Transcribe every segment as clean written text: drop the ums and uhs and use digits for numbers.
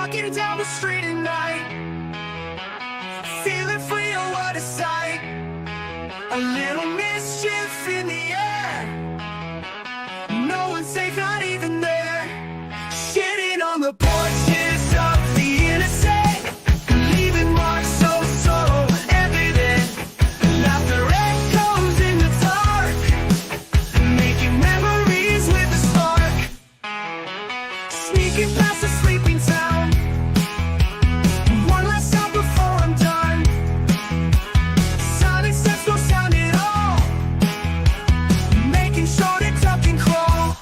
walking down the street at night, feeling free, oh what a sight. A little mischief in the air, no one's safe, not even there. Shitting on the porches of the innocent, leaving marks so evident. Laughter echoes in the dark, making memories with a spark. Sneaking past the sleeping town, one last sound before I'm done. Silent steps, no sound at all, making sure to duck and crawl.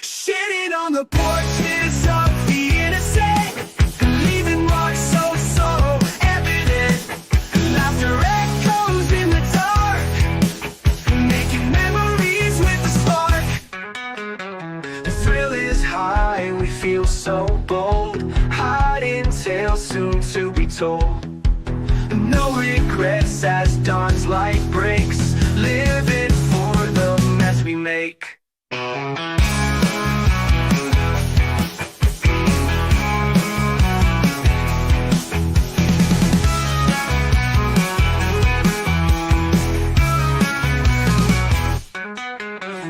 Shitting on the porches of the innocent, leaving marks so evident. Laughter echoes in the dark, making memories with a spark. The thrill is high, we feel so bold, hiding tales soon to be told. No regrets as dawn's light breaks, living for the mess we make.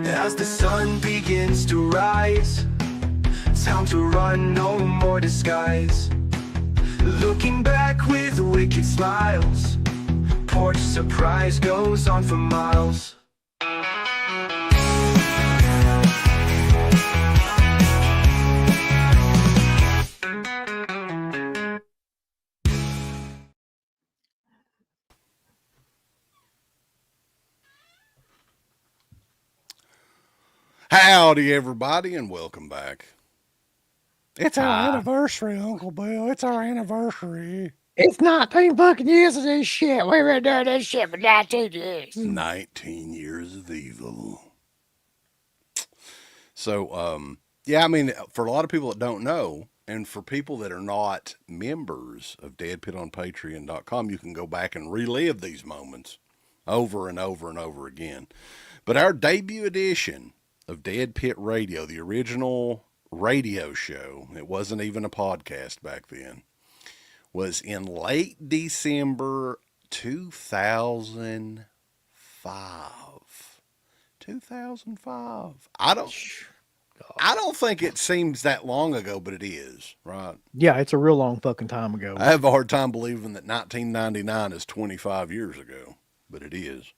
As the sun begins to rise, time to run, no more disguise. Looking back with wicked smiles, porch surprise goes on for miles. Howdy, everybody, and welcome back. It's our anniversary, Uncle Bill. It's our anniversary. It's 19 fucking years of this shit. We've been doing this shit for 19 years. 19 years of evil. So, yeah, I mean, for a lot of people that don't know, and for people that are not members of DeadPitOnPatreon.com, you can go back and relive these moments over and over and over again. But our debut edition of DeadPit Radio, the original radio show, it wasn't even a podcast back then, was in late December 2005. 2005. I don't think it seems that long ago, but it is, right? Yeah, it's a real long fucking time ago. I have a hard time believing that 1999 is 25 years ago, but it is.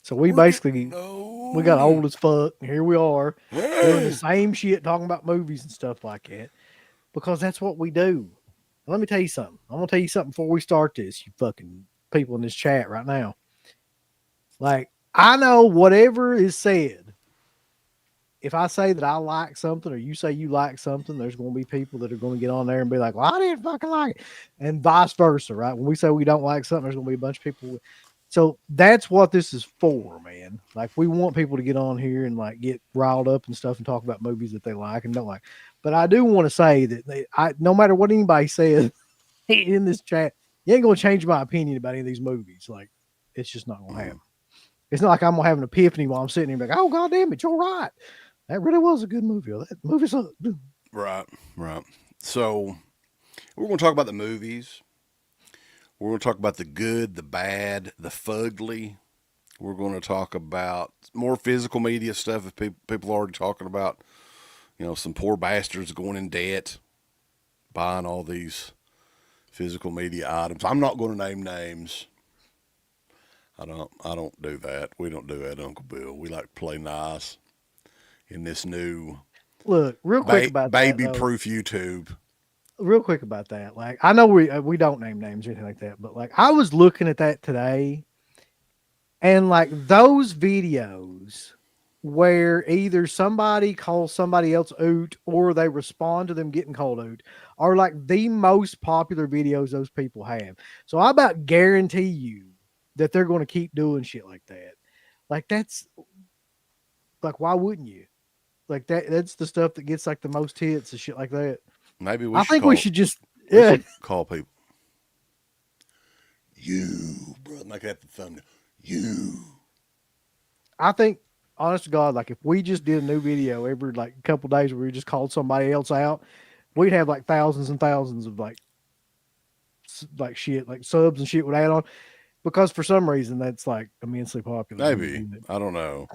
So we basically, we got old as fuck. Here we are doing the same shit, talking about movies and stuff like that, because that's what we do. Now, let me tell you something. I'm going to tell you something before we start this, you fucking people in this chat right now. Like, I know whatever is said, if I say that I like something or you say you like something, there's going to be people that are going to get on there and be like, well, I didn't fucking like it. And vice versa, right? When we say we don't like something, there's going to be a bunch of people. So that's what this is for, man. Like, we want people to get on here and like get riled up and stuff and talk about movies that they like and don't like. But I do want to say that no matter what anybody says in this chat, you ain't going to change my opinion about any of these movies. Like, it's just not going to happen. It's not like I'm going to have an epiphany while I'm sitting here and be like, oh, God damn it, you're right. That really was a good movie. That movie sucked. Right. So we're going to talk about the movies. We're going to talk about the good, the bad, the fugly. We're going to talk about more physical media stuff if people are already talking about, you know, some poor bastards going in debt, buying all these physical media items. I'm not going to name names. I don't do that. We don't do that, Uncle Bill. We like to play nice in this new real quick about baby-proof YouTube. Real quick about that. Like, I know we don't name names or anything like that, but like, I was looking at that today, and like those videos where either somebody calls somebody else out or they respond to them getting called out are like the most popular videos those people have. So I about guarantee you that they're going to keep doing shit like that. Like, that's like, why wouldn't you? Like, that's the stuff that gets like the most hits and shit like that. Maybe we should just call people. You, bro, make that the thumbnail. You. I think honest to God, like if we just did a new video every like couple days where we just called somebody else out, we'd have like thousands and thousands of like shit, like subs and shit would add on, because for some reason that's like immensely popular. Maybe. I don't know.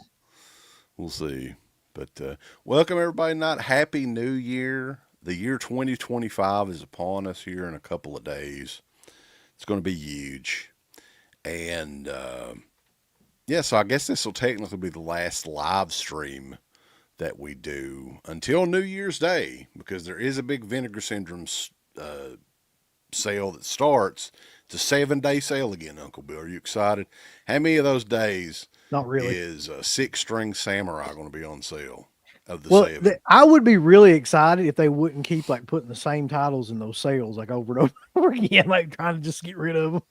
We'll see. But welcome everybody. Not Happy New Year. The year 2025 is upon us here in a couple of days. It's going to be huge. And yeah, so I guess this will technically be the last live stream that we do until New Year's Day, because there is a big Vinegar Syndrome sale that starts. It's a 7-day sale again, Uncle Bill. Are you excited? How many of those days Not really. is a 6-string samurai going to be on sale of the Well, 7? I would be really excited if they wouldn't keep like putting the same titles in those sales like over and over again, like trying to just get rid of them.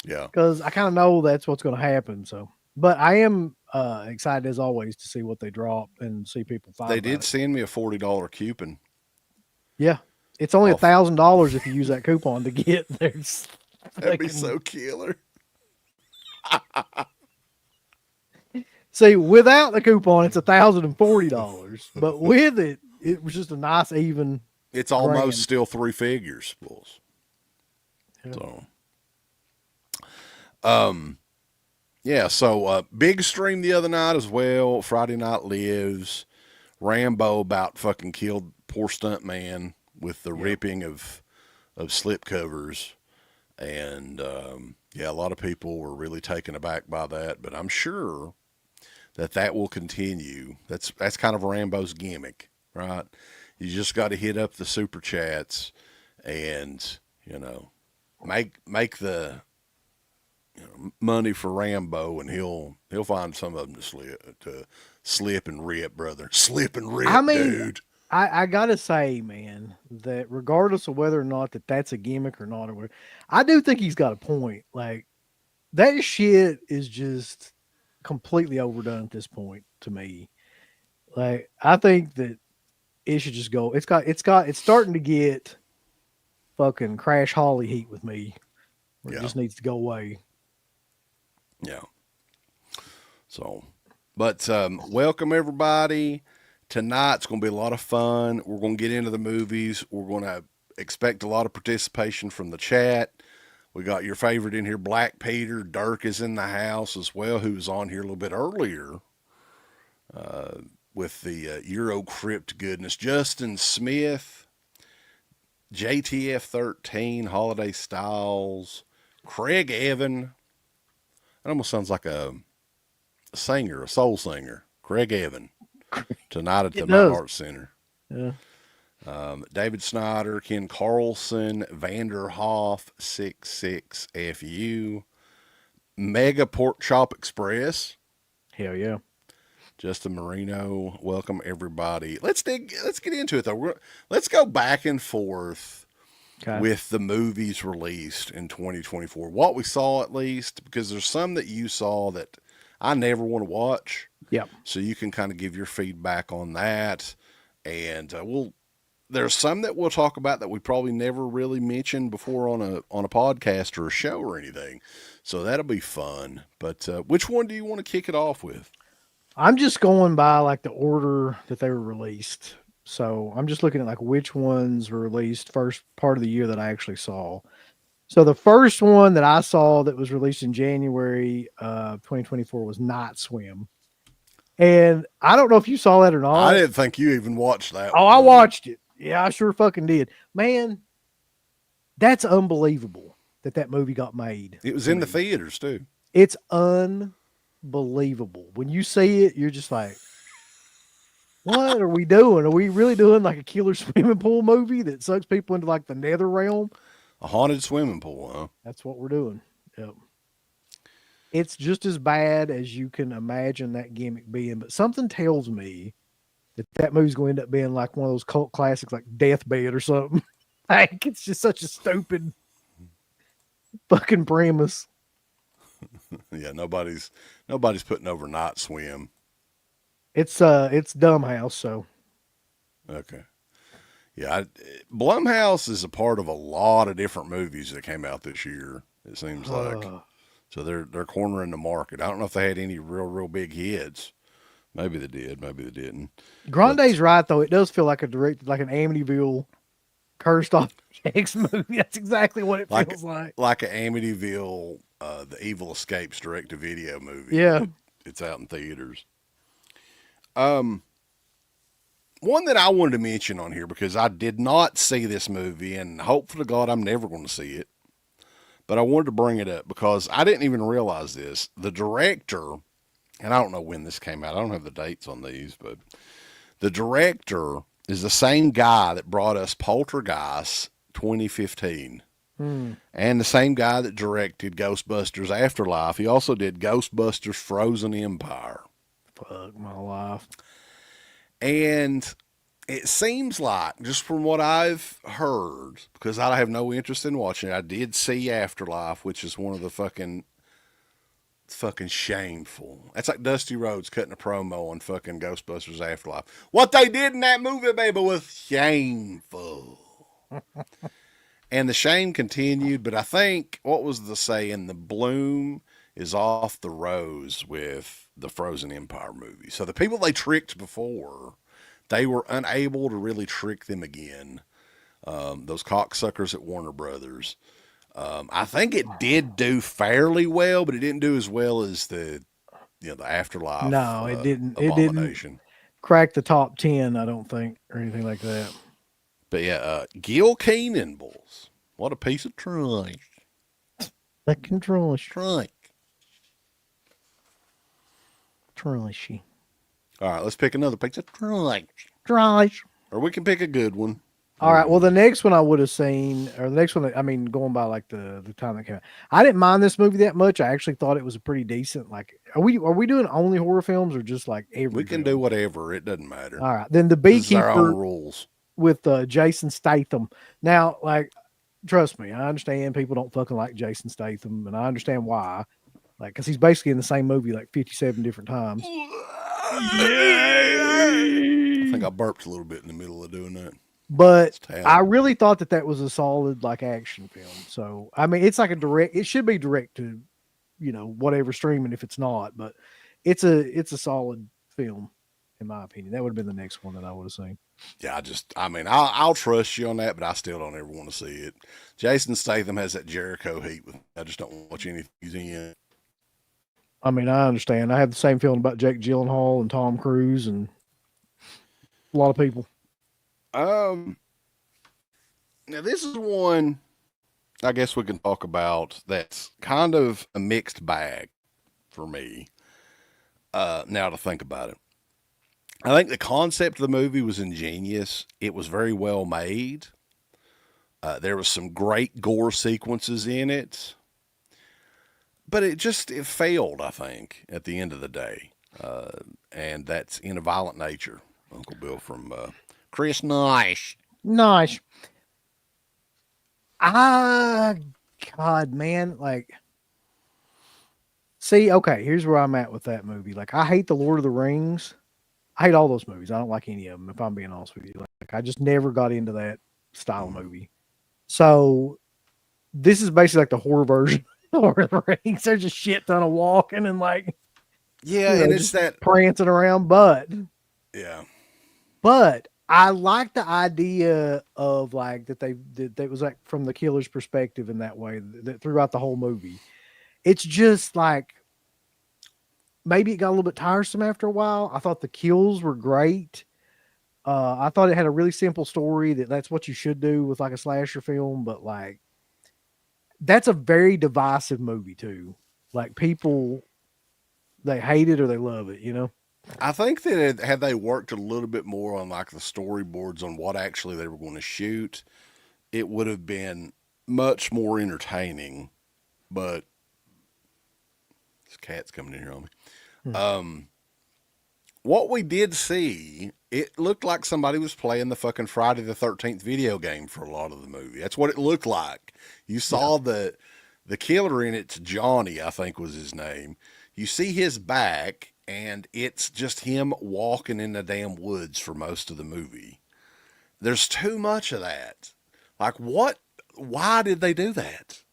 Yeah. Because I kind of know that's what's going to happen. So, but I am excited as always to see what they drop and see people find. They did send me a $40 coupon. Yeah, it's only $1,000 if you use that coupon to get there. That'd be so killer. See, without the coupon, it's $1,040, but with it, it was just a nice even. It's almost grand. still 3 figures, bulls. Yeah. So, yeah. So, big stream the other night as well. Friday Night Lives. Rambo about fucking killed poor stunt man with the ripping of slip covers. And yeah, a lot of people were really taken aback by that, but I'm sure that will continue. That's kind of Rambo's gimmick, right? You just got to hit up the super chats and, you know, make the money for Rambo, and he'll find some of them to slip and rip, brother. Slip and rip, dude. I gotta say, man, that regardless of whether or not that's a gimmick or not, or whatever, I do think he's got a point. Like that shit is just completely overdone at this point to me. Like I think that it should just go. It's starting to get fucking Crash Holly heat with me. Where It just needs to go away. Yeah. So, but welcome everybody. Tonight's going to be a lot of fun. We're going to get into the movies. We're going to expect a lot of participation from the chat. We got your favorite in here, Black Peter. Dirk is in the house as well, who was on here a little bit earlier with the Euro Crypt goodness. Justin Smith, JTF 13, Holiday Styles, Craig Evan. That almost sounds like a singer, a soul singer. Craig Evan. Tonight at the My Heart Center. Yeah. David Snyder, Ken Carlson, Vanderhoff, 66FU, Mega Pork Chop Express. Hell yeah. Justin Marino, welcome everybody. Let's get into it though. Let's go back and forth with the movies released in 2024. What we saw at least, because there's some that you saw that I never want to watch. Yeah. So you can kind of give your feedback on that. And there's some that we'll talk about that we probably never really mentioned before on a podcast or a show or anything. So that'll be fun. But which one do you want to kick it off with? I'm just going by like the order that they were released. So I'm just looking at like which ones were released first part of the year that I actually saw. So the first one that I saw that was released in January 2024 was Night Swim. And I don't know if you saw that or not. I didn't think you even watched that. Oh, I watched it. Yeah, I sure fucking did. Man, that's unbelievable that movie got made. It was in the theaters too. It's unbelievable. When you see it, you're just like, what are we doing? Are we really doing like a killer swimming pool movie that sucks people into like the nether realm? A haunted swimming pool, huh? That's what we're doing. Yep. It's just as bad as you can imagine that gimmick being, but something tells me that movie's going to end up being like one of those cult classics like Deathbed or something. Like it's just such a stupid fucking premise. Yeah, nobody's putting over Night Swim. It's Dumbhouse, so. Okay. Yeah, Blumhouse is a part of a lot of different movies that came out this year, it seems like. So they're cornering the market. I don't know if they had any real big hits, Maybe they did. Maybe they didn't. Grande's right though. It does feel like like an Amityville cursed objects movie. That's exactly what it feels like. Like an Amityville, the Evil Escapes direct-to-video movie. Yeah. It's out in theaters. One that I wanted to mention on here because I did not see this movie, and hopefully to God I'm never going to see it. But I wanted to bring it up because I didn't even realize this. The director, and I don't know when this came out. I don't have the dates on these, but the director is the same guy that brought us Poltergeist 2015. And the same guy that directed Ghostbusters Afterlife. He also did Ghostbusters Frozen Empire. Fuck my life. And it seems like, just from what I've heard, because I have no interest in watching it, I did see Afterlife, which is one of the fucking shameful. That's like Dusty Rhodes cutting a promo on fucking Ghostbusters Afterlife. What they did in that movie, baby, was shameful. And the shame continued, but I think, what was the saying? The bloom is off the rose with the Frozen Empire movie. So the people they tricked before, they were unable to really trick them again. Those cocksuckers at Warner Brothers. I think it did do fairly well, but it didn't do as well as the Afterlife. No, it didn't. Abomination. It didn't crack the top 10, I don't think, or anything like that. But yeah, Gil Keenan, boys. What a piece of trash. That controls Trash. trashy. All right, let's pick another piece of trash. Trash. Or we can pick a good one. All right. Well, the next one I would have seen, or the next one, I mean, going by like the time that came out, I didn't mind this movie that much. I actually thought it was a pretty decent. Like, are we doing only horror films or just like every? We can do whatever. It doesn't matter. All right. Then the This is our own Beekeeper rules. with Jason Statham. Now, like, trust me, I understand people don't fucking like Jason Statham, and I understand why. Like, because he's basically in the same movie like 57 different times. I think I burped a little bit in the middle of doing that. But I really thought that was a solid like action film. So I mean, it's like it should be direct to, whatever streaming if it's not. But it's a solid film in my opinion. That would have been the next one that I would have seen. Yeah, I'll trust you on that, but I still don't ever want to see it. Jason Statham has that Jericho heat. I just don't watch anything he's in. I mean, I understand. I have the same feeling about Jake Gyllenhaal and Tom Cruise and a lot of people. Now this is one I guess we can talk about that's kind of a mixed bag for me. Now to think about it. I think the concept of the movie was ingenious. It was very well made. There was some great gore sequences in it. But it failed, I think, at the end of the day. And that's In a Violent Nature, Uncle Bill from Chris Nice. Nice. God, man, like, see, okay, here's where I'm at with that movie. Like, I hate the Lord of the Rings. I hate all those movies. I don't like any of them, if I'm being honest with you. Like, I just never got into that style of movie. So, this is basically like the horror version of Lord of the Rings. There's a shit ton of walking and like, and it's that prancing around, but I like the idea of like that was like from the killer's perspective in that way that throughout the whole movie. It's just like maybe it got a little bit tiresome after a while. I thought the kills were great. I thought it had a really simple story that's what you should do with like a slasher film, but like that's a very divisive movie too. Like people, they hate it or they love it, I think that had they worked a little bit more on like the storyboards on what actually they were going to shoot, it would have been much more entertaining. But this cat's coming in here on me. What we did see, it looked like somebody was playing the fucking Friday the 13th video game for a lot of the movie. That's what it looked like. You saw the killer in it's Johnny, I think was his name. You see his back, and it's just him walking in the damn woods for most of the movie. There's too much of that. Like, why did they do that?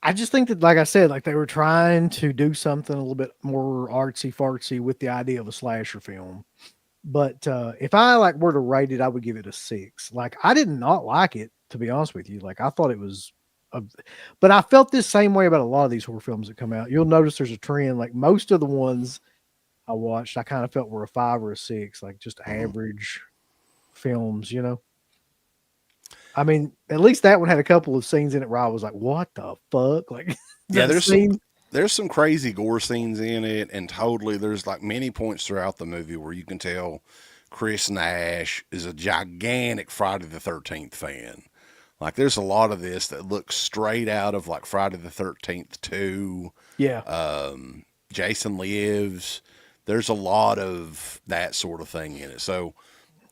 I just think that, like I said, like they were trying to do something a little bit more artsy fartsy with the idea of a slasher film. But if I like were to rate it, I would give it a 6. Like I did not like it, to be honest with you. Like I thought it was, but I felt this same way about a lot of these horror films that come out. You'll notice there's a trend. Like most of the ones I watched, I kind of felt were a 5 or a 6, like just average films, you know. I mean, at least that one had a couple of scenes in it where I was like, "What the fuck?" Like, Yeah, that there's scene. there's some crazy gore scenes in it, and totally there's like many points throughout the movie where you can tell Chris Nash is a gigantic Friday the 13th fan. Like there's a lot of this that looks straight out of like Friday the 13th 2, Yeah, Jason Lives. There's a lot of that sort of thing in it. So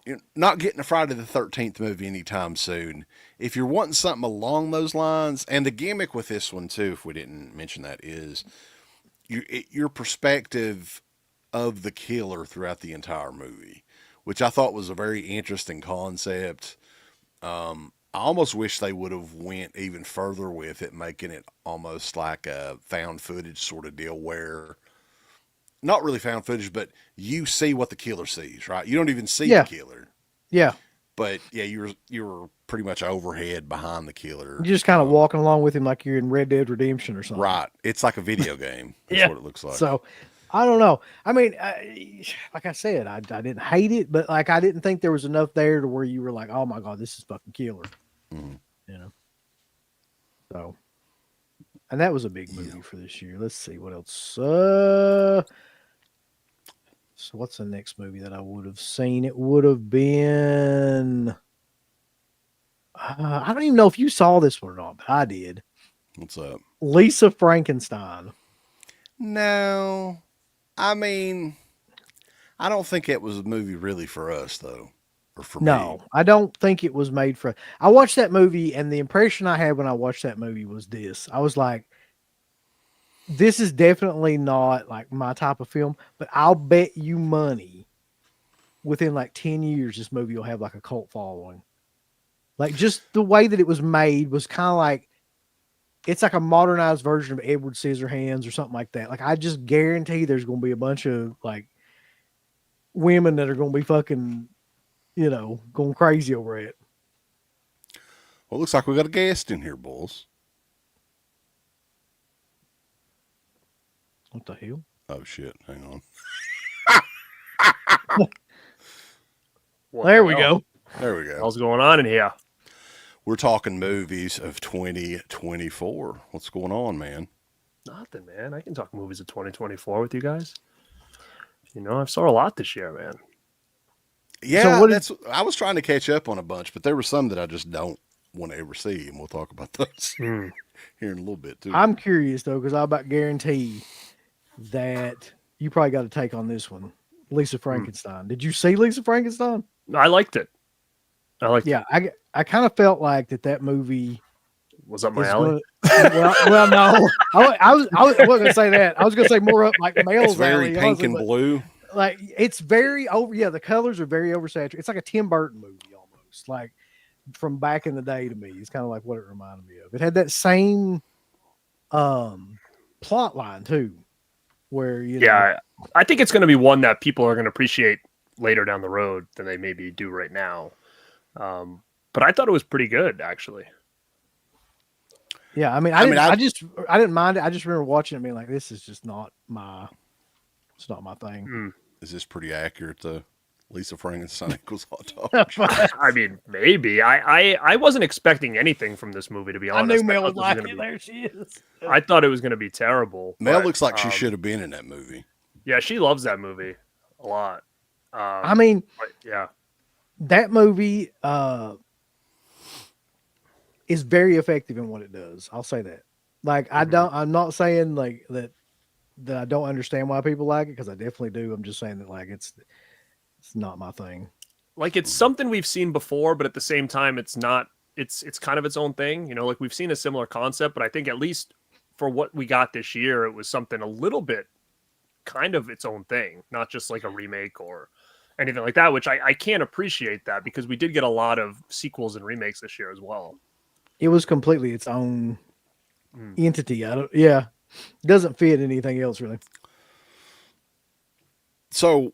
you're not getting a Friday the 13th movie anytime soon. If you're wanting something along those lines, and the gimmick with this one too, if we didn't mention that, is your perspective of the killer throughout the entire movie, which I thought was a very interesting concept. I almost wish they would have went even further with it, making it almost like a found footage sort of deal where not really found footage, but you see what the killer sees, right? You don't even see yeah, the killer, yeah. but yeah, you were pretty much overhead behind the killer. You're just kind of walking along with him like you're in Red Dead Redemption or something. Right. It's like a video game. That's Yeah. what it looks like. So I don't know. I mean, like I said, I didn't hate it, but like I didn't think there was enough there to where you were like, "Oh my god, this is fucking killer," Mhm. you know. So, and that was a big movie for this year. Let's see what else. So what's the next movie that I would have seen? It would have been. I don't even know if you saw this one or not, but I did. What's up? Lisa Frankenstein. No. I mean, I don't think it was a movie really for us, though. Or for No, me. I don't think it was made for. I watched that movie, and the impression I had when I watched that movie was this. I was like, this is definitely not like my type of film, but I'll bet you money within like 10 years, this movie will have like a cult following. Like just the way that it was made was kind of like, it's like a modernized version of Edward Scissorhands or something like that. Like I just guarantee there's going to be a bunch of like women that are going to be fucking, you know, going crazy over it. Well, it looks like we got a guest in here, boys. What the hell? Oh, shit. Hang on. What There the we hell? go. There we go. What's going on in here? We're talking movies of 2024. What's going on, man? Nothing, man. I can talk movies of 2024 with you guys. You know, I've saw a lot this year, man. Yeah, what I was trying to catch up on a bunch, but there were some that I just don't want to ever see, and we'll talk about those here in a little bit, too. I'm curious though, because I about guarantee that you probably got a take on this one. Lisa Frankenstein. Did you see Lisa Frankenstein? I liked it. I liked it. Yeah, I kind of felt like that movie Was up my is alley. well, no, I wasn't gonna say that. I was gonna say more up like Mel's It's very alley, pink honestly, and but, blue. like it's very over. Yeah, the colors are very oversaturated. It's like a Tim Burton movie almost, like from back in the day. To me, it's kind of like what it reminded me of. It had that same plot line too, where you know, Yeah, I think it's going to be one that people are going to appreciate later down the road than they maybe do right now. But I thought it was pretty good, actually. yeah. I mean, I didn't mind it. I just remember watching it, and being like, this is just not my. It's not my thing. Is this pretty accurate, though? Lisa Frankenstein equals hot dog. I mean, maybe. I wasn't expecting anything from this movie, to be I honest. knew Mel thought was like gonna it. be- There she is. I thought it was going to be terrible. Mel but, looks like she should have been in that movie. Yeah, she loves that movie a lot. I mean, But yeah. that movie is very effective in what it does. I'll say that. Like, I'm not saying like that I don't understand why people like it, because I definitely do. I'm just saying that like it's not my thing. Like it's something we've seen before, but at the same time, it's not. It's kind of its own thing. You know, like we've seen a similar concept, but I think at least for what we got this year, it was something a little bit kind of its own thing, not just like a remake or anything like that, which I can't appreciate that, because we did get a lot of sequels and remakes this year as well. It was completely its own entity. Yeah, doesn't fit anything else really. So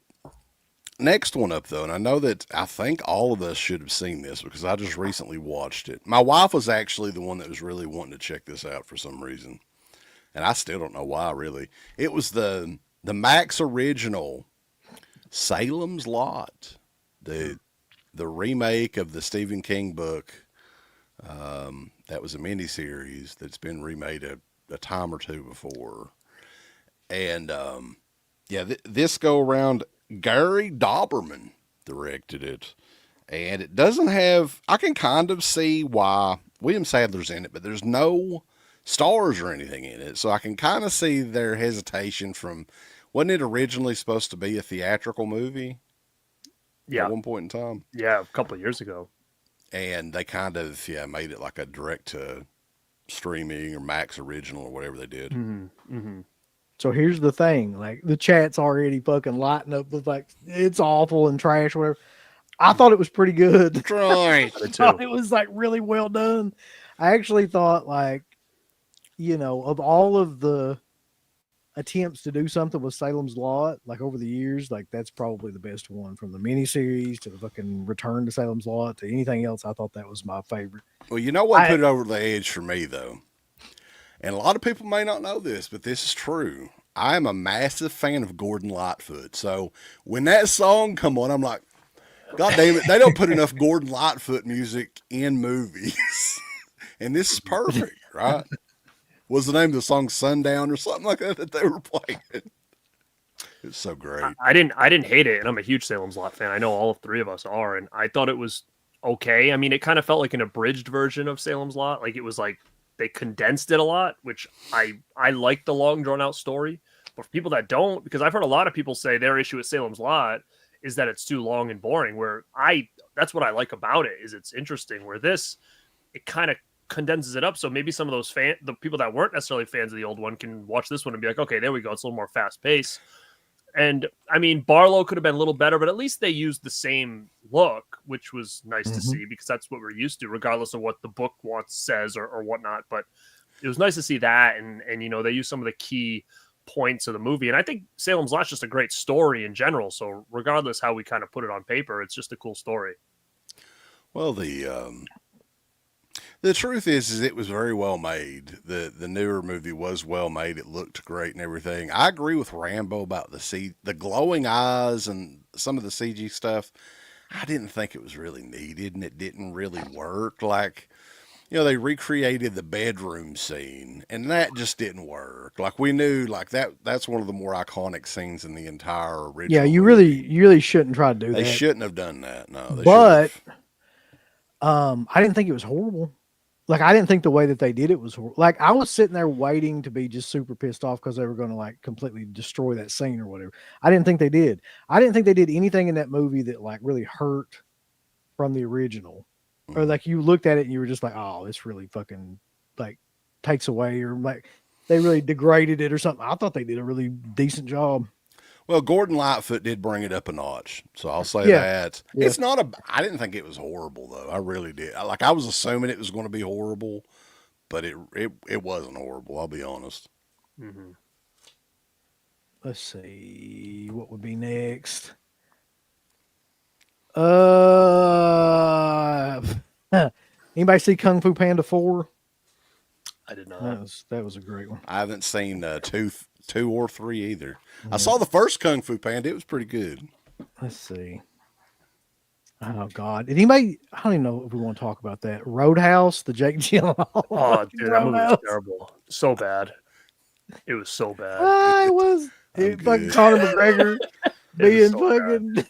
next one up though, and I think all of us should have seen this because I just recently watched it. My wife was actually the one that was really wanting to check this out for some reason, and I still don't know why. Really, it was the Max original Salem's Lot, the remake of the Stephen King book. That was a miniseries that's been remade a time or two before, and this go around. Gary Dauberman directed it, and it doesn't have. I can kind of see why William Sadler's in it, but there's no stars or anything in it, so I can kind of see their hesitation from. Wasn't it originally supposed to be a theatrical movie? Yeah, at one point in time. Yeah, a couple of years ago, and they kind of made it like a direct to streaming or Max original or whatever they did. Mm-hmm. Mm-hmm. So here's the thing, like the chat's already fucking lighting up with like it's awful and trash, whatever. I thought it was pretty good. Right. I thought it was like really well done. I actually thought like, of all of the attempts to do something with Salem's Lot, like over the years, like that's probably the best one, from the miniseries to the fucking Return to Salem's Lot to anything else. I thought that was my favorite. Well, you know what put it over the edge for me though? And a lot of people may not know this, but this is true. I am a massive fan of Gordon Lightfoot. So when that song come on, I'm like, God damn it, they don't put enough Gordon Lightfoot music in movies. And this is perfect, right? Was the name of the song Sundown or something like that they were playing? It's so great. I didn't hate it, and I'm a huge Salem's Lot fan. I know all three of us are, and I thought it was okay. I mean, it kind of felt like an abridged version of Salem's Lot. Like it was like they condensed it a lot, which I like the long drawn out story. But for people that don't, because I've heard a lot of people say their issue with Salem's Lot is that it's too long and boring. Where that's what I like about it, is it's interesting. Where this, it kind of condenses it up, so maybe some of those the people that weren't necessarily fans of the old one can watch this one and be like, okay, there we go, it's a little more fast paced. And I mean, Barlow could have been a little better, but at least they used the same look, which was nice to see, because that's what we're used to, regardless of what the book says or whatnot. But it was nice to see that, and they used some of the key points of the movie. And I think Salem's Lot's just a great story in general, so regardless how we kind of put it on paper, it's just a cool story. Well, the truth is it was very well made. The newer movie was well made. It looked great and everything. I agree with Rambo about the glowing eyes and some of the CG stuff. I didn't think it was really needed, and it didn't really work. Like, they recreated the bedroom scene, and that just didn't work. Like, we knew, like, that's one of the more iconic scenes in the entire original. Yeah, you movie. really shouldn't try to do that. They shouldn't have done that. No, they but I didn't think it was horrible. Like, I didn't think the way that they did it was horrible. Like, I was sitting there waiting to be just super pissed off because they were going to like completely destroy that scene or whatever. I didn't think they did. I didn't think they did anything in that movie that like really hurt from the original. Or like you looked at it and you were just like, oh, this really fucking like takes away, or like they really degraded it or something. I thought they did a really decent job. Well, Gordon Lightfoot did bring it up a notch, so I'll say that. Yeah. It's not I didn't think it was horrible though. I really did. I was assuming it was going to be horrible, but it wasn't horrible. I'll be honest. Mm-hmm. Let's see what would be next. Anybody see Kung Fu Panda 4? I did not. That was a great one. I haven't seen two or three either. I saw the first Kung Fu Panda. It was pretty good. Let's see. Oh God! Did anybody? I don't even know if we want to talk about that. Roadhouse, the Jake Gyllenhaal. Oh, dude, that movie was terrible. So bad. It was so bad. Fucking Conor McGregor being fucking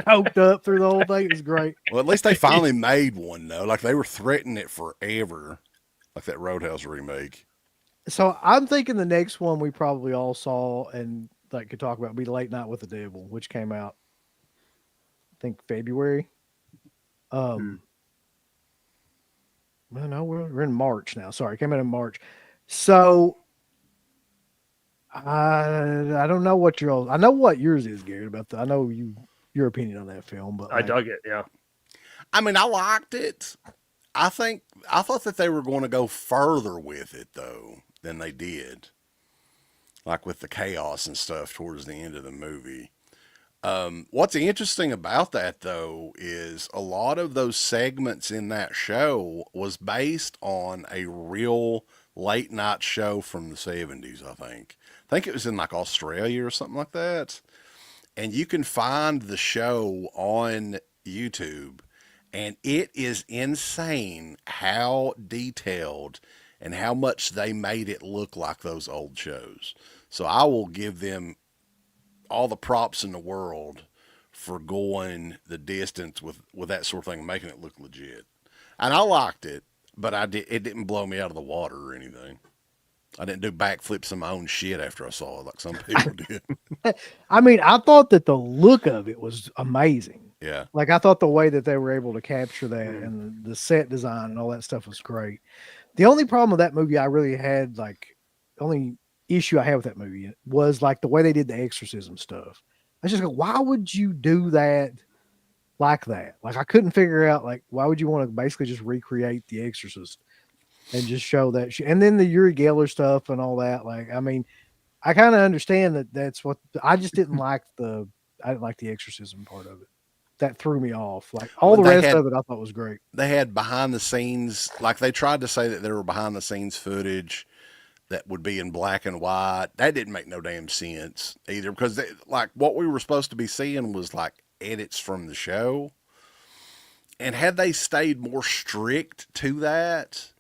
coked up through the whole thing. It was great. Well, at least they finally made one though. Like they were threatening it forever, like that Roadhouse remake. So I'm thinking the next one we probably all saw and like could talk about would be Late Night with the Devil, which came out, I think, February. Well, no, we're in March now. Sorry, it came out in March. So I don't know what I know what yours is, Garrett. I know your opinion on that film, but I dug it. Yeah. I mean, I liked it. I thought that they were going to go further with it though than they did, like with the chaos and stuff towards the end of the movie. What's interesting about that though is a lot of those segments in that show was based on a real late night show from the 70s, I think. I think it was in like Australia or something like that. And you can find the show on YouTube, and it is insane how detailed and how much they made it look like those old shows. So I will give them all the props in the world for going the distance with that sort of thing and making it look legit. And I liked it, but it didn't blow me out of the water or anything. I didn't do backflips in my own shit after I saw it like some people did. I mean, I thought that the look of it was amazing. Yeah. Like, I thought the way that they were able to capture that and the set design and all that stuff was great. The only problem with that movie I really had, like, the only issue I had with that movie was like the way they did the exorcism stuff. I just go, why would you do that like that? Like, I couldn't figure out, like, why would you want to basically just recreate The Exorcist and just show that shit? And then the Uri Geller stuff and all that. Like, I mean, I kind of understand that that's what I just didn't like I didn't like the exorcism part of it. That threw me off. Like, all the rest of it I thought was great. They had behind the scenes, like they tried to say that there were behind the scenes footage that would be in black and white. That didn't make no damn sense either, because like what we were supposed to be seeing was like edits from the show. And had they stayed more strict to that,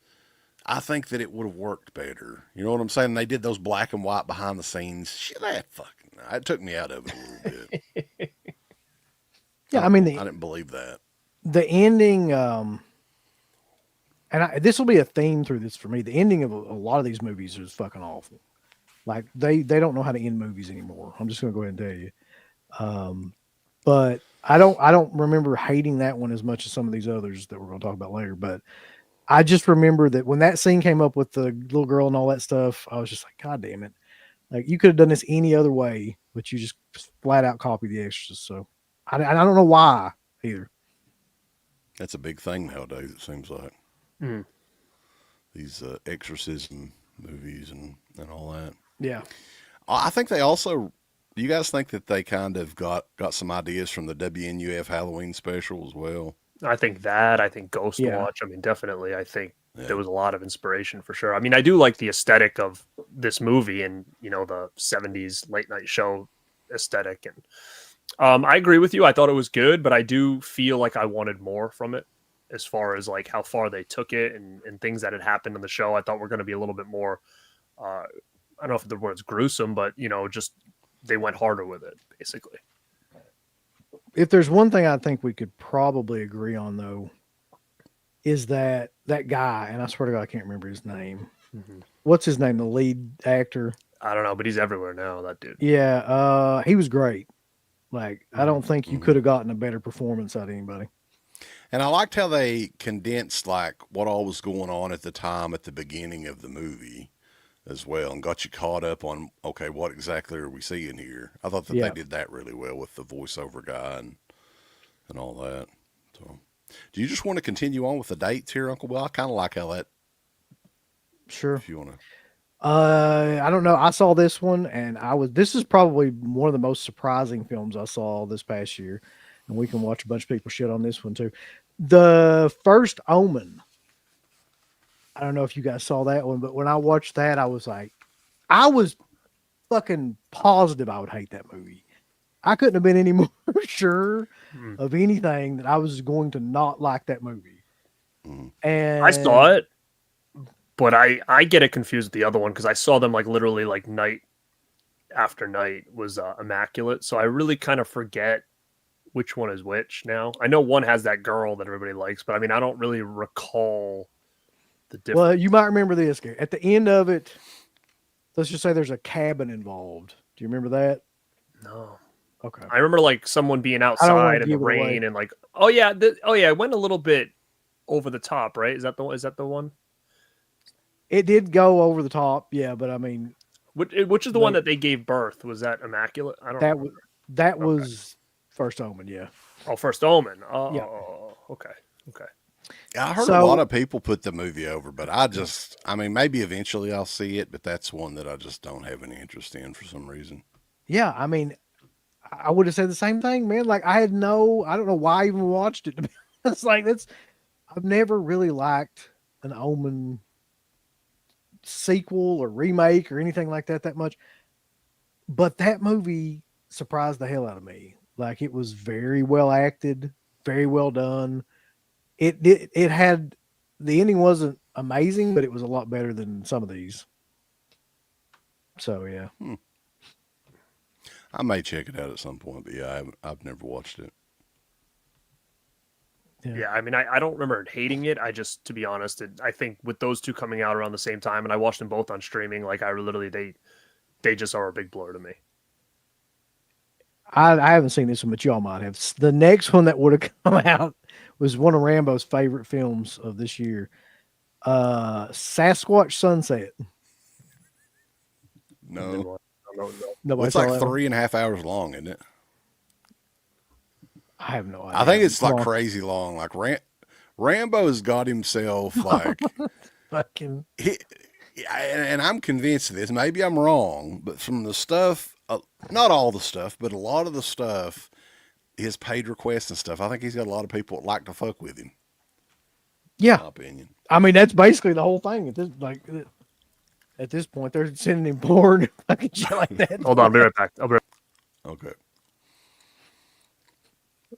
I think that it would have worked better. You know what I'm saying? They did those black and white behind the scenes. Shit, it took me out of it a little bit. Yeah, I mean, I didn't believe that. The ending, this will be a theme through this for me. The ending of a lot of these movies is fucking awful. Like, they don't know how to end movies anymore. I'm just going to go ahead and tell you. But I don't remember hating that one as much as some of these others that we're going to talk about later. But I just remember that when that scene came up with the little girl and all that stuff, I was just like, God damn it. Like, you could have done this any other way, but you just flat out copied The Exorcist. So I don't know why either. That's a big thing nowadays, it seems like. These exorcism movies and all that. Yeah. I think they also, do you guys think that they kind of got some ideas from the WNUF Halloween special as well? I think Ghost Watch. I mean, definitely. I think there was a lot of inspiration for sure. I mean, I do like the aesthetic of this movie and, you know, the 70s late night show aesthetic. And I agree with you. I thought it was good, but I do feel like I wanted more from it as far as like how far they took it and things that had happened in the show. I thought were going to be a little bit more, I don't know if the word's gruesome, but, you know, just they went harder with it, basically. If there's one thing I think we could probably agree on, though, is that guy, and I swear to God, I can't remember his name. Mm-hmm. What's his name? The lead actor? I don't know, but he's everywhere now, that dude. Yeah, he was great. Like, I don't think you could have gotten a better performance out of anybody. And I liked how they condensed, like, what all was going on at the time at the beginning of the movie as well, and got you caught up on, okay, what exactly are we seeing here? I thought that they did that really well with the voiceover guy and all that. So, do you just want to continue on with the dates here, Uncle Will? I kind of like how that. Sure. If you want to. I don't know. I saw this one, and this is probably one of the most surprising films I saw this past year, and we can watch a bunch of people shit on this one too. The First Omen. I don't know if you guys saw that one, but when I watched that, I was fucking positive I would hate that movie. I couldn't have been any more sure of anything that I was going to not like that movie. And I saw it, but I get it confused with the other one because I saw them like literally like night after night was Immaculate. So I really kind of forget which one is which now. I know one has that girl that everybody likes, but I mean, I don't really recall the difference. Well, you might remember this. At the end of it, let's just say there's a cabin involved. Do you remember that? No. Okay. I remember like someone being outside in the rain and like, it went a little bit over the top, right? Is that the one? It did go over the top, yeah, but I mean, which is the one that they gave birth? Was that Immaculate? I don't know. That was First Omen, yeah. Oh, First Omen. Oh, yeah. Okay. I heard a So- lot of people put the movie over, but I mean, maybe eventually I'll see it, but that's one that I just don't have any interest in for some reason. Yeah, I mean, I would have said the same thing, man. Like I don't know why I even watched it. It's like I've never really liked an Omen sequel or remake or anything like that much. But that movie surprised the hell out of me. Like it was very well acted, very well done. It had the ending wasn't amazing, but it was a lot better than some of these. So yeah. I may check it out at some point, but yeah, I've never watched it. Yeah, I mean, I don't remember hating it. I just, to be honest, I think with those two coming out around the same time, and I watched them both on streaming, like I literally, they just are a big blur to me. I haven't seen this one, but y'all might have. The next one that would have come out was one of Rambo's favorite films of this year. Sasquatch Sunset. No, Nobody it's saw like that one? 3.5 hours long, isn't it? I have no idea. I think it's like Come on. crazy long. Like Rambo has got himself like Fucking and I'm convinced of this. Maybe I'm wrong, but from the stuff, not all the stuff, but a lot of the stuff, his paid requests and stuff, I think he's got a lot of people that like to fuck with him. yeah. In my opinion. I mean, that's basically the whole thing. At this point, they're sending him porn, fucking shit like that. Hold on, I'll be right back. Okay.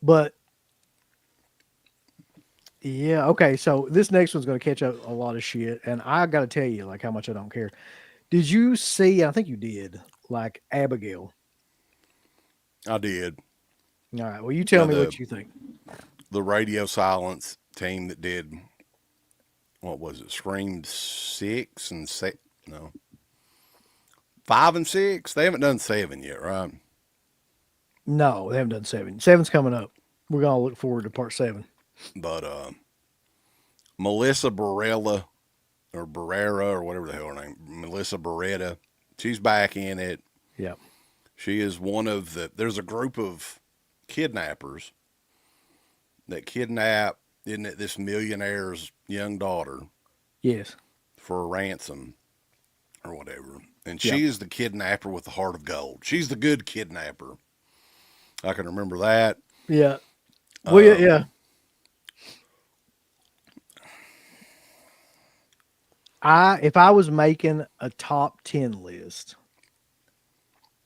But yeah, okay. So this next one's going to catch up a lot of shit, and I got to tell you, like, how much I don't care. Did you see? I think you did. Like Abigail. I did. All right. Well, you tell me the- what you think. The Radio Silence team that did, what was it? Scream 6 and 6? No. 5 and 6? They haven't done 7 yet, right? No, they haven't done 7. 7's coming up. We're gonna look forward to part 7. But Melissa Barrera or whatever the hell her name, Melissa Beretta, she's back in it. Yeah. She is one of there's a group of kidnappers that kidnap, isn't it, this millionaire's young daughter Yes. for a ransom or whatever. And she is the kidnapper with the heart of gold. She's the good kidnapper. I can remember that. Yeah. Well, yeah. If I was making a top 10 list,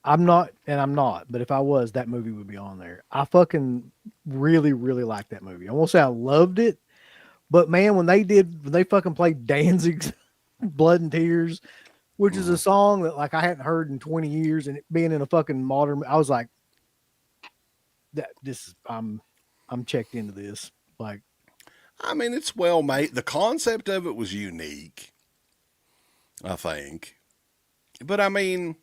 I'm not, but if I was, that movie would be on there. I fucking really, really like that movie. I won't say I loved it, but man, when they fucking played Danzig's Blood and Tears, which is a song that like I hadn't heard in 20 years, and it being in a fucking modern, I was like, I'm checked into this. Like, I mean, it's well made. The concept of it was unique, I think. But I mean,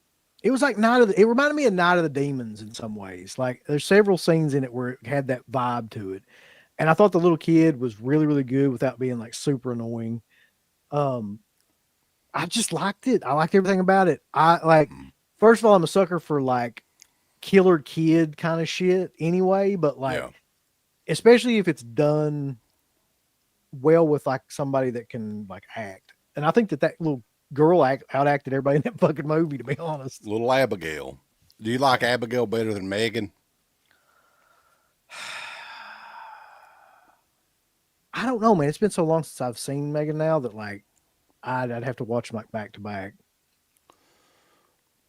it was like it reminded me of Night of the Demons in some ways. Like there's several scenes in it where it had that vibe to it. And I thought the little kid was really, really good without being like super annoying. I just liked it. I liked everything about it. First of all, I'm a sucker for like killer kid kind of shit anyway, but like, especially if it's done well with like somebody that can like act. And I think that little girl outacted everybody in that fucking movie, to be honest. little Abigail. Do you like Abigail better than Megan? I don't know, man. It's been so long since I've seen Megan now that like I'd have to watch them like back to back.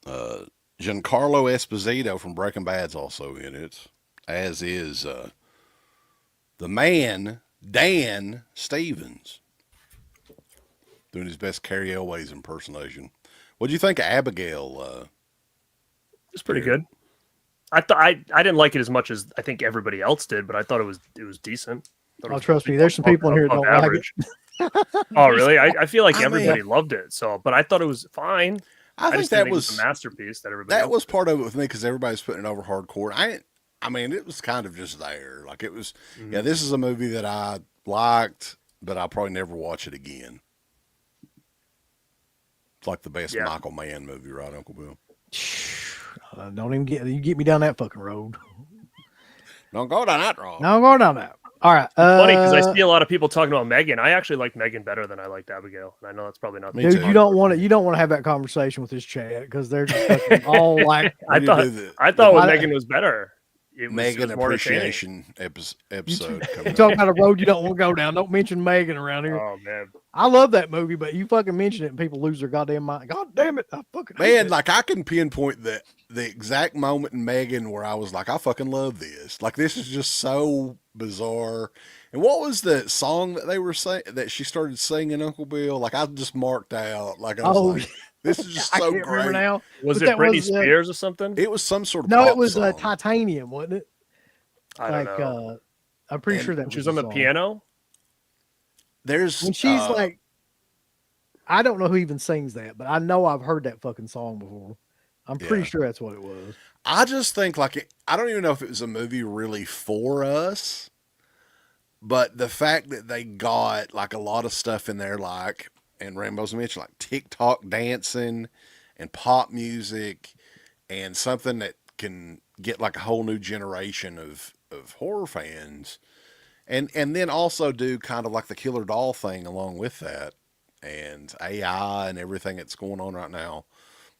Giancarlo Esposito from Breaking Bad's also in it, as is the man, Dan Stevens, doing his best Carrie Elways impersonation. What do you think of Abigail? It's pretty good. I didn't like it as much as I think everybody else did, but I thought it was decent. Oh, trust me, there's some people in here that don't like it. Oh, really? I feel like I mean, everybody loved it. So, but I thought it was fine. I think just didn't that think it was a masterpiece that everybody. that else was did. part of it with me because everybody's putting it over hardcore. I mean, it was kind of just there. Like it was, yeah, this is a movie that I liked, but I'll probably never watch it again. It's like the best Michael Mann movie, right, Uncle Bill? Don't even get me down that fucking road. Don't go down that road. No, I'm going down that. All right. Funny because I see a lot of people talking about Megan. I actually like Megan better than I liked Abigail. And I know that's probably not. Me dude, too. you don't want to have that conversation with this chat because they're just fucking all like. I thought when Megan was better. Megan it was more appreciation episode. You talking about a road you don't want to go down. Don't mention Megan around here. Oh man, I love that movie, but you fucking mention it and people lose their goddamn mind. God damn it! I fucking hate Man, it. like I can pinpoint the exact moment in Megan where I was like, I fucking love this. Like this is just so bizarre. And what was the song that they were saying that she started singing, Uncle Bill? Like I just marked out. Like I was like, this is just I so can't remember great. now. was But it that Britney was, Spears or something? It was some sort of No, pop it was song. Titanium, wasn't it? I don't know. I'm pretty And sure that She was the on the song. piano. There's When she's like, I don't know who even sings that, but I know I've heard that fucking song before. I'm pretty Yeah. sure that's what it was. I just think like I don't even know if it was a movie really for us, but the fact that they got like a lot of stuff in there, like and Rambo's mentioned, like TikTok dancing and pop music, and something that can get like a whole new generation of horror fans, and then also do kind of like the killer doll thing along with that, and AI and everything that's going on right now.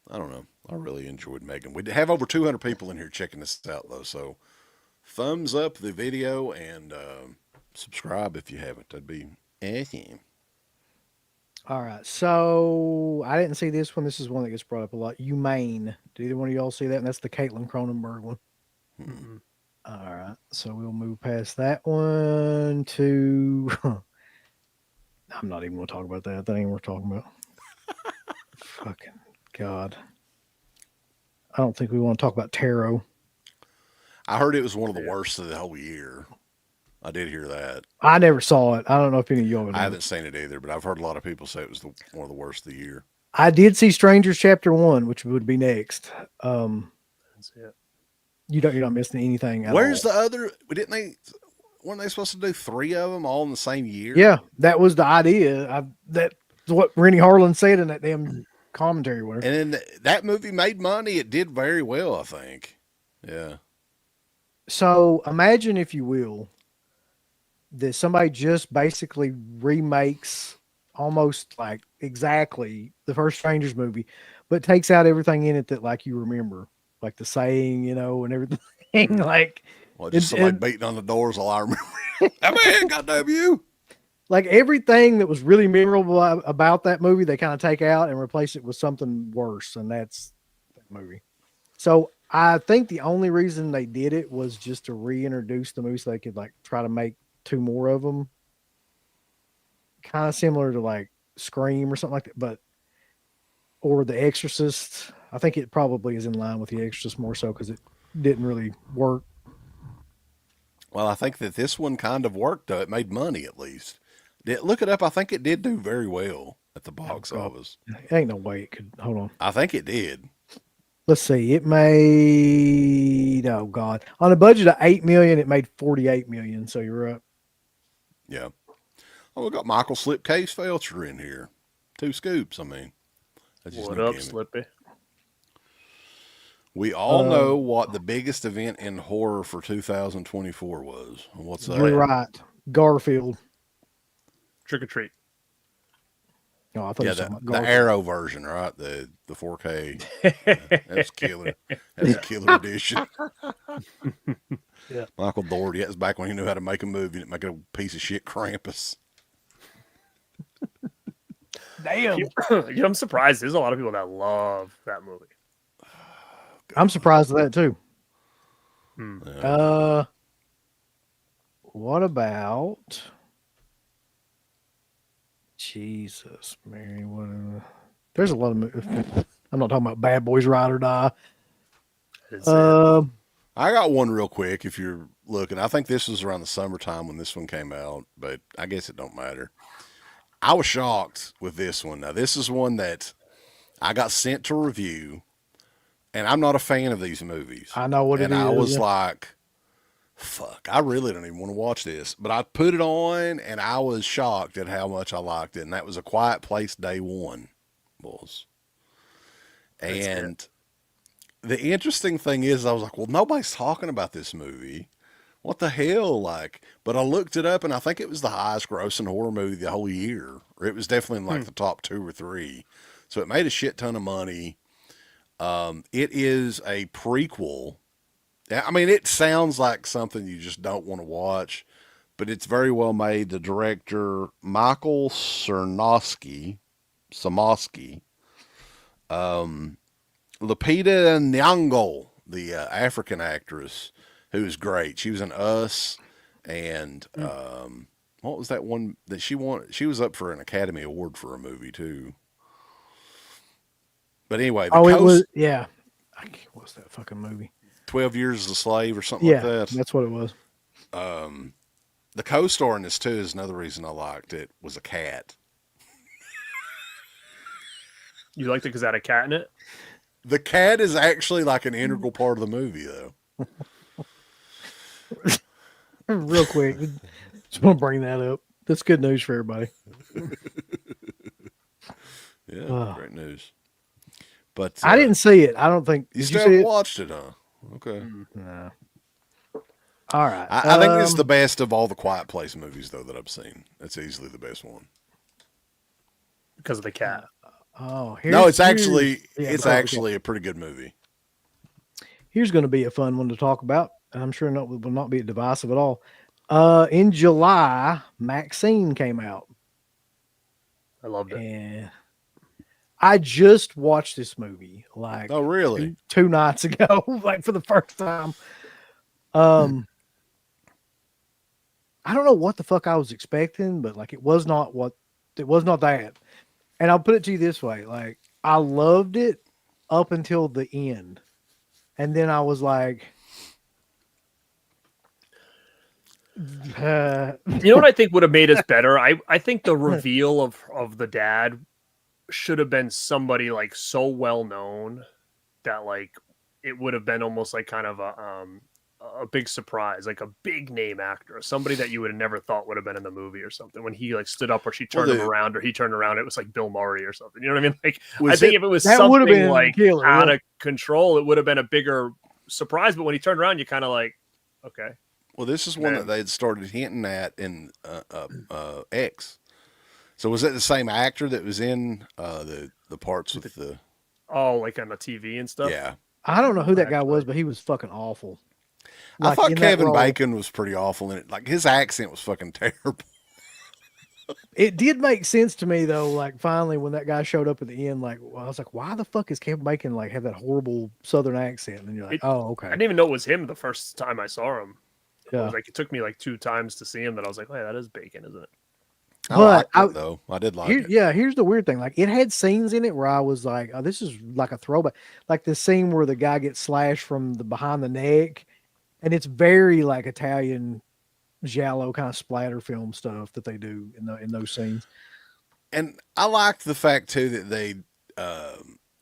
I don't know. I really enjoyed Megan. We have over 200 people in here checking this out, though. So thumbs up the video and subscribe if you haven't. That'd be awesome. All right. So I didn't see this one. This is one that gets brought up a lot. Humane. Did either one of y'all see that? And that's the Caitlin Cronenberg one. Mm-hmm. All right. So we'll move past that one to. I'm not even going to talk about that. That ain't worth talking about. Fucking God. I don't think we want to talk about tarot. I heard it was one of the worst of the whole year. I did hear that. I never saw it. I don't know if any of y'all. I haven't seen it either, but I've heard a lot of people say it was one of the worst of the year. I did see Strangers Chapter 1, which would be next. That's it. You're not missing anything. Where's the other? Weren't they supposed to do 3 of them all in the same year? Yeah, that was the idea. That's what Rennie Harlan said in that damn commentary. Where And then that movie made money. It did very well, I think. Yeah. so imagine, if you will, that somebody just basically remakes almost like exactly the first Strangers movie, but takes out everything in it that like you remember, like the saying, and everything. Like, Well, just somebody beating on the doors all I remember. That man, goddamn you. like everything that was really memorable about that movie, they kind of take out and replace it with something worse, and that's that movie. So I think the only reason they did it was just to reintroduce the movie so they could like try to make 2 more of them. Kind of similar to like Scream or something like that, or The Exorcist. I think it probably is in line with The Exorcist more so because it didn't really work. Well, I think that this one kind of worked, though. It made money, at least. Look it up. I think it did do very well at the box office. Ain't no way it could. Hold on. I think it did. Let's see. It made, oh God, on a budget of $8 million, it made $48 million. So you're up. Yeah. Oh, we got Michael Slipcase Felcher in here. 2 scoops, I mean. That's just What no up, gimmick. Slippy? We all know what the biggest event in horror for 2024 was. What's that? You're right. Garfield. Trick or treat. No, I thought Yeah, you were talking the about Garfield. Arrow version, right? The 4K. Yeah, that's killer. That's a killer edition. Yeah. Michael Dougherty. That was back when he knew how to make a movie and make a piece of shit Krampus. Damn. I'm surprised. There's a lot of people that love that movie. I'm surprised at that too. Yeah. What about Jesus, Mary? There's a lot of movies. I'm not talking about Bad Boys Ride or Die. It's, uh, I got one real quick if you're looking. I think this was around the summertime when this one came out, but I guess it don't matter. I was shocked with this one. Now, this is one that I got sent to review, and I'm not a fan of these movies. I know what it and is. I was yeah. like, fuck, I really don't even want to watch this. But I put it on, and I was shocked at how much I liked it. And that was A Quiet Place Day One. And the interesting thing is, I was like, well, nobody's talking about this movie. what the hell? Like, but I looked it up and I think it was the highest grossing horror movie the whole year. Or it was definitely in like the top 2 or 3. So it made a shit ton of money. It is a prequel. I mean, it sounds like something you just don't want to watch, but it's very well made. The director, Michael Samosky, Lupita Nyong'o, the African actress, who is great. She was in Us, and what was that one that she won? She was up for an Academy Award for a movie too. But anyway, it was, yeah. What's that fucking movie? 12 Years as a Slave or something like that. That's what it was. The co-star in this too is another reason I liked it, was a cat. You liked it because it had a cat in it? The cat is actually like an integral part of the movie, though. Real quick, just want to bring that up. That's good news for everybody. Yeah, great news. But I didn't see it. I don't think you did still see haven't it? watched it, huh? Okay. No. All right. I think it's the best of all the Quiet Place movies, though, that I've seen. It's easily the best one. Because of the cat. No, it's actually a pretty good movie. Here's going to be a fun one to talk about. I'm sure it will not be divisive at all. In July, Maxxxine came out. I loved it. And I just watched this movie like Oh, really? two nights ago, like for the first time. I don't know what the fuck I was expecting, but like it was not that. And I'll put it to you this way, like I loved it up until the end. And then I was like, you know what I think would have made us better? I think the reveal of the dad should have been somebody like so well known that like it would have been almost like kind of a big surprise, like a big name actor, somebody that you would have never thought would have been in the movie or something. When he like stood up or she turned him around or he turned around, it was like Bill Murray or something. You know what I mean? Like I think if it was something like out of control, it would have been a bigger surprise. But when he turned around, you kind of like, okay. Well, this is one that they had started hinting at in X. So was that the same actor that was in the parts with the? Oh, like on the TV and stuff. Yeah, I don't know who that guy was, but he was fucking awful. Like, I thought Kevin Bacon was pretty awful in it. Like his accent was fucking terrible. It did make sense to me though. Like finally, when that guy showed up at the end, like I was like, why the fuck is Kevin Bacon like have that horrible Southern accent? And you're like, oh, okay. I didn't even know it was him the first time I saw him. Yeah. It took me like 2 times to see him that I was like, hey, that is Bacon, isn't it? I liked it, though. I did like it. Yeah, here's the weird thing. Like it had scenes in it where I was like, oh, this is like a throwback. Like the scene where the guy gets slashed from the behind the neck. And it's very like Italian giallo kind of splatter film stuff that they do in those scenes. And I liked the fact too that they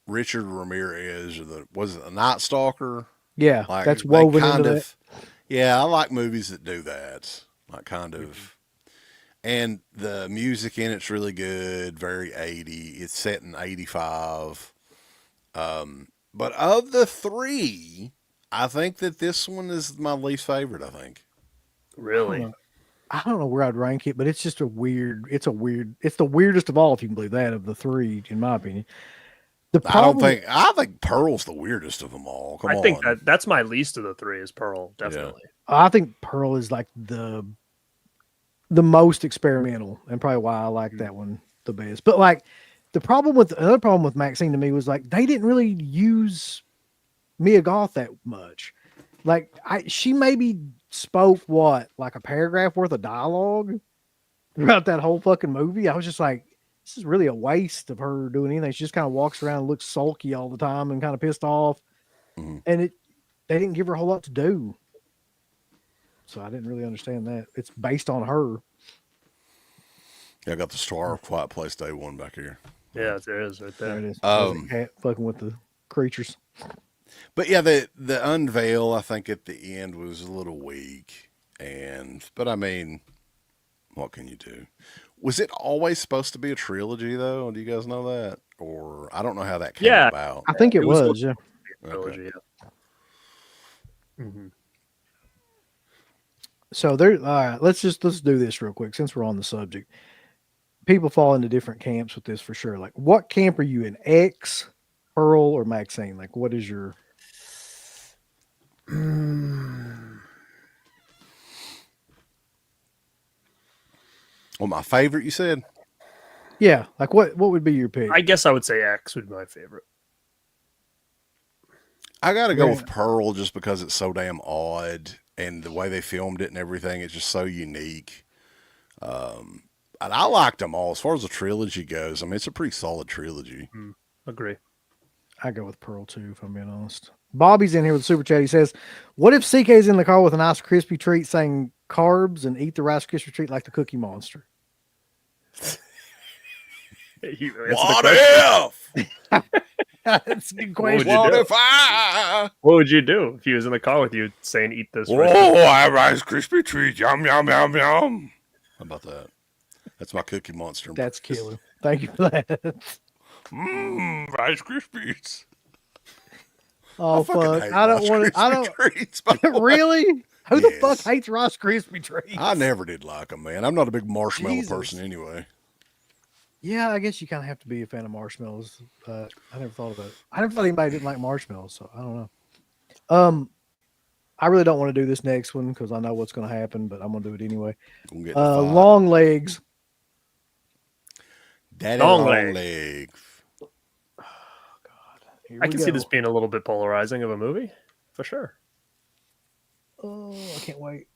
Richard Ramirez was it the Night Stalker? Yeah, like, that's woven into that. Yeah, I like movies that do that. Like kind of. And the music in it's really good, very 80. It's set in 85. But of the 3, I think that this one is my least favorite, I think. Really? I don't know where I'd rank it, but it's just it's the weirdest of all, if you can believe that, of the 3, in my opinion. I think Pearl's the weirdest of them all. Come on. I think that's my least of the 3 is Pearl, definitely. Yeah. I think Pearl is like the most experimental and probably why I like that one the best. But like another problem with Maxxxine to me was like they didn't really use Mia Goth that much. Like she maybe spoke like a paragraph worth of dialogue throughout that whole fucking movie. I was just like, this is really a waste of her doing anything. She just kind of walks around and looks sulky all the time and kind of pissed off. Mm-hmm. And they didn't give her a whole lot to do. So I didn't really understand that. It's based on her. Yeah, I got the star of Quiet Place Day 1 back here. Yeah, there it is right there. There it is. Cat fucking with the creatures. But yeah, the unveil I think at the end was a little weak, but I mean, what can you do? Was it always supposed to be a trilogy though? Do you guys know that, or I don't know how that came about? I think it was. Yeah, trilogy. Okay. Yeah. Mm-hmm. So there. All right, let's do this real quick since we're on the subject. People fall into different camps with this for sure. Like, what camp are you in? X, Pearl, or Maxxine? Like, what is your? Well, my favorite, you said? Yeah, like what would be your pick? I guess I would say X would be my favorite. I got to go with Pearl just because it's so damn odd and the way they filmed it and everything. It's just so unique. And I liked them all as far as the trilogy goes. I mean, it's a pretty solid trilogy. Agree. I go with Pearl too, if I'm being honest. Bobby's in here with a super chat. He says, "What if CK's in the car with an Rice Krispie treat, saying carbs and eat the Rice Krispie treat like the Cookie Monster?" What if? That's a good question. What if I? What would you do if he was in the car with you saying, "Eat this"? Oh, I have Rice Krispie treat. Yum, yum, yum, yum. How about that? That's my Cookie Monster. That's killer. Thank you for that. Rice Krispies. Oh, fuck. I don't want to. I don't. Treats, Really? Who the fuck Yes. hates Rice Krispie treats? I never did like them, man. I'm not a big marshmallow person anyway. Yeah, I guess you kind of have to be a fan of marshmallows. I never thought about it. I never thought anybody didn't like marshmallows, so I don't know. I really don't want to do this next one because I know what's going to happen, but I'm going to do it anyway. Longlegs. Daddy Longlegs. Longlegs. Here I we can see go. this being a little bit polarizing of a movie, for sure. Oh, I can't wait.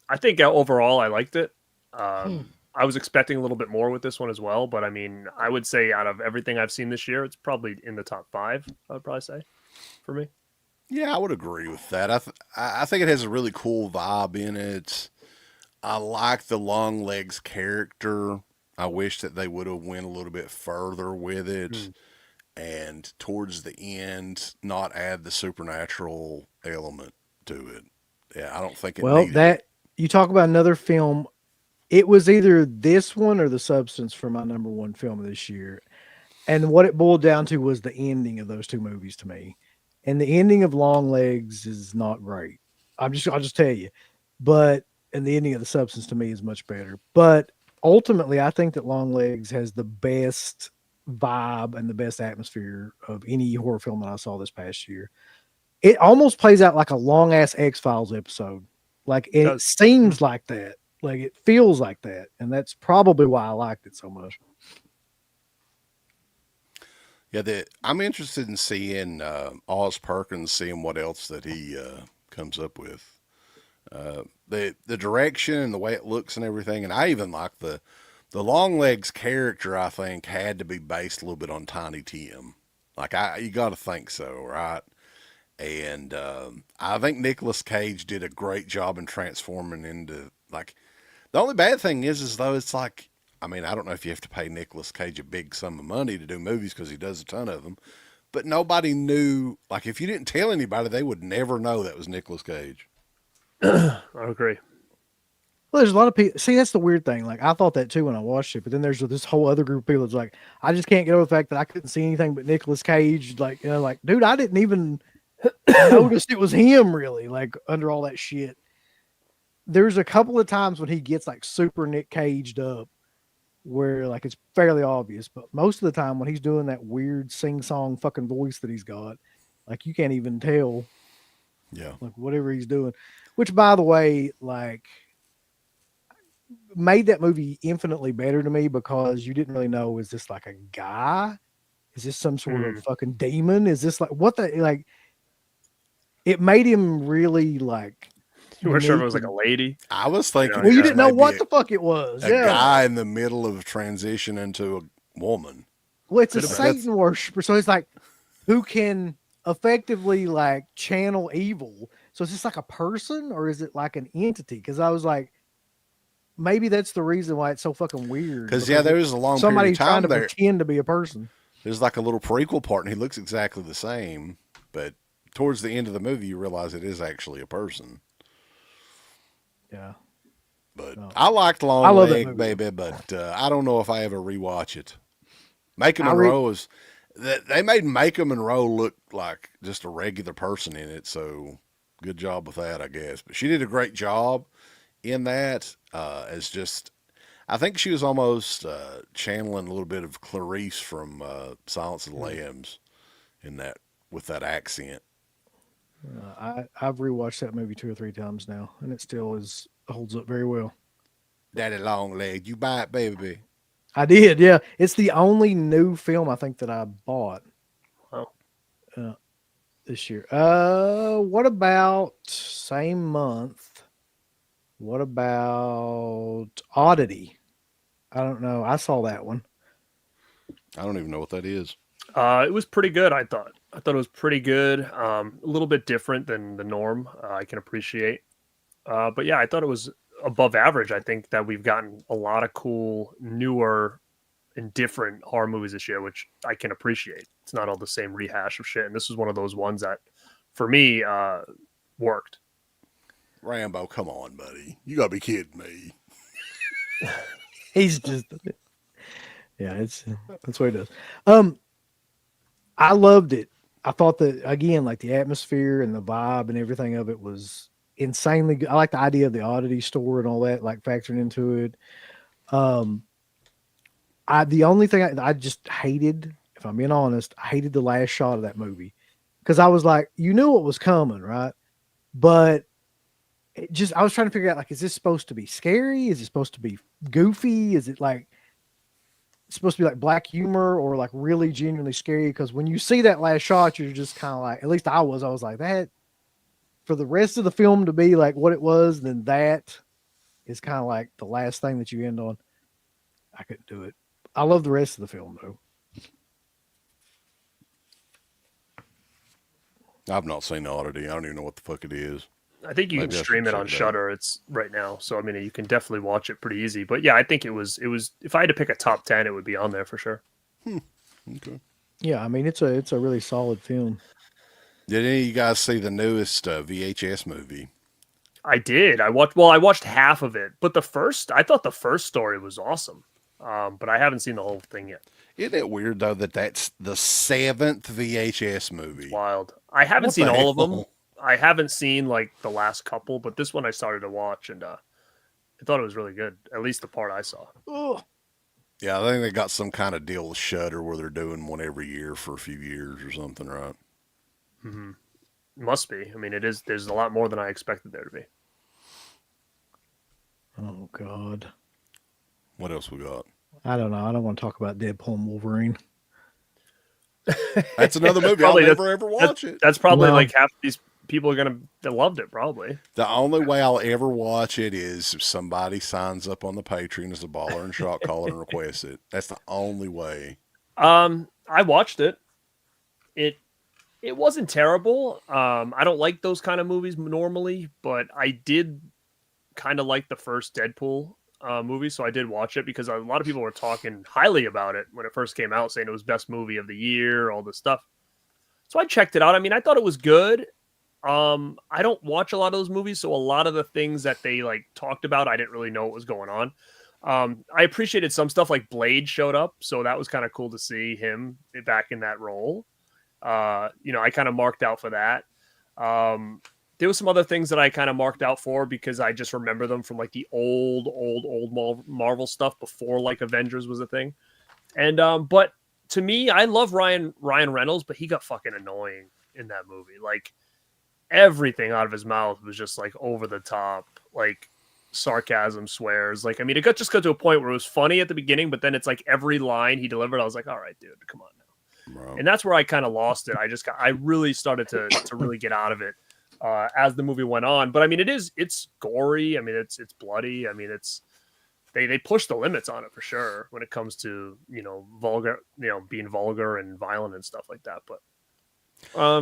I think overall I liked it. I was expecting a little bit more with this one as well, but I mean, I would say out of everything I've seen this year, it's probably in the top 5. I would probably say, for me. Yeah, I would agree with that. I think it has a really cool vibe in it. I like the Longlegs character. I wish that they would have went a little bit further with it, and towards the end, not add the supernatural element to it. Yeah, I don't think it. Well, needed it. you talk about another film. It was either this one or The Substance for my number one film of this year. And what it boiled down to was the ending of those two movies to me. And the ending of Longlegs is not great. I'll just tell you. And the ending of The Substance to me is much better. But ultimately, I think that Longlegs has the best vibe and the best atmosphere of any horror film that I saw this past year. It almost plays out like a long ass X-Files episode. Like it seems like that. Like it feels like that, and that's probably why I liked it so much. Yeah, I'm interested in seeing Oz Perkins, seeing what else that he comes up with. The direction and the way it looks and everything, and I even like the Longlegs character. I think had to be based a little bit on Tiny Tim. Like you got to think so, right? And I think Nicolas Cage did a great job in transforming into like. The only bad thing is though, it's like, I mean, I don't know if you have to pay Nicolas Cage a big sum of money to do movies because he does a ton of them, but nobody knew, like if you didn't tell anybody, they would never know that was Nicolas Cage. I agree. Well, there's a lot of people. See, that's the weird thing. Like I thought that too when I watched it, but then there's this whole other group of people that's like, I just can't get over the fact that I couldn't see anything but Nicolas Cage. Like, like, dude, I didn't even notice it was him really, like under all that shit. There's a couple of times when he gets like super Nick Caged up where like it's fairly obvious, but most of the time when he's doing that weird sing-song fucking voice that he's got, like you can't even tell. Yeah. Like whatever he's doing, which by the way, like made that movie infinitely better to me because you didn't really know, is this like a guy? Is this some sort of fucking demon? Is this like what the, like it made him really like, You were sure if it was like a lady? I was thinking. well, you didn't know what the fuck it was. A guy in the middle of transition into a woman. Well, it's a Satan worshiper, so it's like who can effectively like channel evil. So is this like a person or is it like an entity? Because I was like, maybe that's the reason why it's so fucking weird. Because there was a long somebody period of time trying to there. pretend to be a person. There's like a little prequel part, and he looks exactly the same, but towards the end of the movie, you realize it is actually a person. Yeah. But No. I liked I love Long that Leg, movie. baby, but I don't know if I ever rewatch it. Macon Monroe is, they made Macon Monroe look like just a regular person in it, so good job with that, I guess. But she did a great job, in that as just. I think she was almost channeling a little bit of Clarice from Silence of the Lambs in that with that accent. I've rewatched that movie 2 or 3 times now, and it still holds up very well. Daddy Longlegs, you buy it, baby. I did, yeah. It's the only new film I think that I bought. Wow. This year. What about same month? What about Oddity? I don't know. I saw that one. I don't even know what that is. It was pretty good, I thought. I thought it was pretty good. A little bit different than the norm. I can appreciate. But yeah, I thought it was above average. I think that we've gotten a lot of cool, newer, and different horror movies this year, which I can appreciate. It's not all the same rehash of shit. And this was one of those ones that, for me, worked. Rambo, come on, buddy. You gotta be kidding me. He's just, yeah, that's what he does. I loved it. I thought that, again, like the atmosphere and the vibe and everything of it was insanely good. I like the idea of the Oddity store and all that, like factoring into it. The only thing I just hated, if I'm being honest, I hated the last shot of that movie because I was like, you knew what was coming, right? But I was trying to figure out, like, is this supposed to be scary? Is it supposed to be goofy? Is it like supposed to be like black humor or like really genuinely scary? Because when you see that last shot, you're just kind of like, at least I was like, that for the rest of the film to be like what it was, then that is kind of like the last thing that you end on. I couldn't do it. I love the rest of the film though. I've not seen Oddity. I don't even know what the fuck it is. I think you can stream it on Shudder. It's right now, so I mean you can definitely watch it pretty easy. But yeah, I think it was. If I had to pick a top 10, it would be on there for sure. Okay. Yeah, I mean it's a really solid film. Did any of you guys see the newest VHS movie? I did. I watched half of it, but I thought the first story was awesome. But I haven't seen the whole thing yet. Isn't it weird though that that's the 7th VHS movie? It's wild. I haven't seen all of them. hell? I haven't seen like the last couple, but this one I started to watch and I thought it was really good. At least the part I saw. Oh, Yeah, I think they got some kind of deal with Shudder where they're doing one every year for a few years or something, right? Mm-hmm. Must be. I mean, it is. There's a lot more than I expected there to be. oh God. What else we got? I don't know. I don't want to talk about Deadpool and Wolverine. That's another movie. I'll never ever watch it. That's probably No. like half these people are that loved it probably. The only way I'll ever watch it is if somebody signs up on the Patreon as a baller and shot caller and requests it. That's the only way. I watched it. It wasn't terrible. I don't like those kind of movies normally, but I did kind of like the first Deadpool movie, so I did watch it because a lot of people were talking highly about it when it first came out, saying it was best movie of the year, all this stuff. So I checked it out. I mean, I thought it was good. I don't watch a lot of those movies, so a lot of the things that they like talked about, I didn't really know what was going on. I appreciated some stuff like Blade showed up, so that was kind of cool to see him back in that role. I kind of marked out for that. There was some other things that I kind of marked out for because I just remember them from like the old Marvel stuff before like Avengers was a thing. And but to me, I love Ryan Reynolds, but he got fucking annoying in that movie. Like everything out of his mouth was just like over the top, like sarcasm, swears. Like, I mean, it just got to a point where it was funny at the beginning, but then it's like every line he delivered, I was like, all right, dude, come on now. Bro. And that's where I kind of lost it. I really started to really get out of it as the movie went on. But I mean, it's gory. I mean, it's bloody. I mean, they push the limits on it for sure when it comes to, vulgar, being vulgar and violent and stuff like that. But I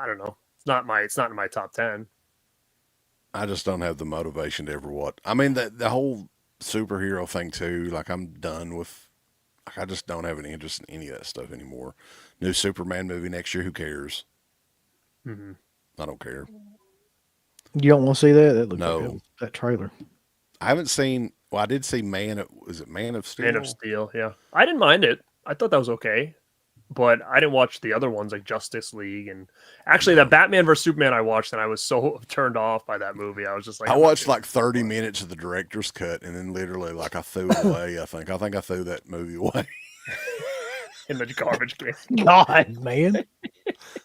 don't know. It's not in my top 10. I just don't have the motivation to ever watch. I mean, the whole superhero thing too. Like, I'm done with. Like, I just don't have any interest in any of that stuff anymore. New Superman movie next year. Who cares? Mm-hmm. I don't care. You don't want to see that? That looks No. like that trailer. I haven't seen. Well, I did see Man of Steel? Man of Steel. Yeah, I didn't mind it. I thought that was okay. but I didn't watch the other ones like Justice League, and actually that Batman vs Superman I watched, and I was so turned off by that movie. I was just like, I watched like 30 minutes of the director's cut, and then literally like I threw it away. I think I threw that movie away. in the garbage can. God, man.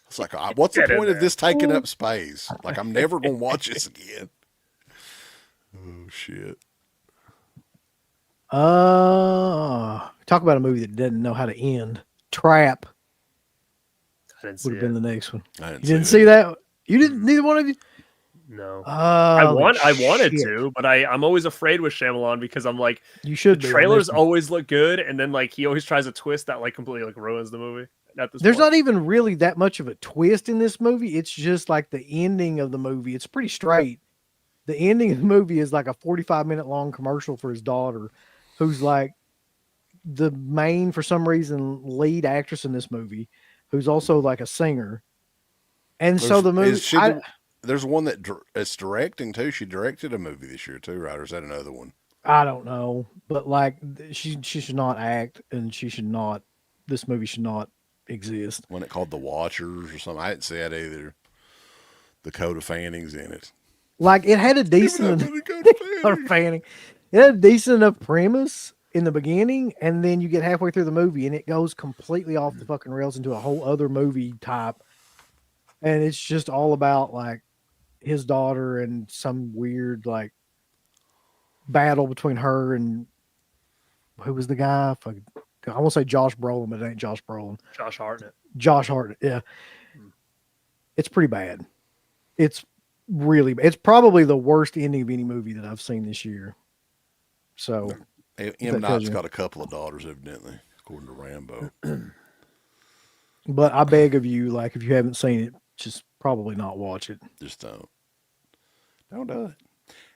It's like, what's the Get in point of there. this taking up space? Like, I'm never gonna watch this again. Oh shit! Talk about a movie that doesn't know how to end. Trap I didn't see would have it. been the next one. I You didn't see that? You didn't? Neither one of you? No. Oh, I wanted shit. to, but I'm always afraid with Shyamalan because I'm like, You should the be on trailers this one. always look good, and then like he always tries a twist that like completely like ruins the movie. At this There's point. not even really that much of a twist in this movie. It's just like the ending of the movie. It's pretty straight. The ending of the movie is like a 45-minute long commercial for his daughter, who's like the main, for some reason, lead actress in this movie, who's also like a singer. And so the movie, There's one that it's directing too. She directed a movie this year too, right? Or is that another one? I don't know, but like she should not act, and she should not. This movie should not exist. One that called The Watchers or something. I didn't see that either. Dakota Fanning's in it. Like it had a decent Fanning. It had a decent enough premise in the beginning, and then you get halfway through the movie, and it goes completely off the fucking rails into a whole other movie type, and it's just all about like his daughter and some weird like battle between her and who was the guy? I won't say Josh Brolin, but it ain't Josh Brolin. Josh Hartnett. Josh Hartnett, yeah. It's pretty bad. It's probably the worst ending of any movie that I've seen this year. So M. Night's got a couple of daughters, evidently, according to Rambo. But I beg of you, like if you haven't seen it, just probably not watch it. Just don't do it.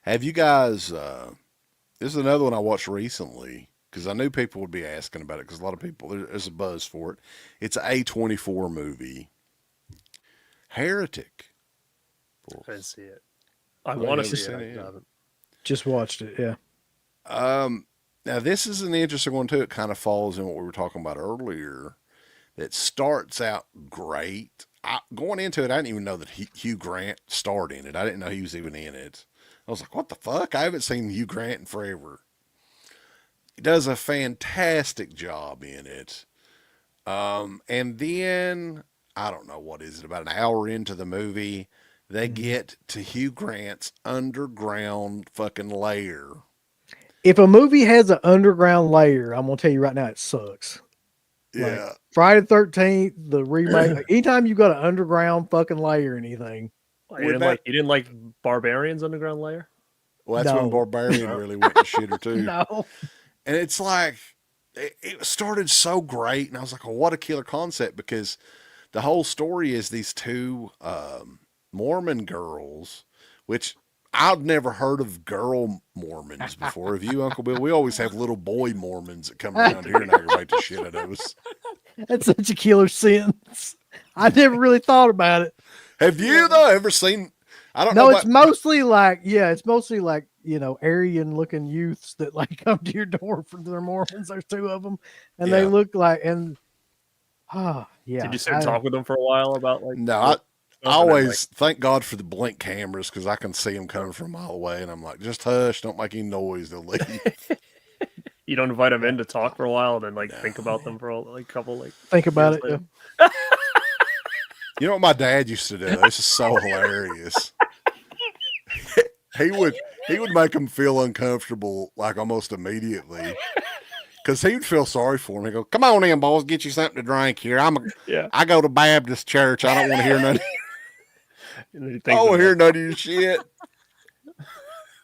Have you guys? This is another one I watched recently because I knew people would be asking about it because a lot of people there's a buzz for it. It's an A24 movie, Heretic. I didn't see it. I want to haven't see seen it. it I yet. haven't. Just watched it, yeah. Now this is an interesting one too. It kind of falls in what we were talking about earlier. That starts out great. Going into it, I didn't even know that Hugh Grant starred in it. I didn't know he was even in it. I was like, what the fuck? I haven't seen Hugh Grant in forever. He does a fantastic job in it. And then, I don't know, what is it, about an hour into the movie, they get to Hugh Grant's underground fucking lair. If a movie has an underground layer, I'm gonna tell you right now, it sucks. Yeah. Like, Friday the 13th, the remake. Like, anytime you got an underground fucking layer or anything, You didn't like Barbarian's Underground Lair? Well, that's when No. Barbarian really went to shitter too. no. And it's like, it started so great. And I was like, well, what a killer concept, because the whole story is these two Mormon girls, which I've never heard of girl Mormons before. Have you, Uncle Bill? We always have little boy Mormons that come around here and aggravate the shit out of us. That's such a killer sentence. I never really thought about it. Have you, though, ever seen? I don't No, know. it's mostly like, you know, Aryan looking youths that like come to your door for their Mormons. There's two of them, and they Yeah. look like, and yeah. Did you sit and talk with them for a while about like? No, I always thank God for the blink cameras because I can see them coming from a mile away, and I'm like, just hush, don't make any noise, they'll leave. You don't invite them in to talk for a while, and then like think about them for a couple like. Think about it. years Yeah. You know what my dad used to do? This is so hilarious. He would make them feel uncomfortable like almost immediately. Because he would feel sorry for him. He'd go, come on in, boys, get you something to drink here. I go to Baptist church. I don't want to hear none. I don't want to hear none of your shit.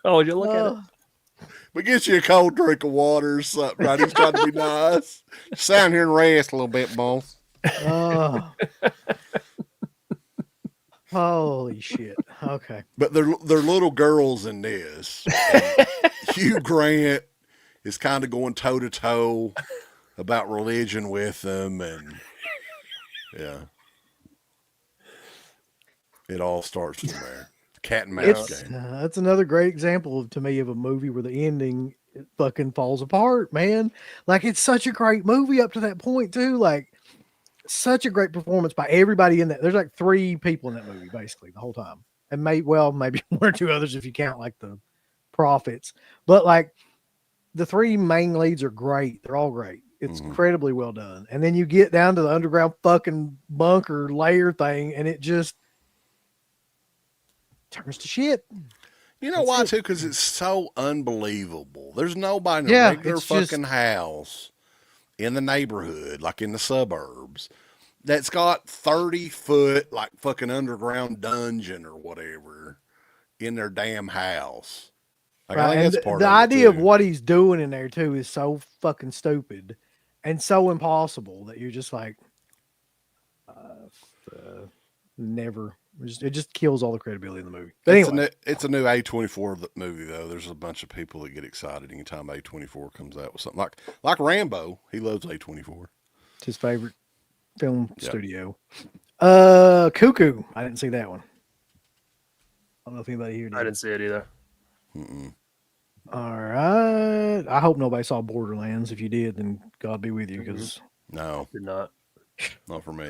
Oh, would you look at it? But get you a cold drink of water or something, right? He's trying to be nice. Sit down here and rest a little bit, boss. Oh. Holy shit. Okay. But they're little girls in this. And Hugh Grant is kind of going toe to toe about religion with them, and yeah, it all starts from there. Cat and mouse game. That's another great example to me of a movie where the ending fucking falls apart, man. Like it's such a great movie up to that point too. Like such a great performance by everybody in that. There's like 3 people in that movie basically the whole time, and maybe 1 or 2 others if you count like the prophets. But like the 3 main leads are great. They're all great. It's incredibly well done. And then you get down to the underground fucking bunker layer thing, and it just turns to shit. You know why, too? Because it's so unbelievable. There's nobody in a regular fucking house in the neighborhood, like in the suburbs, that's got 30-foot, like, fucking underground dungeon or whatever in their damn house. Like, I think that's part the of it, idea too. of what he's doing in there, too, is so fucking stupid and so impossible that you're just like, never. It just kills all the credibility in the movie. But anyway, it's a new A24 movie, though. There's a bunch of people that get excited anytime A24 comes out with something like Rambo. He loves A24. it's his favorite film studio. Cuckoo. I didn't see that one. I don't know if anybody here did. I didn't see it either. All right. I hope nobody saw Borderlands. If you did, then God be with you, because No, Did not. not for me.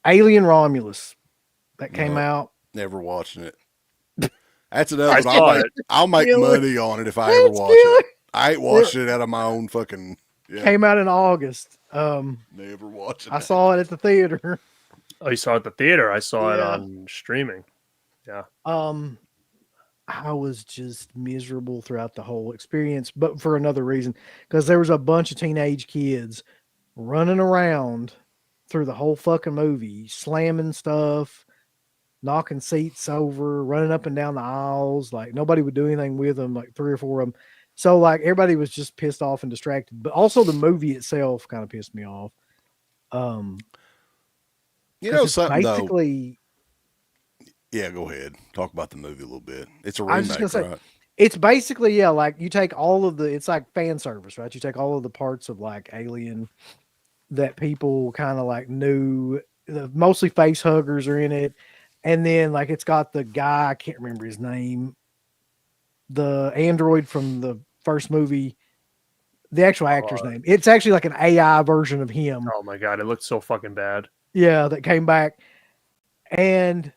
Alien Romulus that came No. out. Never watching it. That's another I one. saw it. I'll make Killer. money on it if I ever It's watch it. I ain't watched it out of my own fucking. Yeah, Came out in August. never watching I it. saw it at the theater. Oh, you saw it at the theater. I saw it Yeah. on streaming. Yeah. I was just miserable throughout the whole experience, but for another reason, because there was a bunch of teenage kids running around through the whole fucking movie, slamming stuff, knocking seats over, running up and down the aisles. Like nobody would do anything with them, like 3 or 4 of them. So like everybody was just pissed off and distracted, but also the movie itself kind of pissed me off. You know it's something basically, though? Yeah, go ahead. Talk about the movie a little bit. It's a I was just remake, gonna say, right? it's basically, like you take all of it's like fan service, right? You take all of the parts of like Alien that people kind of like knew, mostly face huggers are in it. And then like, it's got the guy, I can't remember his name, the android from the first movie, the actual actor's name. It's actually like an AI version of him. Oh my god, it looked so fucking bad. Yeah, that came back. And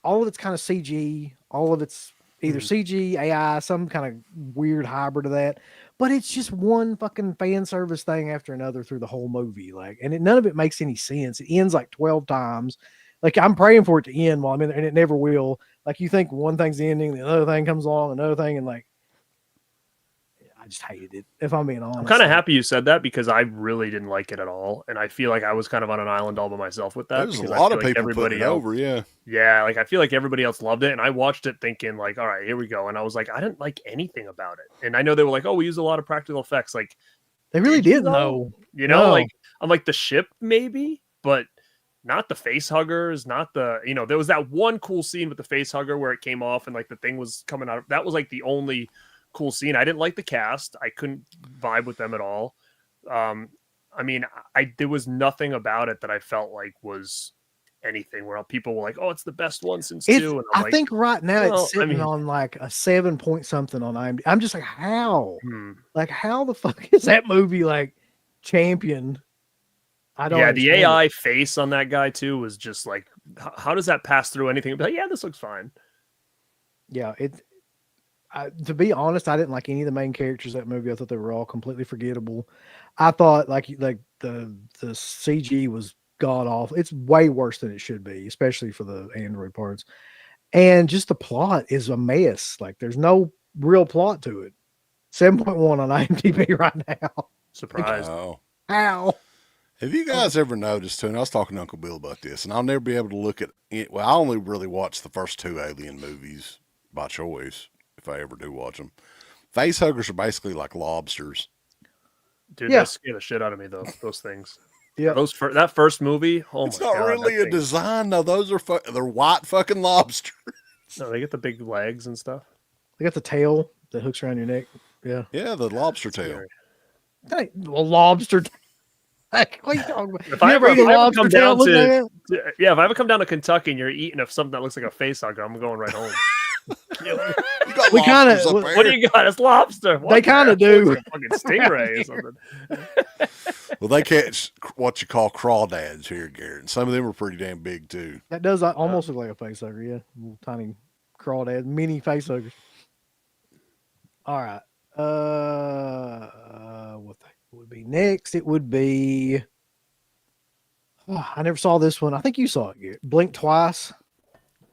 all of it's kind of CG. All of it's either CG, AI, some kind of weird hybrid of that. But it's just one fucking fan service thing after another through the whole movie. Like, and none of it makes any sense. It ends like 12 times. Like, I'm praying for it to end while I'm in there, and it never will. Like, you think one thing's ending, the other thing comes along, another thing, and like, I just hated it, if I'm being honest. I'm kind of happy you said that because I really didn't like it at all, and I feel like I was kind of on an island all by myself with that. There's a because I lot feel of like people putting it over, yeah. Yeah, like I feel like everybody else loved it, and I watched it thinking like, all right, here we go, and I was like, I didn't like anything about it, and I know they were like, oh, we use a lot of practical effects, like They really Did you didn't, though? though. you know, No. like I'm like the ship maybe, but not the face huggers, not the there was that one cool scene with the face hugger where it came off and like the thing was coming out. That was like the only cool scene. I didn't like the cast. I couldn't vibe with them at all. I mean, there was nothing about it that I felt like was anything where people were like, "Oh, it's the best one since 2." And I'm I like, think right now well, it's sitting on like a 7 point something on IMDb. I'm just like, how? Like, how the fuck is that movie like championed? I don't. yeah, the understand AI it. face on that guy too was just like, how does that pass through anything? But yeah, this looks fine. Yeah, to be honest, I didn't like any of the main characters of that movie. I thought they were all completely forgettable. I thought like the CG was god awful. It's way worse than it should be, especially for the android parts. And just the plot is a mess. Like, there's no real plot to it. 7.1 on IMDb right now. Surprised. Oh. How? Have you guys ever noticed too? And I was talking to Uncle Bill about this, and I'll never be able to look at it. Well, I only really watch the first 2 Alien movies by choice, if I ever do watch them. Face huggers are basically like lobsters. Dude, Yeah. that scared the shit out of me though. Those things. Yeah. That first movie. Oh It's my not god. really that a thing- design though. Those are they're white fucking lobsters. No, they get the big legs and stuff. They got the tail that hooks around your neck. Yeah. Yeah, the lobster tail. Scary. Hey, a lobster. Like, what are you talking about? If You I ever ever- eat a if I ever lobster come tail? down Look to- at that? Yeah, if I ever come down to Kentucky and you're eating something that looks like a face hugger, I'm going right home. Killer. You got We kinda- lobsters up What do there. you got? It's lobster. What They the kinda hell? do. It's a fucking stingray or something. Well, they catch what you call crawdads here, Garrett. And some of them are pretty damn big too. That does almost look like a facehugger, yeah. Little tiny crawdad, mini facehuggers. All right. What would be next? It would be. I never saw this one. I think you saw it, Garrett. Blink Twice.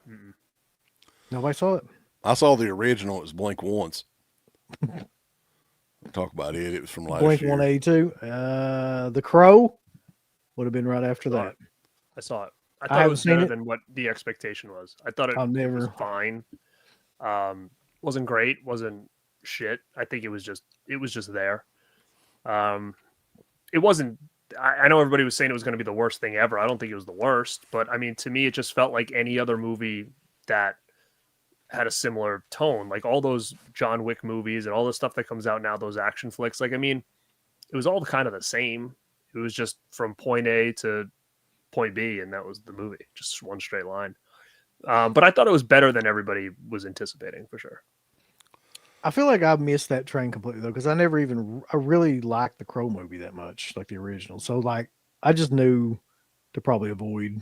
Mm-mm. Nobody saw it. I saw the original. It was Blink Once. Talk about it. It was from last Blink year. 182. The Crow would have been right after Saw that. it. I saw it. I I thought it haven't was seen better it. than what the expectation was. I thought it I've was never. fine. Wasn't great. Wasn't shit. I think it was just there. It wasn't. I know everybody was saying it was going to be the worst thing ever. I don't think it was the worst, but I mean, to me, it just felt like any other movie that had a similar tone. Like all those John Wick movies and all the stuff that comes out now, those action flicks. Like, I mean, it was all kind of the same. It was just from point A to point B, and that was the movie, just one straight line. But I thought it was better than everybody was anticipating, for sure. I feel like I missed that train completely though, because I really liked the Crow movie that much, like the original. So like, I just knew to probably avoid.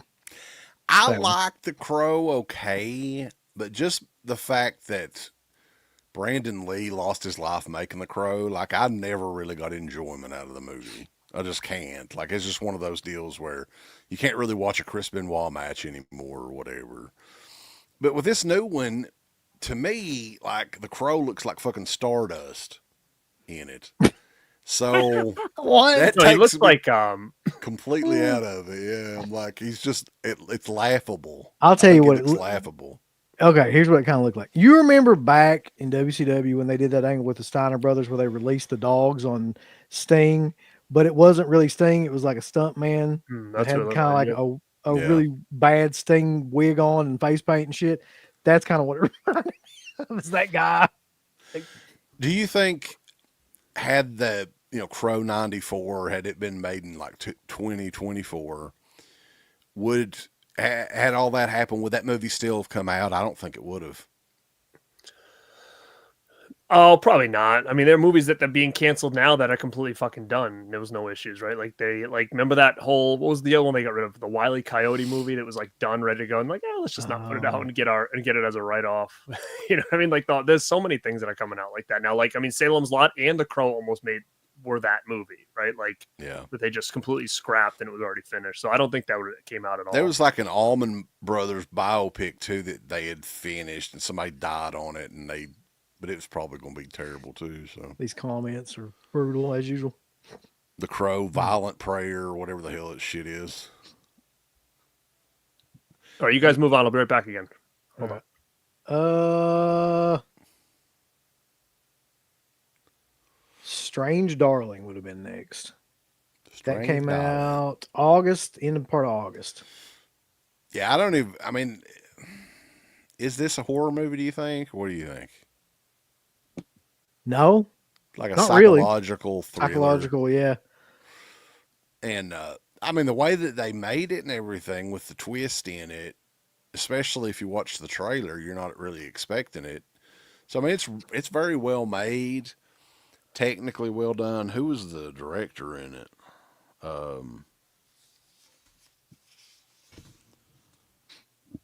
I That one. like The Crow okay, but just the fact that Brandon Lee lost his life making The Crow, like I never really got enjoyment out of the movie. I just can't. Like it's just one of those deals where you can't really watch a Chris Benoit match anymore or whatever. But with this new one, to me, like The Crow looks like fucking Stardust in it. So What? that No, he takes looks me like completely out of it. Yeah, I'm like he's just it's laughable. I'll tell I you think what it it looks loo- laughable. Okay, here's what it kind of looked like. You remember back in WCW when they did that angle with the Steiner brothers where they released the dogs on Sting, but it wasn't really Sting. It was like a stunt man that that's had what it kind of like looked like. a Yeah. really bad Sting wig on and face paint and shit. That's kind of what it reminded me of. It's that guy. Do you think had the Crow 94 had it been made in like 2024 would had all that happened, would that movie still have come out? I don't think it would have. Oh, probably not. I mean, there are movies that are being canceled now that are completely fucking done. There was no issues, right? Like remember that whole, what was the other one they got rid of? The Wile E. Coyote movie that was like done, ready to go. And like, let's just not put it out and get it as a write-off. You know what I mean? Like there's so many things that are coming out like that now. Like, I mean, Salem's Lot and The Crow almost were that movie, right? Like, Yeah. but they just completely scrapped and it was already finished. So I don't think that came out at all. There was like an Allman Brothers biopic too that they had finished and somebody died on it but it was probably going to be terrible too. So These comments are brutal as usual. The Crow, Violent Prayer, or whatever the hell that shit is. All right, you guys move on. I'll be right back again. Hold on. Strange Darling would have been next. That Strange came Darling. out August, end of part of August. Yeah, I mean, is this a horror movie, do you think? What do you think? No, Like a Not really. psychological thriller. psychological, yeah. And I mean, the way that they made it and everything with the twist in it, especially if you watch the trailer, you're not really expecting it. So I mean, it's very well made, technically well done. Who was the director in it?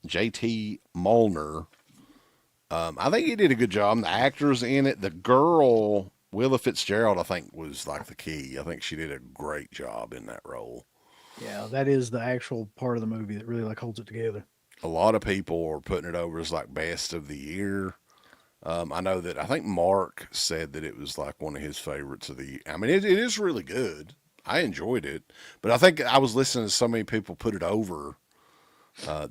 J.T. Molnar. I think he did a good job. The actors in it, the girl Willa Fitzgerald, I think was like the key. I think she did a great job in that role. Yeah, that is the actual part of the movie that really like holds it together. A lot of people are putting it over as like best of the year. I know that I think Mark said that it was like one of his favorites of the year. I mean, it is really good. I enjoyed it, but I think I was listening to so many people put it over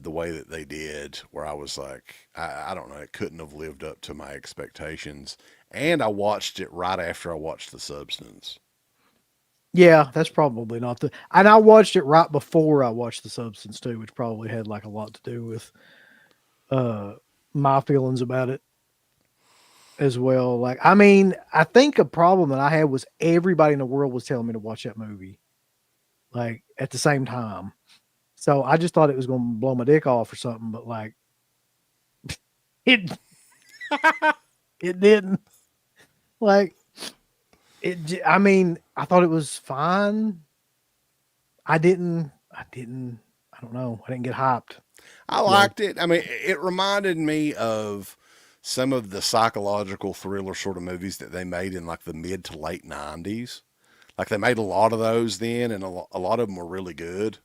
the way that they did, where I was like, I don't know, it couldn't have lived up to my expectations. And I watched it right after I watched The Substance. Yeah, that's probably not and I watched it right before I watched The Substance too, which probably had like a lot to do with my feelings about it as well. Like, I mean, I think a problem that I had was everybody in the world was telling me to watch that movie, like at the same time. So I just thought it was going to blow my dick off or something, but like it It didn't. Like, I mean, I thought it was fine. I don't know. I didn't get hyped. I liked it. I mean, it reminded me of some of the psychological thriller sort of movies that they made in like the mid to late 90s. Like they made a lot of those then, and a lot of them were really good.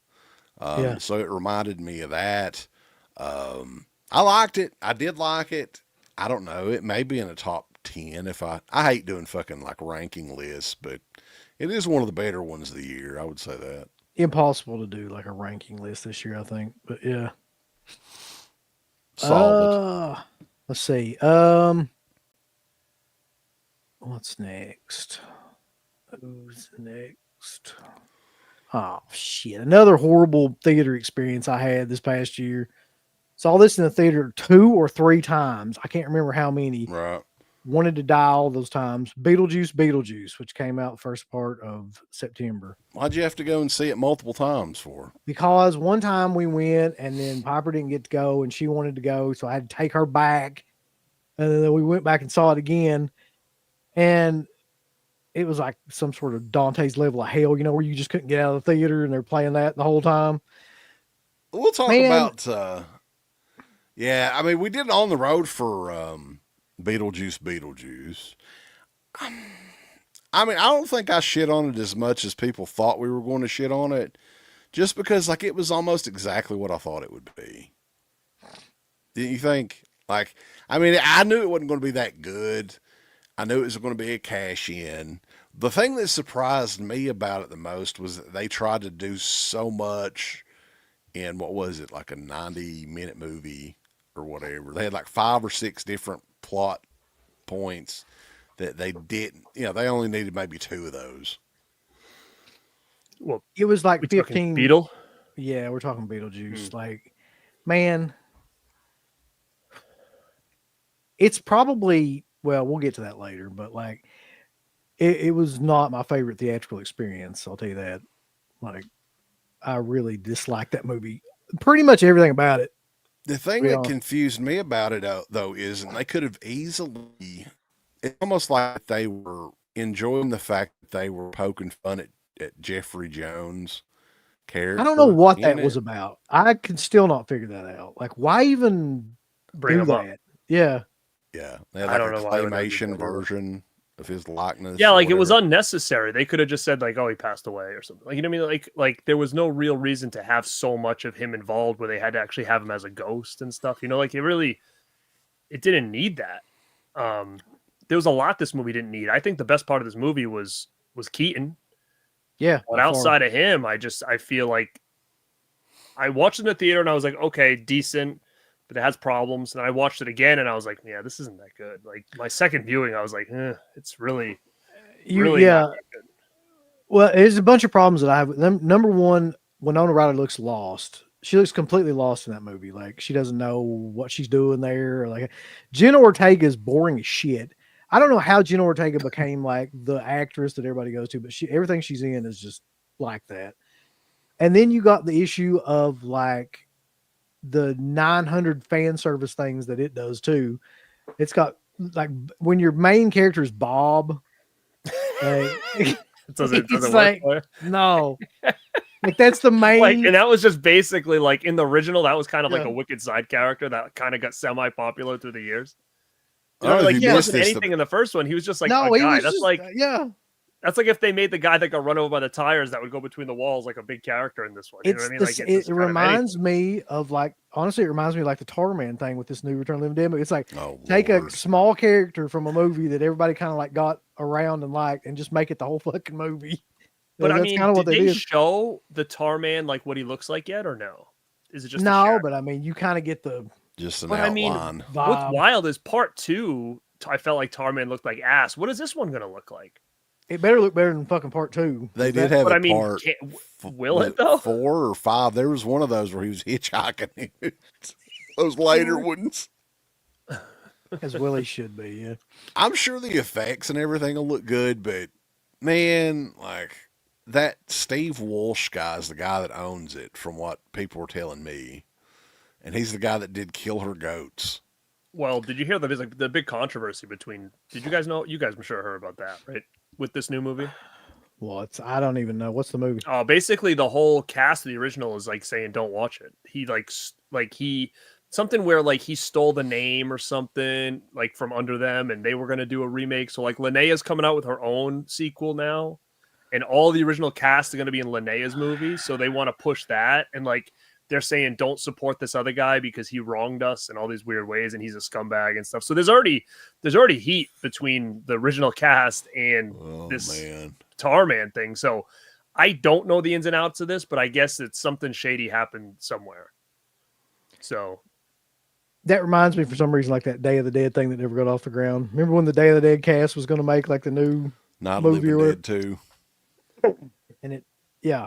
Yeah. So it reminded me of that. I liked it. I did like it. I don't know. It may be in the top 10 if I hate doing fucking like ranking lists, but it is one of the better ones of the year. I would say that. Impossible to do like a ranking list this year, I think. But yeah. Solid. Let's see. What's next? Who's next? Oh shit! Another horrible theater experience I had this past year. Saw this in the theater 2 or 3 times. I can't remember how many. Right. Wanted to die all those times. Beetlejuice, which came out the first part of September. Why'd you have to go and see it multiple times for? Because one time we went and then Piper didn't get to go and she wanted to go, so I had to take her back. And then we went back and saw it again. And it was like some sort of Dante's level of hell, where you just couldn't get out of the theater and they're playing that the whole time. We'll talk about, yeah, I mean, we did it on the road for Beetlejuice. I mean, I don't think I shit on it as much as people thought we were going to shit on it, just because, like, it was almost exactly what I thought it would be. Didn't you think? Like, I mean, I knew it wasn't going to be that good. I knew it was going to be a cash in. The thing that surprised me about it the most was that they tried to do so much in, what was it, like a 90-minute movie or whatever. They had like 5 or 6 different plot points that they didn't, they only needed maybe 2 of those. Well, It was like we 15. talking Beetle. Yeah, we're talking Beetlejuice. Like, man, it's probably, well, we'll get to that later, but like, it was not my favorite theatrical experience. I'll tell you that. Like, I really disliked that movie. Pretty much everything about it. The thing that confused me about it, though, is and they could have easily, it's almost like they were enjoying the fact that they were poking fun at Jeffrey Jones' character. I don't know what that was about. I can still not figure that out. Like, why even Bring do him up. that? Yeah. Yeah. They had like I don't know why would that be claymation better. version of his likeness. Yeah, or like it was whatever. unnecessary. They could have just said like, "Oh, he passed away" or something. Like, you know what I mean? Like there was no real reason to have so much of him involved where they had to actually have him as a ghost and stuff. Like it didn't need that. There was a lot this movie didn't need. I think the best part of this movie was Keaton. Yeah. But outside of him, I feel like I watched it in the theater and I was like, okay, decent, but it has problems. And I watched it again and I was like, yeah, this isn't that good. Like my second viewing, I was like, it's really not that good. Well, there's a bunch of problems that I have with them. Number one, Winona Ryder looks lost. She looks completely lost in that movie. Like she doesn't know what she's doing there. Like Jenna Ortega is boring as shit. I don't know how Jenna Ortega became like the actress that everybody goes to, but everything she's in is just like that. And then you got the issue of like the 900 fan service things that it does too. It's got like when your main character is Bob, like, it's like, no, like that's the main. Like, and that was just basically like in the original, that was kind of like a wicked side character that kind of got semi-popular through the years. Like he wasn't anything in the first one. He was just like a guy. That's like that's like if they made the guy that got run over by the tires that would go between the walls like a big character in this one. You know what I mean? Like it reminds me of like honestly, it reminds me of like the Tarman thing with this new Return of the Living Dead movie. It's like take a small character from a movie that everybody kind of like got around and liked and just make it the whole fucking movie. But I mean, did they show the Tarman like what he looks like yet or no? Is it just no? But I mean, you kind of get the just an outline. I mean, what's wild is part 2. I felt like Tarman looked like ass. What is this one going to look like? It better look better than fucking part 2. They did have a part. Will it though? 4 or 5. There was one of those where he was hitchhiking. Those later ones. As Willie should be, yeah. I'm sure the effects and everything will look good, but man, like that Steve Walsh guy is the guy that owns it, from what people were telling me. And he's the guy that did Kill Her Goats. Well, did you hear the big controversy between? Did you guys know? You guys, I'm sure, heard about that, right? With this new movie. Well, I don't even know what's the movie. Oh, basically the whole cast of the original is like saying don't watch it. He he something where like he stole the name or something like from under them, and they were gonna do a remake. So like Linnea's coming out with her own sequel now, and all the original cast are gonna be in Linnea's movie. So they want to push that, and like they're saying don't support this other guy because he wronged us in all these weird ways, and he's a scumbag and stuff. So there's already heat between the original cast and Tarman thing. So I don't know the ins and outs of this, but I guess it's something shady happened somewhere. So that reminds me for some reason like that Day of the Dead thing that never got off the ground. Remember when the Day of the Dead cast was going to make like the new Not movie Living or Dead 2. And yeah.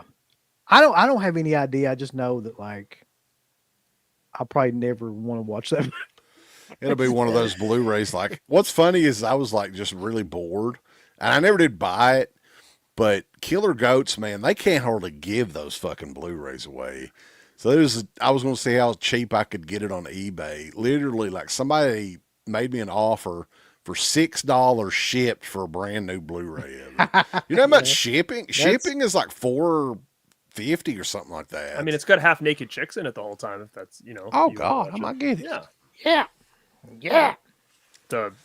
I don't have any idea. I just know that like I'll probably never want to watch that. It'll be one of those Blu-rays. Like, what's funny is I was like just really bored, and I never did buy it. But Killer Goats, man, they can't hardly give those fucking Blu-rays away. So I was going to see how cheap I could get it on eBay. Literally, like somebody made me an offer for $6 shipped for a brand new Blu-ray of it. You know how much shipping? Shipping is like $4.50 or something like that. I mean, it's got half naked chicks in it the whole time. If that's Oh God, I might get it. Yeah.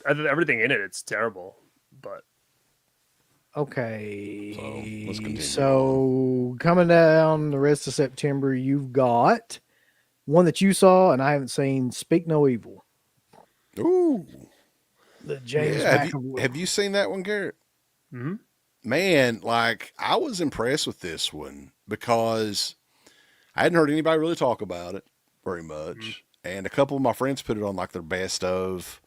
Everything in it's terrible, but. Okay, let's continue so coming down the rest of September, you've got one that you saw and I haven't seen, Speak No Evil. Ooh. The James McAvoy. Have you seen that one, Garrett? Mm-hmm. Man, like, I was impressed with this one because I hadn't heard anybody really talk about it very much. Mm-hmm. And a couple of my friends put it on like their best of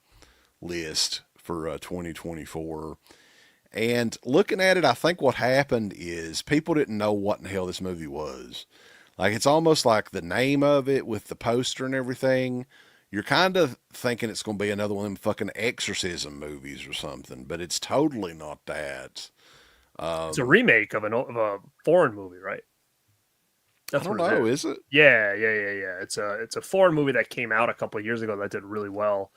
list for 2024. And looking at it, I think what happened is people didn't know what in the hell this movie was. Like, it's almost like the name of it with the poster and everything. You're kind of thinking it's going to be another one of them fucking exorcism movies or something, but it's totally not that. It's a remake of a foreign movie, right? I don't know, is it? Yeah. It's a foreign movie that came out a couple of years ago that did really well.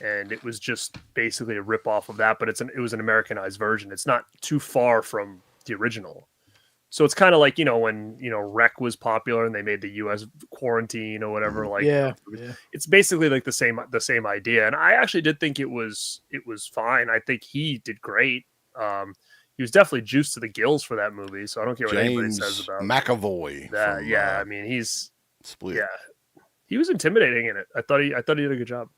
And it was just basically a rip-off of that, but it was an Americanized version. It's not too far from the original. So it's kind of like, when, Rec was popular and they made the US Quarantine or whatever. Like, it's basically like the same idea. And I actually did think it was fine. I think he did great. He was definitely juiced to the gills for that movie. So I don't care what anybody says about McAvoy. That. I mean, he's Split. Yeah, he was intimidating in it. I thought he did a good job.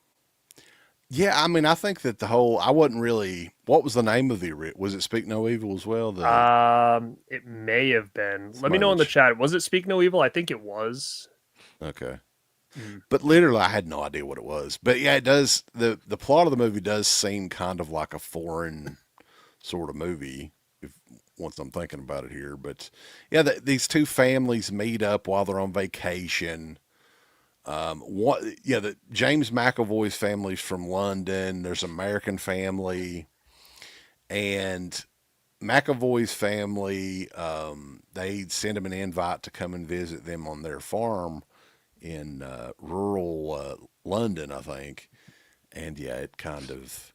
Yeah, I mean, I think that I wasn't really. What was the name of was it Speak No Evil as well? It may have been. Let me know in the chat. Was it Speak No Evil? I think it was. Okay. But literally, I had no idea what it was. But yeah, it does. The plot of the movie does seem kind of like a foreign sort of movie, once I'm thinking about it here. But yeah, these two families meet up while they're on vacation. The James McAvoy's family's from London. There's an American family, and McAvoy's family, they send him an invite to come and visit them on their farm in rural London, I think. And yeah, it kind of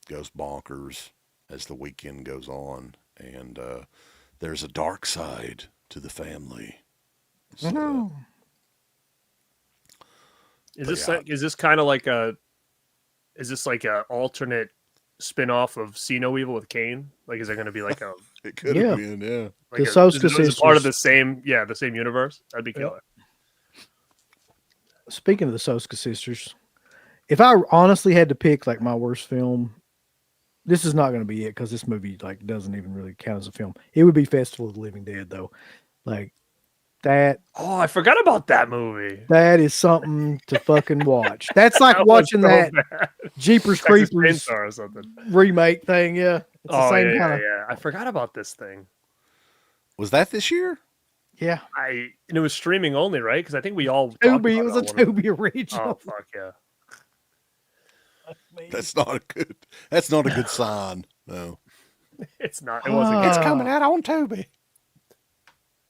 goes bonkers as the weekend goes on, and there's a dark side to the family. So, Is this kind of like a alternate spin-off of See No Evil with Kane? Like, is there going to be like a? It could have been, yeah. Like the Sasquatch Sisters. Is it part of the same universe? That'd be killer. Speaking of the Sasquatch Sisters, if I honestly had to pick like my worst film, this is not going to be it because this movie like doesn't even really count as a film. It would be Festival of the Living Dead though, like. That I forgot about that movie. That is something to fucking watch. That's like watching that Jeepers Creepers or something remake thing. Yeah, it's the same kind of. Yeah, I forgot about this thing. Was that this year? Yeah, and it was streaming only, right? Because I think we all Tubi. It was a Tubi original. Oh fuck yeah! That's not a good sign. No, it's not. It wasn't. It's coming out on Tubi.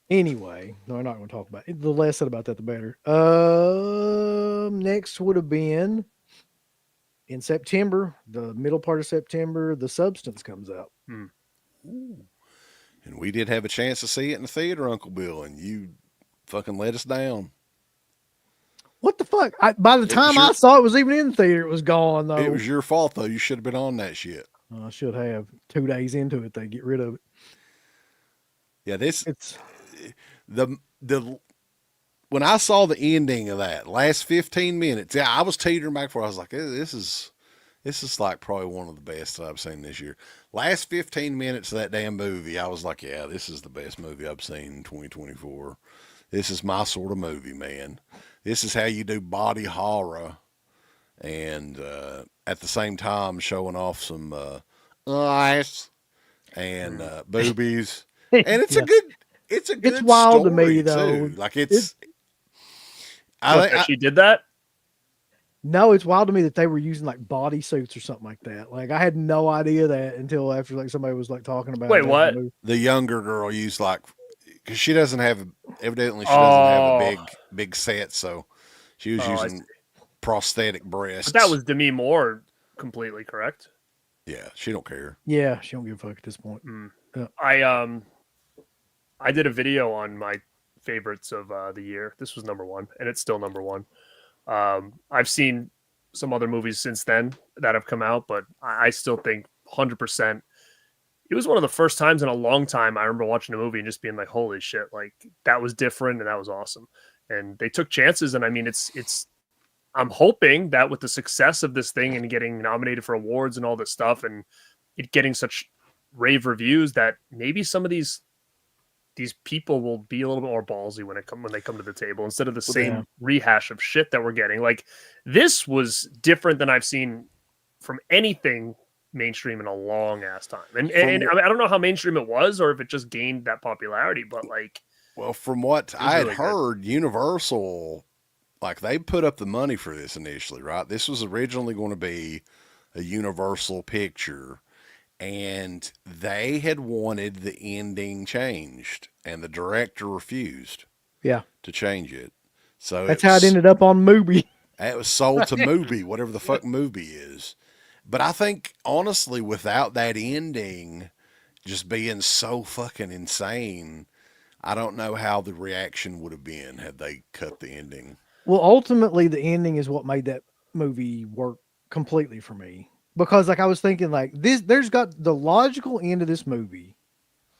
Anyway, no, we're not going to talk about it. The less said about that, the better. Next would have been in September, the middle part of September, The Substance comes out. And we did have a chance to see it in the theater, Uncle Bill, and you fucking let us down. What the fuck? By the time I saw it was even in the theater, it was gone though. It was your fault though. You should have been on that shit. I should have. 2 days into it, they get rid of it. Yeah, It's the when I saw the ending of that last 15 minutes, yeah, I was teetering back for. I was like, this is like probably one of the best that I've seen this year. Last 15 minutes of that damn movie, I was like, yeah, this is the best movie I've seen in 2024. This is my sort of movie, man. This is how you do body horror, and at the same time showing off some eyes and boobies, and it's a good. It's wild to me story, though. too. Like it's. She did that. No, it's wild to me that they were using like bodysuits or something like that. Like I had no idea that until after like somebody was like talking about. Wait, what? The younger girl used like, because she doesn't have evidently she doesn't have a big set, so she was using prosthetic breasts. But that was Demi Moore completely correct. Yeah, she don't care. Yeah, she don't give a fuck at this point. Yeah. I did a video on my favorites of the year. This was number one, and it's still number one. I've seen some other movies since then that have come out, but I still think 100%. It was one of the first times in a long time I remember watching a movie and just being like, holy shit, like that was different and that was awesome. And they took chances. And I mean, I'm hoping that with the success of this thing and getting nominated for awards and all this stuff and it getting such rave reviews that maybe some of these people will be a little bit more ballsy when they come to the table instead of the same rehash of shit that we're getting. Like this was different than I've seen from anything mainstream in a long ass time. And I mean, I don't know how mainstream it was or if it just gained that popularity, but like, well, from what I had really heard, Universal, like they put up the money for this initially, right? This was originally going to be a Universal picture. And they had wanted the ending changed, and the director refused. Yeah, to change it. So that's how it ended up on Mubi. It was sold to Mubi, whatever the fuck Mubi is. But I think honestly, without that ending just being so fucking insane, I don't know how the reaction would have been had they cut the ending. Well, ultimately, the ending is what made that movie work completely for me. Because like I was thinking like there's got the logical end of this movie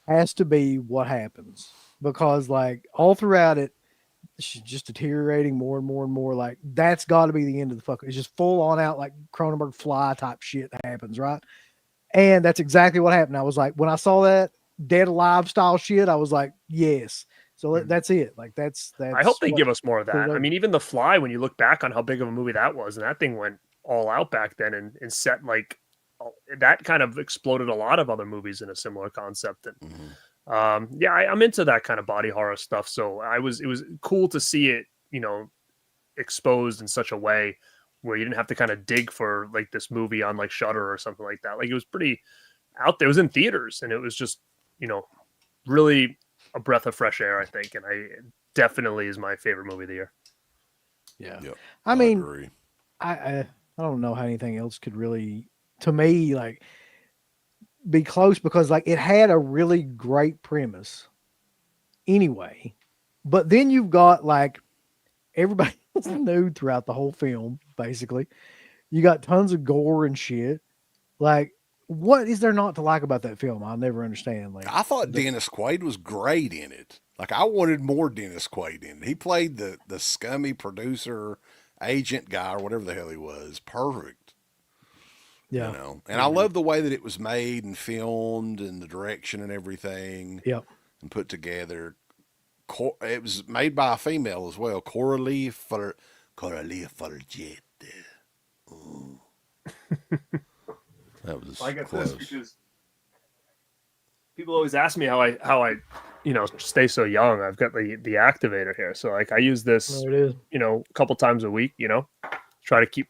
has to be what happens, because like all throughout it, she's just deteriorating more and more and more. Like that's got to be the end of the fuck. It's just full on out like Cronenberg fly type shit happens, right? And that's exactly what happened. I was like, when I saw that Dead Alive style shit, I was like, yes. So that's it. Like that's. I hope they give us more of that. I mean, even The Fly, when you look back on how big of a movie that was, and that thing went all out back then and set like that kind of exploded a lot of other movies in a similar concept. And I'm into that kind of body horror stuff. So it was cool to see it, exposed in such a way where you didn't have to kind of dig for like this movie on like Shudder or something like that. Like it was pretty out there. It was in theaters and it was just, really a breath of fresh air, I think. And it definitely is my favorite movie of the year. Yeah. Yep, I mean, agree. I don't know how anything else could really, to me, like be close, because like it had a really great premise anyway, but then you've got like everybody was nude throughout the whole film. Basically, you got tons of gore and shit. Like, what is there not to like about that film? I'll never understand. Like, I thought Dennis Quaid was great in it. Like, I wanted more Dennis Quaid in it. He played the scummy producer agent guy or whatever the hell he was. Perfect. yeah. And I love the way that it was made and filmed and the direction and everything. Yep. And put together. It was made by a female as well. Coralie Fargette. That was I got close. this because people always ask me how I stay so young. I've got the activator here, so like I use this, There it is. a couple times a week. Try to keep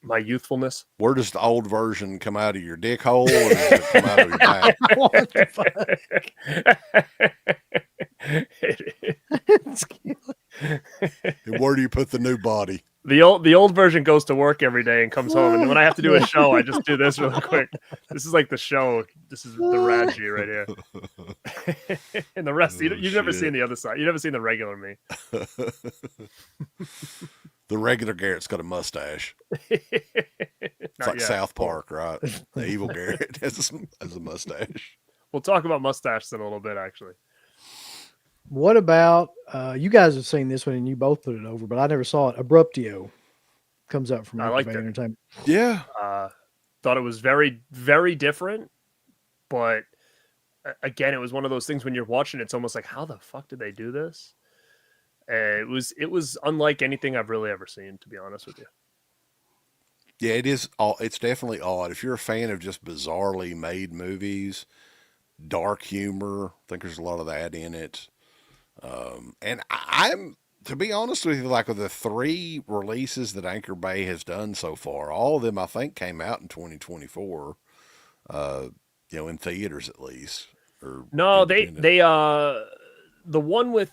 my youthfulness. Where does the old version come out of your dick hole, or does it come out of your back? What the fuck? And where do you put the new body? The old version goes to work every day and comes home, and then when I have to do a show, I just do this really quick. This is like the show. This is the Radji right here. And the rest, you've never seen the other side. You've never seen the regular me. The regular Garrett's got a mustache. It's like South Park, right? The evil Garrett has a mustache. We'll talk about mustaches in a little bit, actually. What about you guys have seen this one and you both put it over, but I never saw it. Abruptio comes up from Entertainment. Yeah. Thought it was very, very different, but again, it was one of those things when you're watching, it's almost like, how the fuck did they do this? It was unlike anything I've really ever seen, to be honest with you. Yeah, it is. It's definitely odd. If you're a fan of just bizarrely made movies, dark humor, I think there's a lot of that in it. And I'm, to be honest with you, like with the 3 releases that Anchor Bay has done so far, all of them I think came out in 2024. In theaters at least. No, they the one with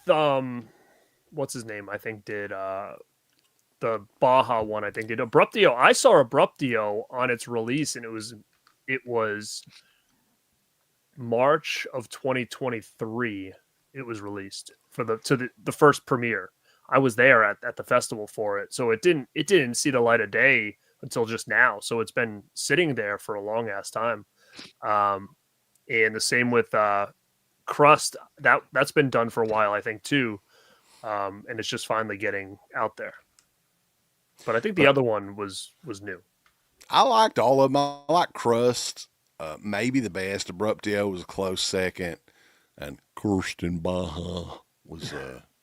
what's his name? I think did the Baja one. I think did Abruptio. I saw Abruptio on its release, and it was March of 2023. It was released for the first premiere. I was there at the festival for it, so it didn't see the light of day until just now. So it's been sitting there for a long ass time. And the same with Crust. That's been done for a while, I think too. And it's just finally getting out there. But I think the other one was new. I liked all of them. I like Crust. Maybe the best. Abruptio was a close second. And Kirsten Baja was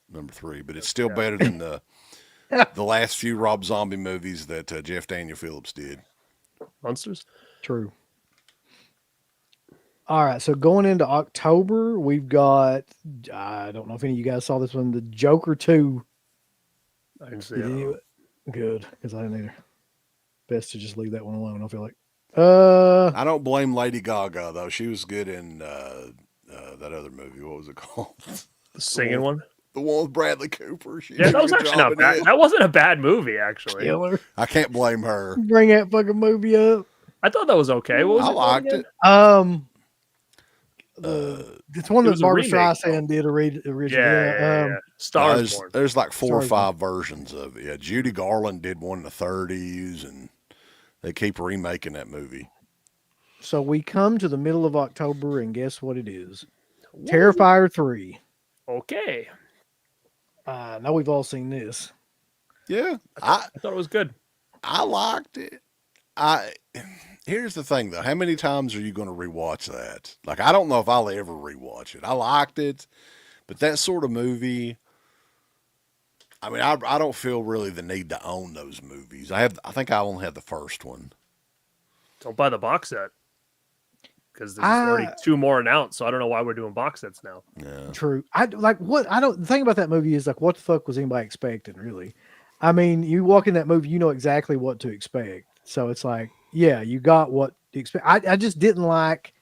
number 3, but it's still better than the last few Rob Zombie movies that Jeff Daniel Phillips did. Monsters? True. All right, so going into October, we've got, I don't know if any of you guys saw this one, the Joker 2. I didn't see it. Good, because I didn't either. Best to just leave that one alone, I feel like. I don't blame Lady Gaga, though. She was good in that other movie. What was it called? The singing one? The one with Bradley Cooper. Yeah, that was actually not bad. That wasn't a bad movie, actually. Killer. I can't blame her. Bring that fucking movie up. I thought that was okay. What was I liked it. It's one that Barbara remake, Streisand did originally. Yeah. Star is Born. There's like 4 or 5 versions of it. Yeah, Judy Garland did one in the 30s, and they keep remaking that movie. So we come to the middle of October, and guess what it is? Terrifier 3. Okay. I know we've all seen this. Yeah, I thought it was good. I liked it. Here's the thing, though. How many times are you going to rewatch that? Like, I don't know if I'll ever rewatch it. I liked it, but that sort of movie, I mean, I don't feel really the need to own those movies. I think I only have the first one. Don't buy the box set. Because there's already 2 more announced, so I don't know why we're doing box sets now. Yeah. True. The thing about that movie is, like, what the fuck was anybody expecting, really? I mean, you walk in that movie, you know exactly what to expect. So it's like, yeah, you got what to expect. I just didn't like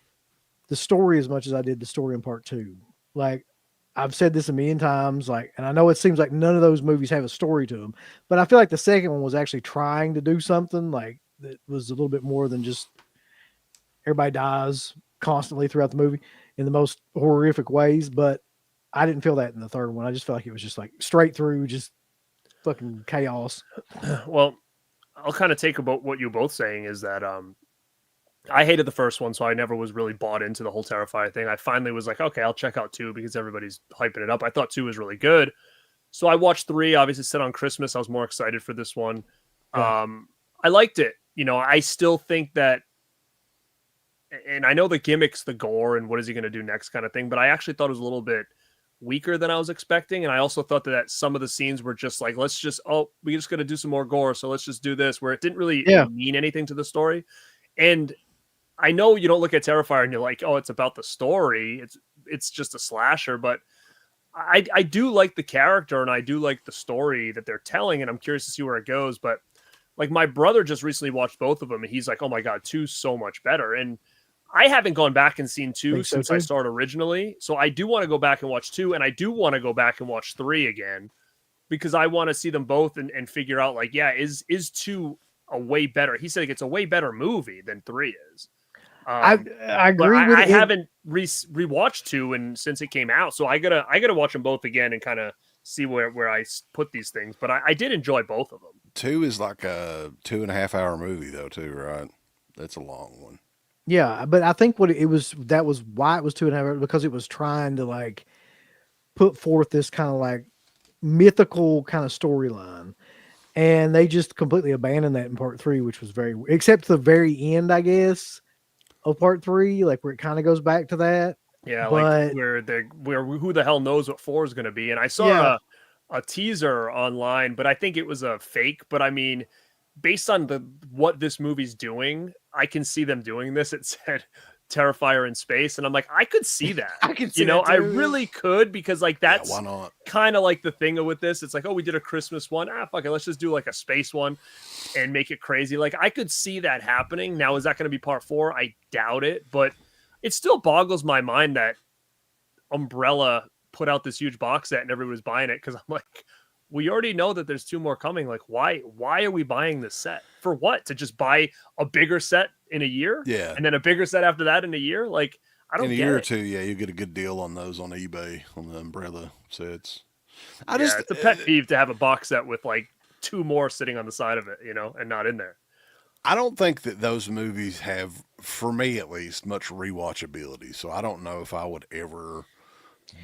the story as much as I did the story in part 2. Like, I've said this a million times, like, and I know it seems like none of those movies have a story to them, but I feel like the second one was actually trying to do something like that was a little bit more than just everybody dies constantly throughout the movie in the most horrific ways. But I didn't feel that in the third one. I just felt like it was just like straight through, just fucking chaos. Well, I'll kind of take about what you're both saying is that I hated the first one, so I never was really bought into the whole Terrifier thing. I finally was like, okay, I'll check out 2 because everybody's hyping it up. I thought 2 was really good. So I watched 3, obviously set on Christmas. I was more excited for this one. Yeah. I liked it. You know, I still think that, and I know the gimmicks, the gore, and what is he going to do next kind of thing, but I actually thought it was a little bit weaker than I was expecting. And I also thought that some of the scenes were just like, we just got to do some more gore, so let's just do this, where it didn't really mean anything to the story. And I know you don't look at Terrifier and you're like, oh, it's about the story. It's just a slasher, but I do like the character and I do like the story that they're telling, and I'm curious to see where it goes. But like, my brother just recently watched both of them and he's like, oh my God, 2's so much better. And I haven't gone back and seen 2 since I started originally. So I do want to go back and watch 2, and I do want to go back and watch 3 again. because I want to see them both and figure out like, yeah, is 2 a way better? He said it's a way better movie than 3 is. I But agree with I it. haven't rewatched 2 and since it came out, so I gotta watch them both again and kind of see where I put these things. But I did enjoy both of them. 2 is like a 2.5-hour movie though, too, right? That's a long one. Yeah, but I think what it was, that was why it was 2.5 hours, because it was trying to like put forth this kind of like mythical kind of storyline, and they just completely abandoned that in part 3, which was except the very end, I guess, of part 3, like where it kind of goes back to that. Yeah, But- like where who the hell knows what 4 is going to be? And I saw a teaser online, but I think it was a fake. But I mean, based on what this movie's doing, I can see them doing this. It said Terrifier in space, and I'm like, I could see that. I can see I that too. really could, because like that's why not? kind of like the thing with this. It's like, oh, we did a Christmas one. Fuck it, let's just do like a space one and make it crazy. Like I could see that happening. Now, is that going to be part 4? I doubt it, but it still boggles my mind that Umbrella put out this huge box set and everybody's buying it, because I'm like, we already know that there's 2 more coming. Like, why are we buying this set? For what? To just buy a bigger set in a year? Yeah. And then a bigger set after that in a year? Like, I don't In a get year or it. 2, yeah, you get a good deal on those on eBay on the Umbrella sets. It's a pet peeve to have a box set with like 2 more sitting on the side of it, and not in there. I don't think that those movies have, for me at least, much rewatchability. So I don't know if I would ever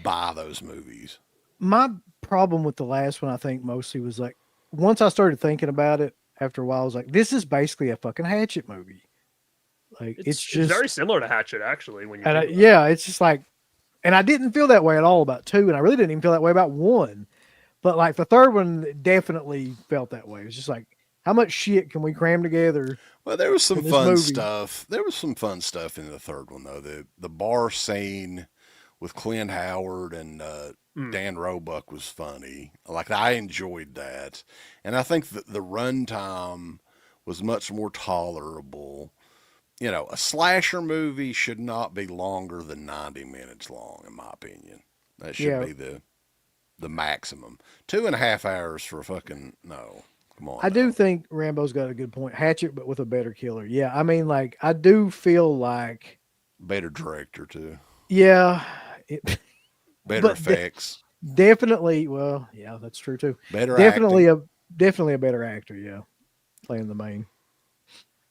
buy those movies. My problem with the last one, I think, mostly was like, once I started thinking about it, after a while, I was like, this is basically a fucking Hatchet movie. Like, it's just very similar to Hatchet, actually. When you and think about it. yeah, it's just like, and I didn't feel that way at all about 2, and I really didn't even feel that way about 1. But like the third one definitely felt that way. It was just like, how much shit can we cram together? Well, there was some in this fun movie? stuff. There was some fun stuff in the third one, though. The bar scene with Clint Howard and Dan Roebuck was funny. Like, I enjoyed that. And I think that the runtime was much more tolerable. A slasher movie should not be longer than 90 minutes long, in my opinion. That should be the maximum. 2.5 hours for fucking, no. Come on. I do think Rambo's got a good point. Hatchet, but with a better killer. Yeah, I mean, like, I do feel like, Better director, too. yeah, Better but effects. definitely. Well, yeah, that's true too. Better Definitely acting. definitely a better actor. Yeah, playing the main.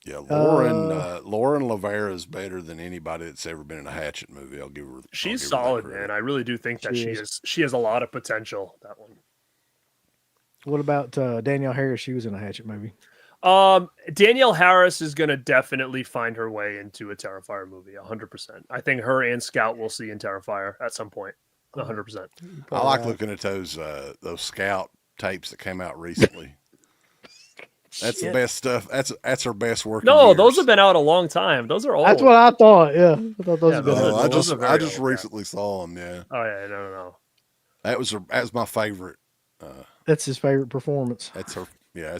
Yeah, Lauren Lavera is better than anybody that's ever been in a Hatchet movie. I'll give her. She's that solid, credit. man. I really do think that She she has a lot of potential. That one. What about Danielle Harris? She was in a Hatchet movie. Danielle Harris is going to definitely find her way into a Terrifier movie, 100%. I think her and Scout will see in Terrifier at some point, 100%. I like looking at those Scout tapes that came out recently. That's the best stuff. That's her best work. No, those have been out a long time. Those are old. That's what I thought. Yeah, I thought those Yeah, have been. those I are- just those are very I just old, yeah. recently saw them. Yeah, Oh yeah, no. that was my favorite. That's his favorite performance. That's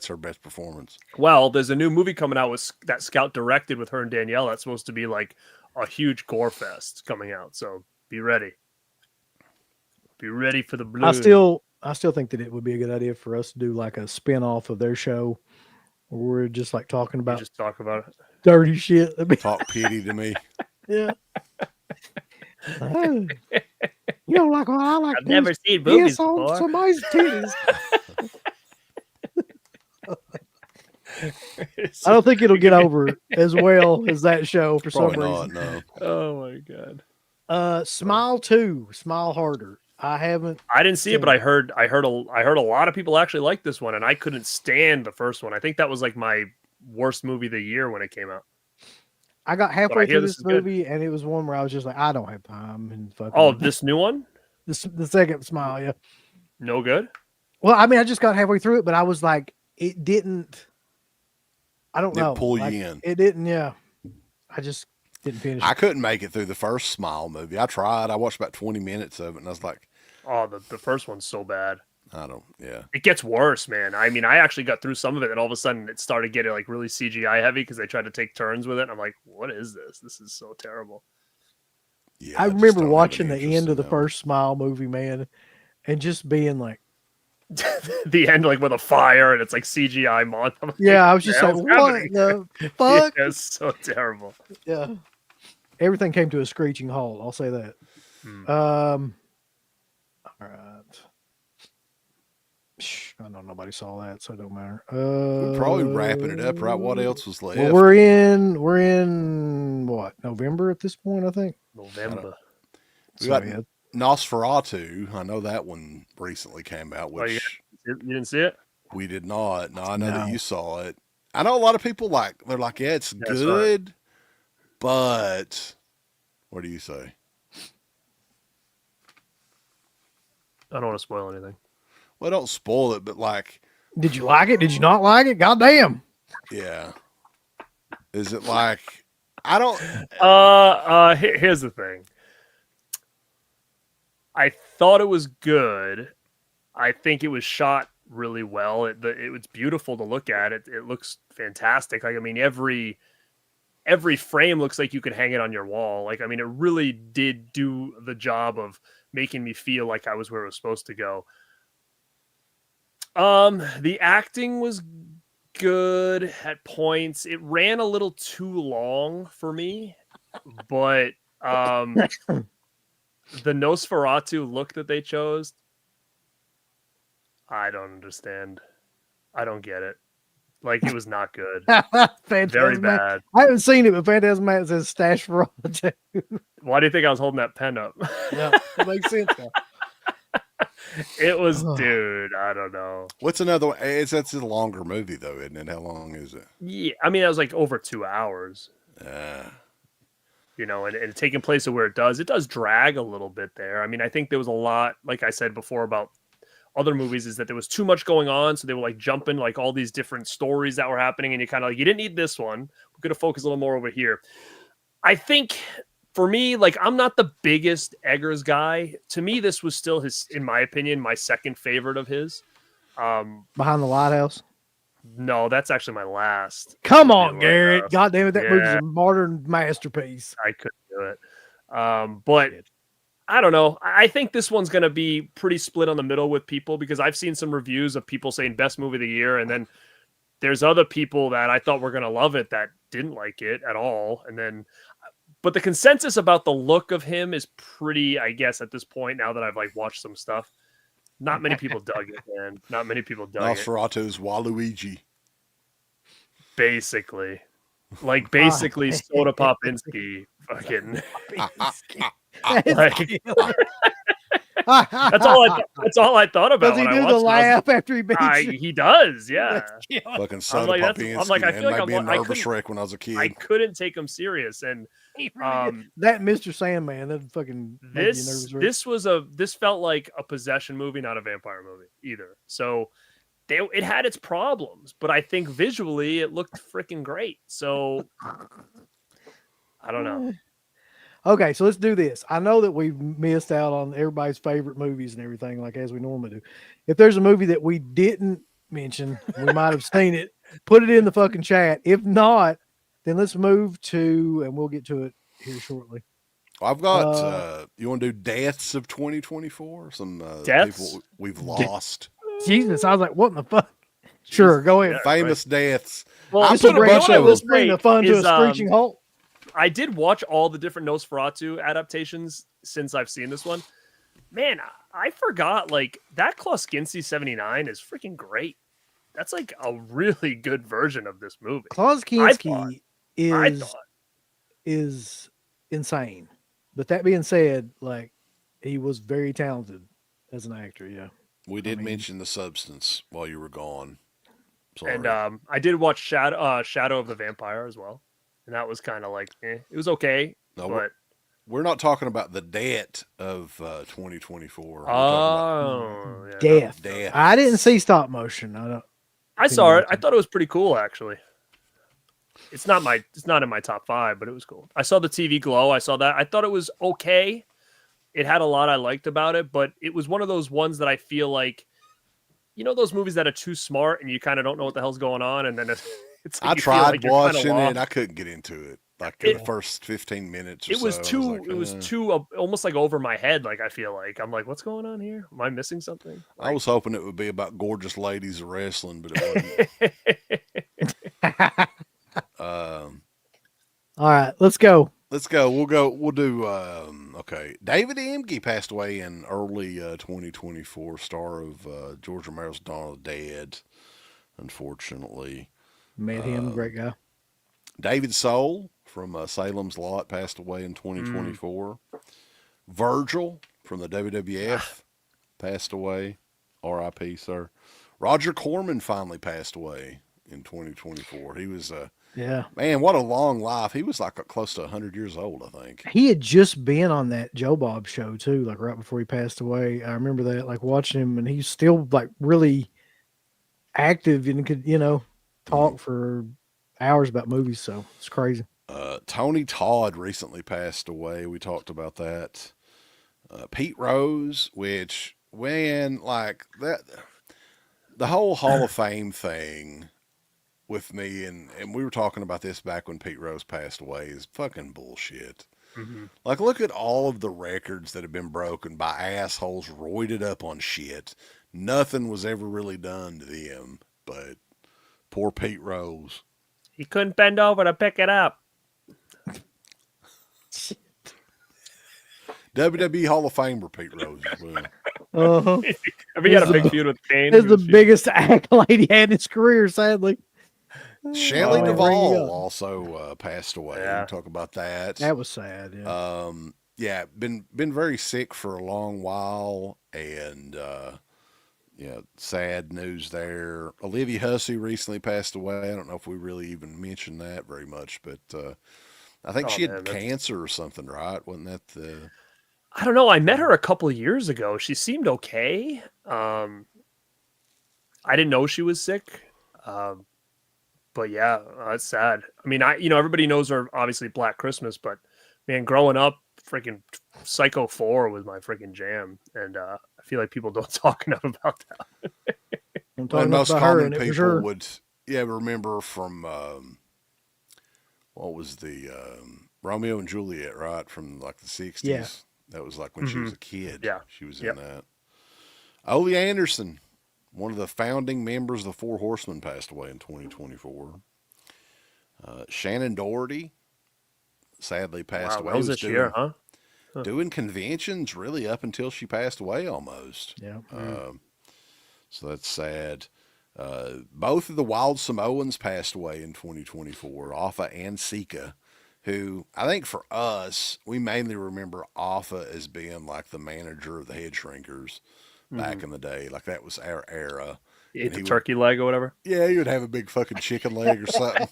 her best performance. Well, there's a new movie coming out with that Scout directed with her and Danielle. That's supposed to be like a huge gore fest coming out. So be ready. Be ready for the blue. I still think that it would be a good idea for us to do like a spin-off of their show where we're just like talking about just talk about it. dirty shit. That'd be- Talk pity to me. yeah. Oh, you don't like what I like. I've never seen movies before. Somebody's titties. I don't think it'll get over as well as that show for some Probably reason. not. No. Oh my god. Smile 2, Smile Harder. I haven't. I didn't see it, but I heard a lot of people actually like this one, and I couldn't stand the first one. I think that was like my worst movie of the year when it came out. I got I halfway hear through this this is good. movie, and it was one where I was just like, I don't have time. And fucking. Oh, this new one? the second Smile, yeah. No good? Well, I mean, I just got halfway through it, but I was like, it didn't. I don't Didn't know. pull you Like, in. It didn't. Yeah. I just didn't finish. I couldn't make it through the first Smile movie. I tried. I watched about 20 minutes of it, and I was like, Oh, the first one's so bad. Yeah. It gets worse, man. I mean, I actually got through some of it, and all of a sudden it started getting like really CGI heavy because they tried to take turns with it. And I'm like, what is this? This is so terrible. Yeah. I just remember don't have watching any the interest end in of the that one. first Smile movie, man, and just being like, the end like with a fire and it's like CGI monster. Yeah, I was just like, what the fuck? Yeah, it's so terrible. Yeah. Everything came to a screeching halt. I'll say that. All right. I know nobody saw that, so it don't matter. We're probably wrapping it up, right? What else was left? Well, we're in what, November at this point, I think. November. We got Nosferatu. I know that one recently came out, which you didn't see it? we did not. No, I know that you saw it. I know a lot of people they're like, yeah, it's good, right. But what do you say? I don't want to spoil anything. Well, don't spoil it, but like, did you like it? Did you not like it? Goddamn. Yeah. Is it like, I don't. Here's the thing. I thought it was good. I think it was shot really well. It was beautiful to look at. It looks fantastic. Like, I mean, every frame looks like you could hang it on your wall. Like, I mean, it really did do the job of making me feel like I was where it was supposed to go. The acting was good at points. It ran a little too long for me, but the Nosferatu look that they chose, I don't understand. I don't get it. Like, it was not good. Very bad. I haven't seen it, but Phantasm Man says stash for all too. Why do you think I was holding that pen up? Yeah, it makes sense now. It was, dude, I don't know. What's another one? That's a longer movie, though, isn't it? How long is it? Yeah, I mean, that was like over 2 hours. You know, and taking place of where it does drag a little bit there. I mean, I think there was a lot, like I said before, about other movies, is that there was too much going on. So they were like jumping like all these different stories that were happening. And you kind of like, you didn't need this one. We're going to focus a little more over here. I think for me, like, I'm not the biggest Eggers guy. To me, this was still in my opinion, my second favorite of his. Behind the Lighthouse? No, that's actually my last. Come on, Garrett. God damn it. That movie's a modern masterpiece. I couldn't do it. But I don't know. I think this one's going to be pretty split on the middle with people, because I've seen some reviews of people saying best movie of the year. And then there's other people that I thought were going to love it that didn't like it at all. And then, but the consensus about the look of him is pretty, I guess, at this point, now that I've like watched some stuff. Not many people dug it, man. Not many people dug it. Nosferatu's Waluigi. Basically. Like, basically Soda Popinski fucking. That's all I thought about. Does he do the laugh after he beats you? He does, yeah. Fucking Soda Popinski. I'm like, I feel like I'm being nervous wreck when I was a kid. I couldn't take him serious, and that Mr. Sandman, that fucking this felt like a possession movie, not a vampire movie either. So it had its problems, but I think visually it looked freaking great. So I don't know. Okay, so let's do this. I know that we've missed out on everybody's favorite movies and everything, like as we normally do. If there's a movie that we didn't mention, we might have seen it, put it in the fucking chat. If not, then let's move to, and we'll get to it here shortly. I've got, you want to do deaths of 2024? Some people we've lost. Jesus, I was like, what in the fuck? Sure, go ahead. Famous deaths. Well, let's bring the fun to a screeching halt. I did watch all the different Nosferatu adaptations since I've seen this one. Man, I forgot, like, that Kloskinski 79 is freaking great. That's like a really good version of this movie. Kloskinski is insane. But that being said, like, he was very talented as an actor, yeah. We did mention The Substance while you were gone. Sorry. And I did watch Shadow of the Vampire as well. And that was kind of like, it was okay. No, but we're not talking about the debt of 2024. Oh, yeah. Death. I didn't see stop motion. I saw it. I thought it was pretty cool, actually. It's not in my top 5, but it was cool. I saw the TV Glow. I saw that. I thought it was okay. It had a lot I liked about it, but it was one of those ones that I feel like, you know, those movies that are too smart and you kind of don't know what the hell's going on, and then it's like I tried watching it. I couldn't get into it. Like in the first 15 minutes or It was so. too. I was like, It was too almost like over my head. Like I feel like I'm like, what's going on here? Am I missing something? I was hoping it would be about gorgeous ladies wrestling, but it wasn't. All right, let's go. Let's go. We'll do. Okay. David Emge passed away in early 2024. Star of George Romero's Dawn of the Dead. Unfortunately, Met him, great guy. David Soul from Salem's Lot passed away in 2024. Virgil from the WWF passed away. R.I.P. Sir. Roger Corman finally passed away in 2024. He was Yeah. man, what a long life. He was like close to 100 years old, I think. He had just been on that Joe Bob show too, like right before he passed away. I remember that, like watching him, and he's still like really active and could, talk for hours about movies. So it's crazy. Tony Todd recently passed away. We talked about that. Pete Rose, which when like that, the whole Hall of Fame thing with me, and we were talking about this back when Pete Rose passed away, is fucking bullshit. Like, look at all of the records that have been broken by assholes roided up on shit. Nothing was ever really done to them, but poor Pete Rose. He couldn't bend over to pick it up. WWE Hall of Famer Pete Rose as well. Uh-huh. Have you had a big feud with Kane? It's the biggest accolade he had in his career, sadly. Shelley Oh, Duvall yeah. also passed away. Yeah. We'll talk about that. That was sad. Yeah. Yeah, been very sick for a long while, and sad news there. Olivia Hussey recently passed away. I don't know if we really even mentioned that very much, but I think she had cancer or something, right? Wasn't that the? I don't know. I met her a couple of years ago. She seemed okay. I didn't know she was sick. But yeah, it's sad. I mean, everybody knows her, obviously, Black Christmas, but man, growing up, freaking Psycho 4 was my freaking jam. And I feel like people don't talk enough about that. I'm talking And most about her, common and it was people her. would, remember from, what was the, Romeo and Juliet, right? From like the 60s. Yeah. That was like when she was a kid. Yeah. She was Yep. in that. Ole Anderson, one of the founding members of the Four Horsemen, passed away in 2024. Shannon Doherty sadly passed away. That was this year, huh? Doing conventions really up until she passed away almost. Yeah. So that's sad. Both of the Wild Samoans passed away in 2024, Alpha and Sika, who I think for us, we mainly remember Alpha as being like the manager of the Head Shrinkers back in the day. Like that was our era. You ate the turkey leg or whatever. Yeah, he would have a big fucking chicken leg or something.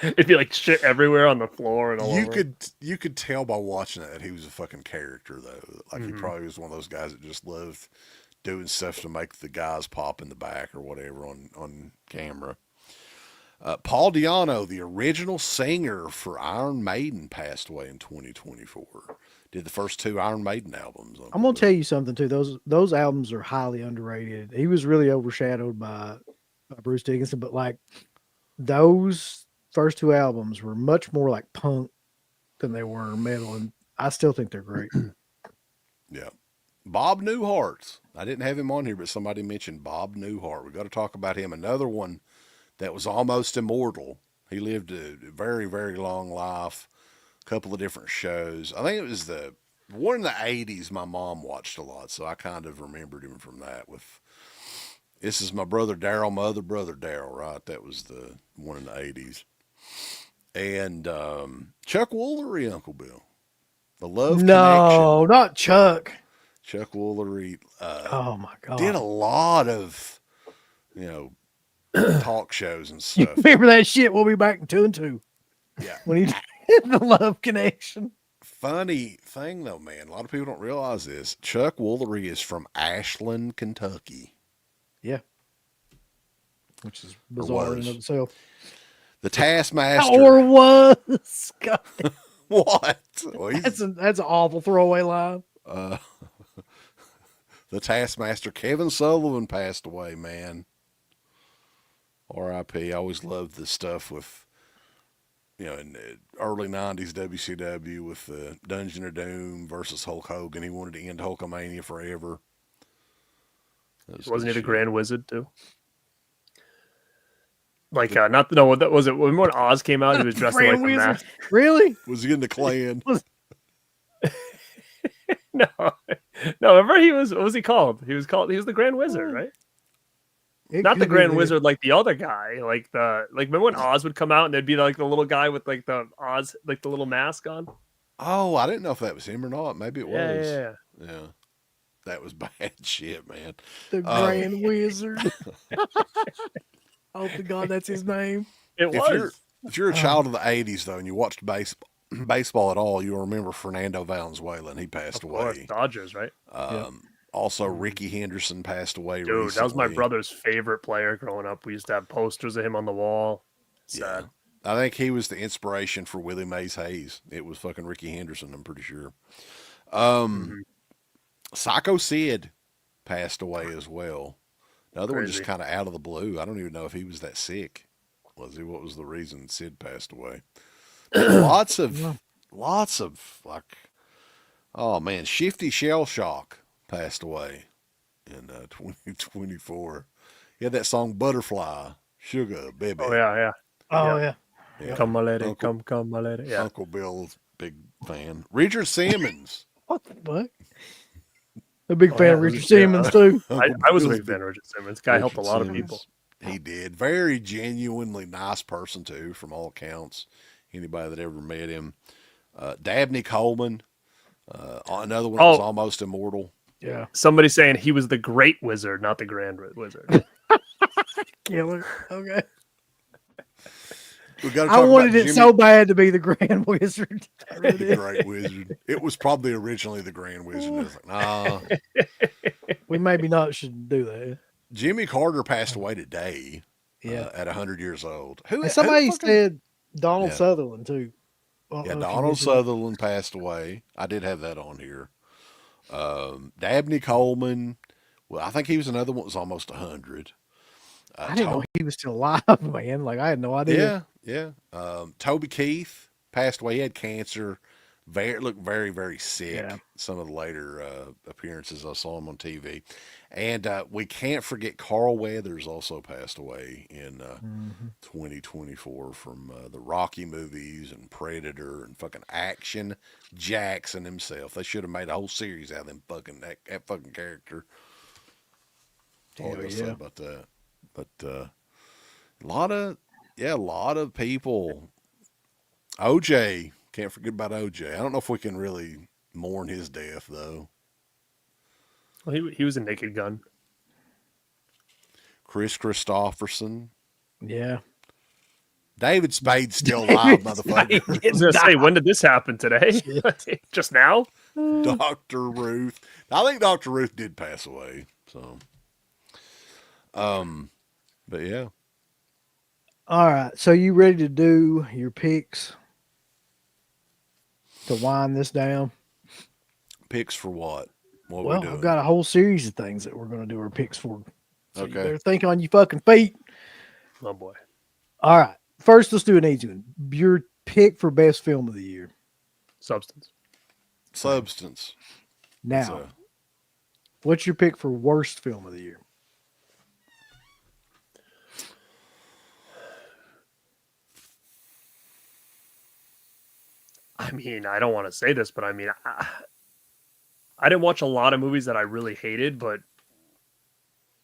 It'd be like shit everywhere on the floor and all You over. you could tell by watching it that he was a fucking character though. Like he probably was one of those guys that just loved doing stuff to make the guys pop in the back or whatever on camera. Paul Di'Anno, the original singer for Iron Maiden, passed away in 2024. Did the first two Iron Maiden albums. I'm gonna tell you something too. Those albums are highly underrated. He was really overshadowed by Bruce Dickinson, but like those first two albums were much more like punk than they were metal, and I still think they're great. Yeah. Bob Newhart. I didn't have him on here, but somebody mentioned Bob Newhart. We got to talk about him. Another one that was almost immortal. He lived a very, very long life. A couple of different shows. I think it was the one in the 80s my mom watched a lot, so I kind of remembered him from that. With This Is My Brother Daryl, My Other Brother Daryl, right? That was the one in the 80s. And Chuck Woolery, Uncle Bill. The Love No, Connection. not Chuck. Chuck Woolery Oh my god! did a lot of, talk shows and You stuff. remember that shit? We'll be back in 2 and 2 Yeah. when he did the Love Connection. Funny thing though, man. A lot of people don't realize this. Chuck Woolery is from Ashland, Kentucky. Yeah, which is bizarre in was. and of itself. The Taskmaster. Or was God, What? Well, he's- that's an awful throwaway line. the Taskmaster, Kevin Sullivan, passed away, man. R.I.P. I always loved the stuff with in the early '90s WCW with Dungeon of Doom versus Hulk Hogan. He wanted to end Hulkamania forever. Wasn't he the Grand Wizard too? Like, not no. What was it? When Oz came out, he was dressed like a mask. Really? Was he in the Klan? No. Remember he was. What was he called? He was the Grand Wizard, right? Not the Grand Wizard, like the other guy. Like remember when Oz would come out and there'd be like the little guy with like the Oz, like the little mask on. Oh, I didn't know if that was him or not. Maybe it was. Yeah. That was bad shit, man. The Grand Wizard. Oh, to God, that's his name. It was. If you're a child of the '80s though, and you watched baseball at all, you'll remember Fernando Valenzuela, and he passed Of course, away. Dodgers, right? Also, Ricky Henderson passed away. Dude, recently. that was my brother's favorite player growing up. We used to have posters of him on the wall. Sad. Yeah. I think he was the inspiration for Willie Mays Hayes. It was fucking Ricky Henderson, I'm pretty sure. Psycho Sid passed away as well. The other one just kind of out of the blue. I don't even know if he was that sick. Was he? What was the reason Sid passed away? lots of like, oh man, Shifty Shell Shock passed away in 2024. He had that song Butterfly, Sugar Baby. Oh yeah. Oh yeah. Come my lady, come my lady. Yeah. Uncle Bill's big fan. Richard Simmons. What the fuck? A big fan of Richard Simmons too. I was a big fan of Richard Simmons. Guy helped a lot of people. He did. Very genuinely nice person too, from all accounts. Anybody that ever met him. Dabney Coleman, another one that was almost immortal. Yeah. Somebody saying he was the Great Wizard, not the Grand Wizard. Killer. Okay. I wanted it so bad to be the Grand Wizard. The Great Wizard. It was probably originally the Grand Wizard. I was like, nah. We maybe not should do that. Jimmy Carter passed away today. Yeah. At 100 years old. Somebody said Donald Sutherland too. Donald Sutherland passed away. I did have that on here. Dabney Coleman. Well, I think he was another one that was almost 100. I didn't know he was still alive, man. Like, I had no idea. Yeah. Toby Keith passed away. He had cancer. Looked very, very sick. Yeah. Some of the later appearances I saw him on TV. And we can't forget Carl Weathers also passed away in 2024 from the Rocky movies and Predator and fucking Action Jackson himself. They should have made a whole series out of them fucking that fucking character. That's all I gotta say about that. But a lot of people. OJ, can't forget about OJ. I don't know if we can really mourn his death though. Well, he was a Naked Gun. Chris Christopherson. Yeah. David Spade's still alive, motherfucker. I was gonna say, when did this happen today? Just now? Dr. Ruth. I think Dr. Ruth did pass away. So, but yeah. All right. So you ready to do your picks to wind this down? Picks for what? What are we Well, doing? I've got a whole series of things that we're going to do our picks for. So you Okay. better think on your fucking feet. Oh boy. All right. First, let's do an easy one. Your pick for best film of the year. Substance. Now, So, what's your pick for worst film of the year? I mean, I don't want to say this, but I mean, I didn't watch a lot of movies that I really hated, but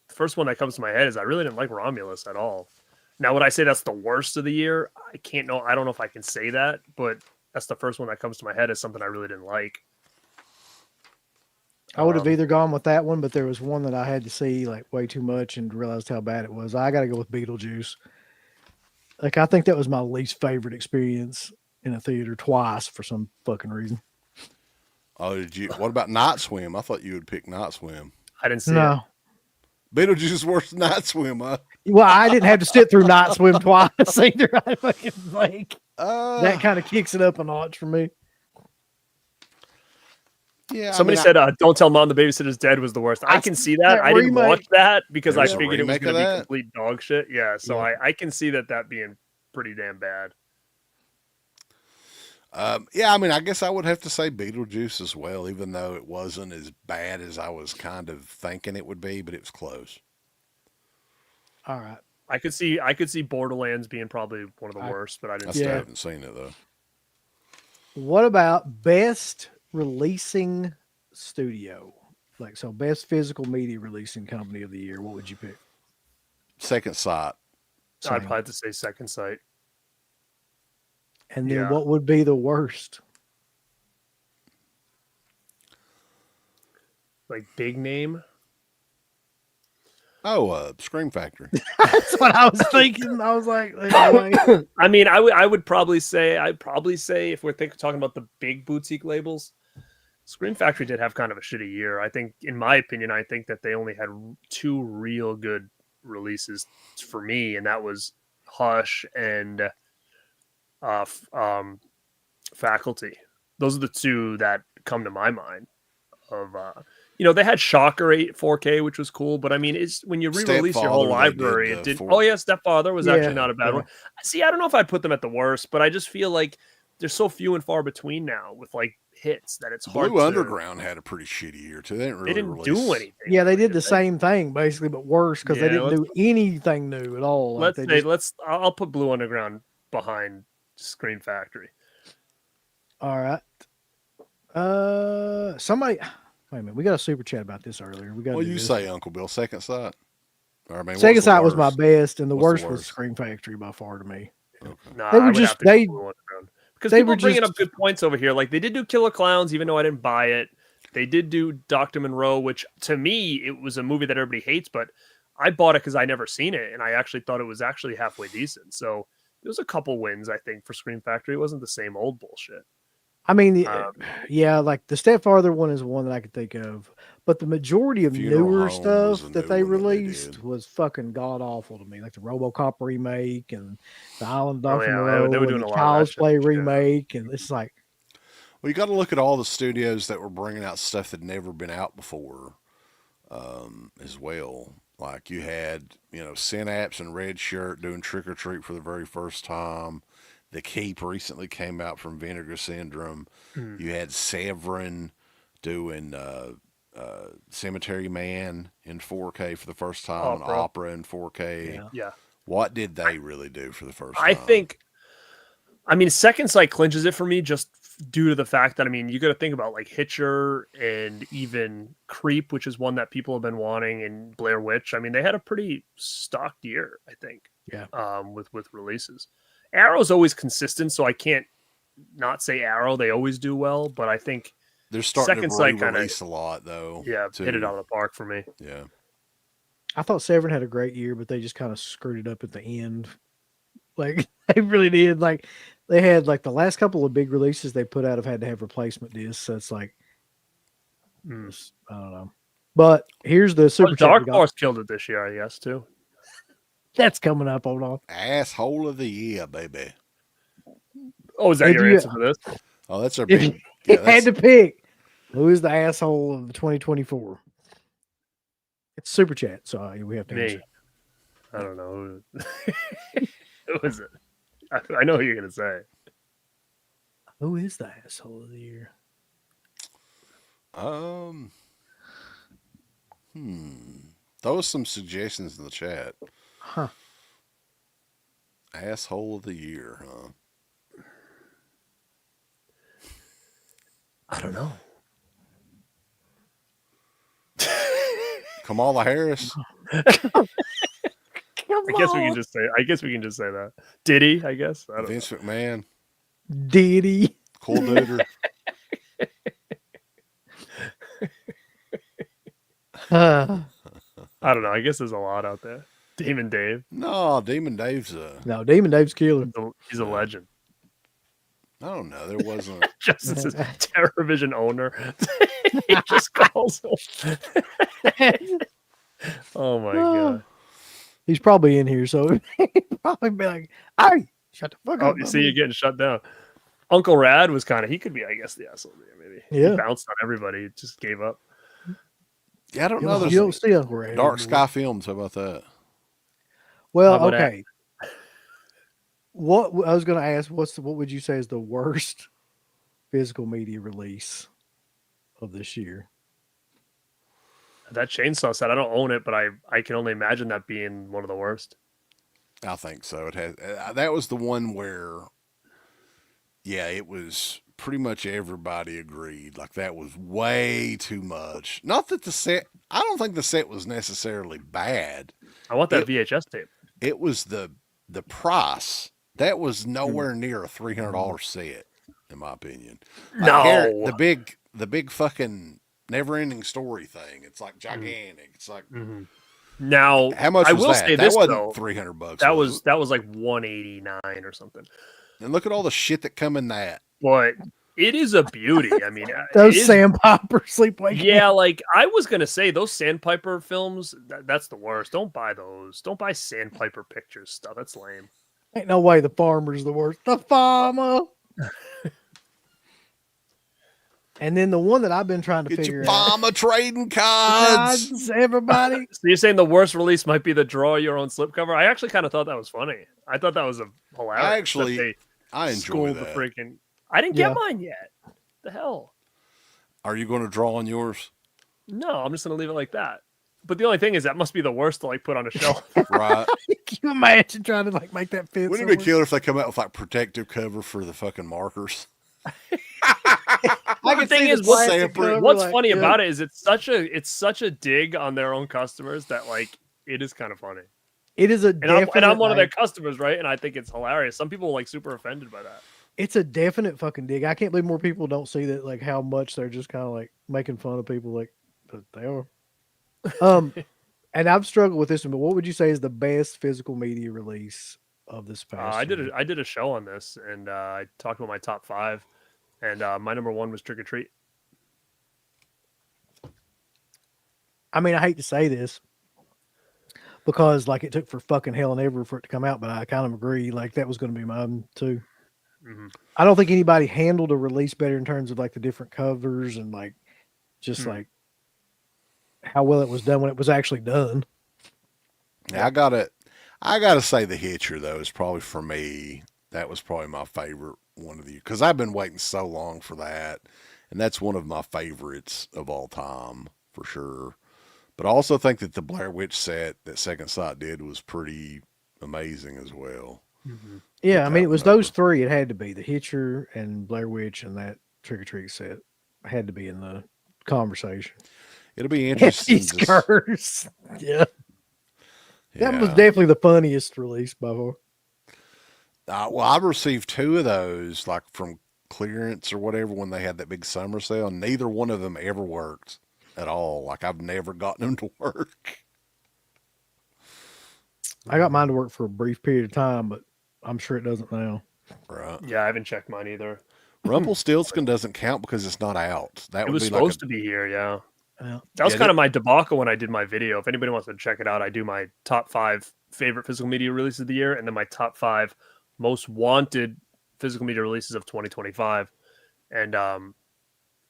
the first one that comes to my head is I really didn't like Romulus at all. Now, would I say that's the worst of the year? I don't know if I can say that, but that's the first one that comes to my head as something I really didn't like. I would have either gone with that one, but there was one that I had to see like way too much and realized how bad it was. I got to go with Beetlejuice. Like, I think that was my least favorite experience in a theater twice for some fucking reason. oh, what about Night Swim? I thought you would pick Night Swim. I didn't see it. No. Beetlejuice is worse than Night Swim, huh? Well, I didn't have to sit through Night Swim twice either. I fucking like that kind of kicks it up a notch for me. Yeah. Somebody said, "Don't tell mom the babysitter's dead" was the worst. I can see that. I didn't watch that because I There's a figured it was remake going to of be that? complete dog shit. Yeah, so Yeah. I can see that being pretty damn bad. Yeah, I mean, I guess I would have to say Beetlejuice as well, even though it wasn't as bad as I was kind of thinking it would be, but it was close. All right. I could see Borderlands being probably one of the worst, but I I didn't. still Yeah. haven't seen it though. What about best releasing studio? Like, so best physical media releasing company of the year. What would you pick? Second Sight. I'd Same. probably have to say Second Sight. And then Yeah. what would be the worst? Like big name. Oh, Scream Factory. That's what I was thinking. I was like, I mean, I would probably say if we're talking about the big boutique labels, Scream Factory did have kind of a shitty year. I think, in my opinion, I think that they only had 2 real good releases for me, and that was Hush and Faculty. Those are the 2 that come to my mind. Of they had Shocker 4K, which was cool, but I mean, it's when you re-release your whole Stepfather, they library, did it did. 4K. Oh yeah, Stepfather was actually Yeah, not a bad yeah. one. See, I don't know if I'd put them at the worst, but I just feel like they're so few and far between now with like hits that it's hard. Blue to, Underground had a pretty shitty year too. They didn't really They didn't release. do anything. yeah, they really, did the same thing basically, but worse because they Yeah, didn't do anything new at all. Like, I'll put Blue Underground behind Scream Factory. All right. Somebody. Wait a minute. We got a super chat about this earlier. We got. What do you say, Uncle Bill? Second Sight. Or, I mean, Second what's the Sight was my worst? best, and the What's worst the was worst? Scream Factory by far to me. Okay. Nah, They were I would just- have to go they- Blue Underground. Because they people were are bringing just- up good points over here. Like they did do Killer Clowns, even though I didn't buy it. They did do Dr. Monroe, which to me it was a movie that everybody hates, but I bought it because I never seen it, and I actually thought it was actually halfway decent. So there was a couple wins, I think, for Scream Factory. It wasn't the same old bullshit. I mean, Um, yeah, like the Stepfather one is one that I could think of, but the majority of Funeral newer Home was stuff a that new they one that they released did. was fucking god awful to me. Like the RoboCop remake and the Island of Oh, Dr. yeah, Moreau they were and doing the a lot of that Child's shit, Play yeah. remake, and it's like, Well, you got to look at all the studios that were bringing out stuff that never been out before, as well. Like you had, Synapse and Red Shirt doing Trick or Treat for the very first time. The Keep recently came out from Vinegar Syndrome. You had Severin doing Cemetery Man in 4K for the first time, and Opera. Opera in 4K. Yeah. Yeah. What did they really do for the first time? I think, Second Sight clinches it for me just due to the fact that, you got to think about like Hitcher and even Creep, which is one that people have been wanting, and Blair Witch. They had a pretty stocked year, I think. Yeah. With releases. Arrow's always consistent, so I can't not say Arrow. They always do well, but I think, they're starting Second to Sight kinda- re-release a lot, though. yeah, too. hit it out of the park for me. Yeah. I thought Severin had a great year, but they just kind of screwed it up at the end. Like they really did. Like they had like the last couple of big releases they put out have had to have replacement discs. So it's like, I don't know. But here's the super chat we Dark got. Horse killed it this year, I guess, too. That's coming up. Hold on. Asshole of the year, baby. Oh, is that Hey, your do you- answer for this? Oh, that's our If big. you Yeah, had that's, to pick who is the asshole of 2024, it's super chat. So we have to Me. answer. I don't know. Who is it? I know who you're going to say. Who is the asshole of the year? Throw us some suggestions in the chat. Huh. Asshole of the year, huh? I don't know. Kamala Harris. I guess we can just say. That. Diddy? I guess. I don't know. Vince McMahon. Diddy. Cool Duder. I don't know. I guess there's a lot out there. Demon Dave. No, Demon Dave's No, Demon Dave's killer. He's a legend. I don't know. There wasn't. Justice's TerrorVision owner. He just calls him. Oh my god. He's probably in here, so he'd probably be like, "Hey, shut the fuck Oh, up." you see, you're getting shut down. Uncle Rad was kind of. He could be, I guess, the asshole there. Maybe. Yeah. He bounced on everybody. He just gave up. Yeah, I don't You know. don't, There's you don't see Uncle Ray Dark anymore. Sky Films. How about that? Well, How about okay. What I was going to ask, what would you say is the worst physical media release of this year? That chainsaw set, I don't own it, but I can only imagine that being one of the worst. I think so. It has. That was the one where, yeah, it was pretty much everybody agreed. Like that was way too much. Not that the set. I don't think the set was necessarily bad. I want that VHS tape. It was the price. That was nowhere near a $300 set, in my opinion. Like No. Garrett, the big fucking never-ending story thing. It's like gigantic. It's like Now, how much I was will that? say That this wasn't though. $300. That was like 189 or something. And look at all the shit that come in that. But it is a beauty. I mean, Those it is- Sandpiper Sleepaway Camp. Yeah, like I was gonna say, those Sandpiper films. That's the worst. Don't buy those. Don't buy Sandpiper Pictures stuff. That's lame. Ain't no way the farmer's the worst. The farmer. And then the one that I've been trying to Get figure your out. bomber trading cards. Cards, everybody. So you're saying the worst release might be the draw your own slipcover? I actually kind of thought that was funny. I thought that was hilarious. I enjoy schooled that. the freaking. I didn't Yeah. get mine yet. The hell? Are you going to draw on yours? No, I'm just gonna leave it like that. But the only thing is that must be the worst to like put on a shelf. Right. Can you imagine trying to like make that fit? Wouldn't it be somewhere? killer if they come out with like protective cover for the fucking markers? I the can thing see is, the what's- plastic cover, What's like, funny yeah. about it is it's such a dig on their own customers that like it is kind of funny. It is a And I'm definite, one of their like, customers, right? And I think it's hilarious. Some people are like super offended by that. it's a definite fucking dig. I can't believe more people don't see that, like how much they're just kind of like making fun of people, like, but they are. And I've struggled with this one, but what would you say is the best physical media release of this past year? I did a show on this, and I talked about my top 5, and my number 1 was Trick or Treat. I mean, I hate to say this because like it took for fucking hell and ever for it to come out, but I kind of agree. Like that was going to be mine too. Mhm. I don't think anybody handled a release better in terms of like the different covers and like just like how well it was done when it was actually done. Yeah, I gotta say the Hitcher though is probably for me. That was probably my favorite one of the because I've been waiting so long for that, and that's one of my favorites of all time for sure. But I also think that the Blair Witch set that Second Sight did was pretty amazing as well. Yeah, I mean, that it was one over. those three. It had to be the Hitcher and Blair Witch and that Trick or Treat set had to be in the conversation. It'll be interesting. These curse. Yeah. That was Yeah. definitely the funniest release by far. Well, I received 2 of those like from clearance or whatever when they had that big summer sale. Neither one of them ever worked at all. Like I've never gotten them to work. I got mine to work for a brief period of time, but I'm sure it doesn't now. Right. Yeah, I haven't checked mine either. Rumpelstiltskin doesn't count because it's not out. That It would was be supposed like to be here, yeah. Yeah. That was Yeah, kind of my debacle when I did my video. If anybody wants to check it out, I do my top 5 favorite physical media releases of the year, and then my top 5 most wanted physical media releases of 2025. And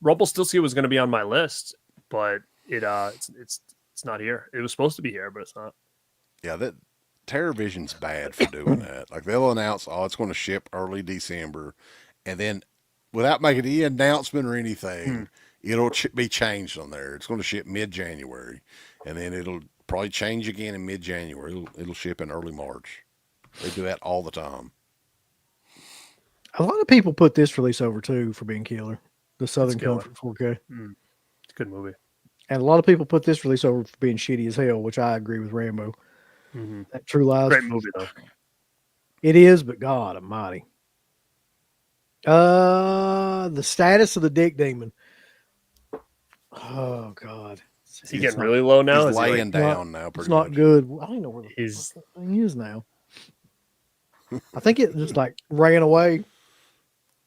Rumpelstiltskin was going to be on my list, but it's not here. It was supposed to be here, but it's not. yeah, that TerraVision's bad for doing that. Like they'll announce, oh, it's going to ship early December, and then without making any announcement or anything, it'll be changed on there. It's going to ship mid-January, and then it'll probably change again in mid-January. It'll ship in early March. They do that all the time. A lot of people put this release over too for being killer. The Southern killer. Comfort 4K. It's a good movie. And a lot of people put this release over for being shitty as hell, which I agree with Rambo. That True Lies. Great movie, though. It is, but God almighty. The status of the Dick Demon. Oh God. Is he getting really low now? He's Is he, like- laying down now It's pretty not much. good. I don't even know where the He's- fuck that thing is now. I think it just like ran away.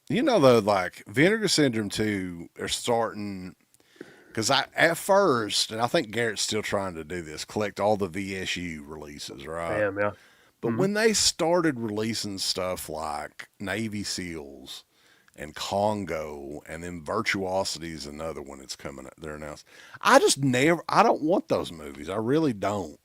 You know, though, like Vinegar Syndrome 2 are starting because at first, and I think Garrett's still trying to do this, collect all the VSU releases, right? I am, yeah. But when they started releasing stuff like Navy SEALs and Congo, and then Virtuosity is another one that's coming up there announced. I don't want those movies. I really don't.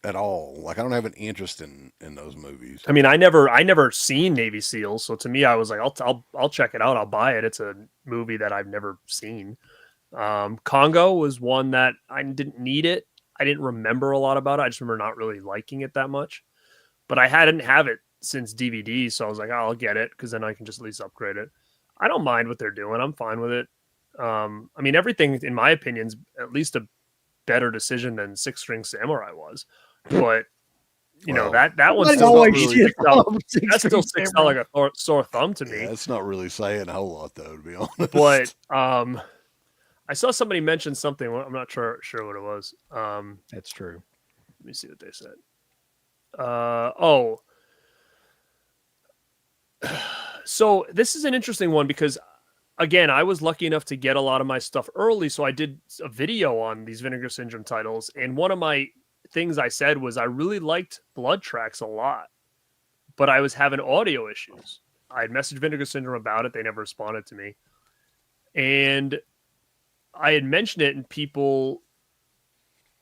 at all. Like, I don't have an interest in those movies. I mean, I never seen Navy SEALs, so to me, I was like, I'll check it out. I'll buy it. It's a movie that I've never seen. Congo was one that I didn't need it. I didn't remember a lot about it. I just remember not really liking it that much. But I didn't have it since DVD, so I was like, oh, I'll get it because then I can just at least upgrade it. I don't mind what they're doing. I'm fine with it. I mean, everything, in my opinion, is at least a better decision than Six String Samurai was. But you know, that one's That's still always really shit sticks out. on Six That still String sticks out Samurai. like a sore thumb to me. Yeah, that's not really saying a whole lot, though, to be honest. But I saw somebody mention something. I'm not sure what it was. That's true. Let me see what they said. So this is an interesting one because, again, I was lucky enough to get a lot of my stuff early. So I did a video on these Vinegar Syndrome titles. And one of my things I said was I really liked Blood Tracks a lot, but I was having audio issues. I had messaged Vinegar Syndrome about it. They never responded to me. And I had mentioned it and people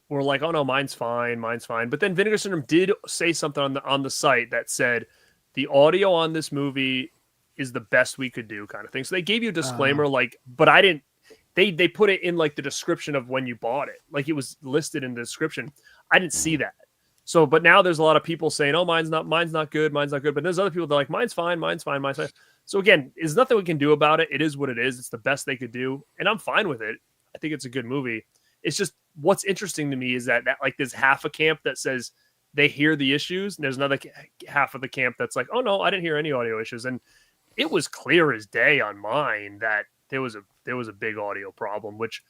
were like, oh no, mine's fine. But then Vinegar Syndrome did say something on the site that said the audio on this movie is the best we could do, kind of thing. So they gave you a disclaimer, but I didn't, they put it in like the description of when you bought it. Like it was listed in the description. I didn't see that. So, but now there's a lot of people saying, oh, mine's not good. But there's other people that are like, mine's fine. So again, there's nothing we can do about it. It is what it is. It's the best they could do. And I'm fine with it. I think it's a good movie. It's just what's interesting to me is that like there's half a camp that says they hear the issues. And there's another half of the camp that's like, oh no, I didn't hear any audio issues. And it was clear as day on mine that there was a big audio problem, which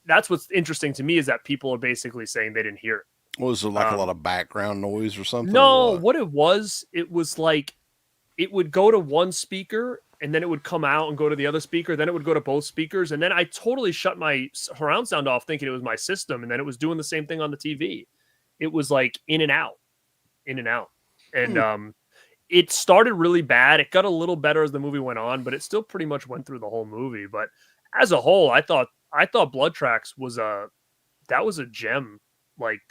that's what's interesting to me is that people are basically saying they didn't hear it. Was there like a lot of background noise or something? No, what it was like it would go to one speaker and then it would come out and go to the other speaker. Then it would go to both speakers. And then I totally shut my surround sound off thinking it was my system. And then it was doing the same thing on the TV. It was like in and out. And it started really bad. It got a little better as the movie went on, but it still pretty much went through the whole movie. But as a whole, I thought Blood Tracks was a gem, like,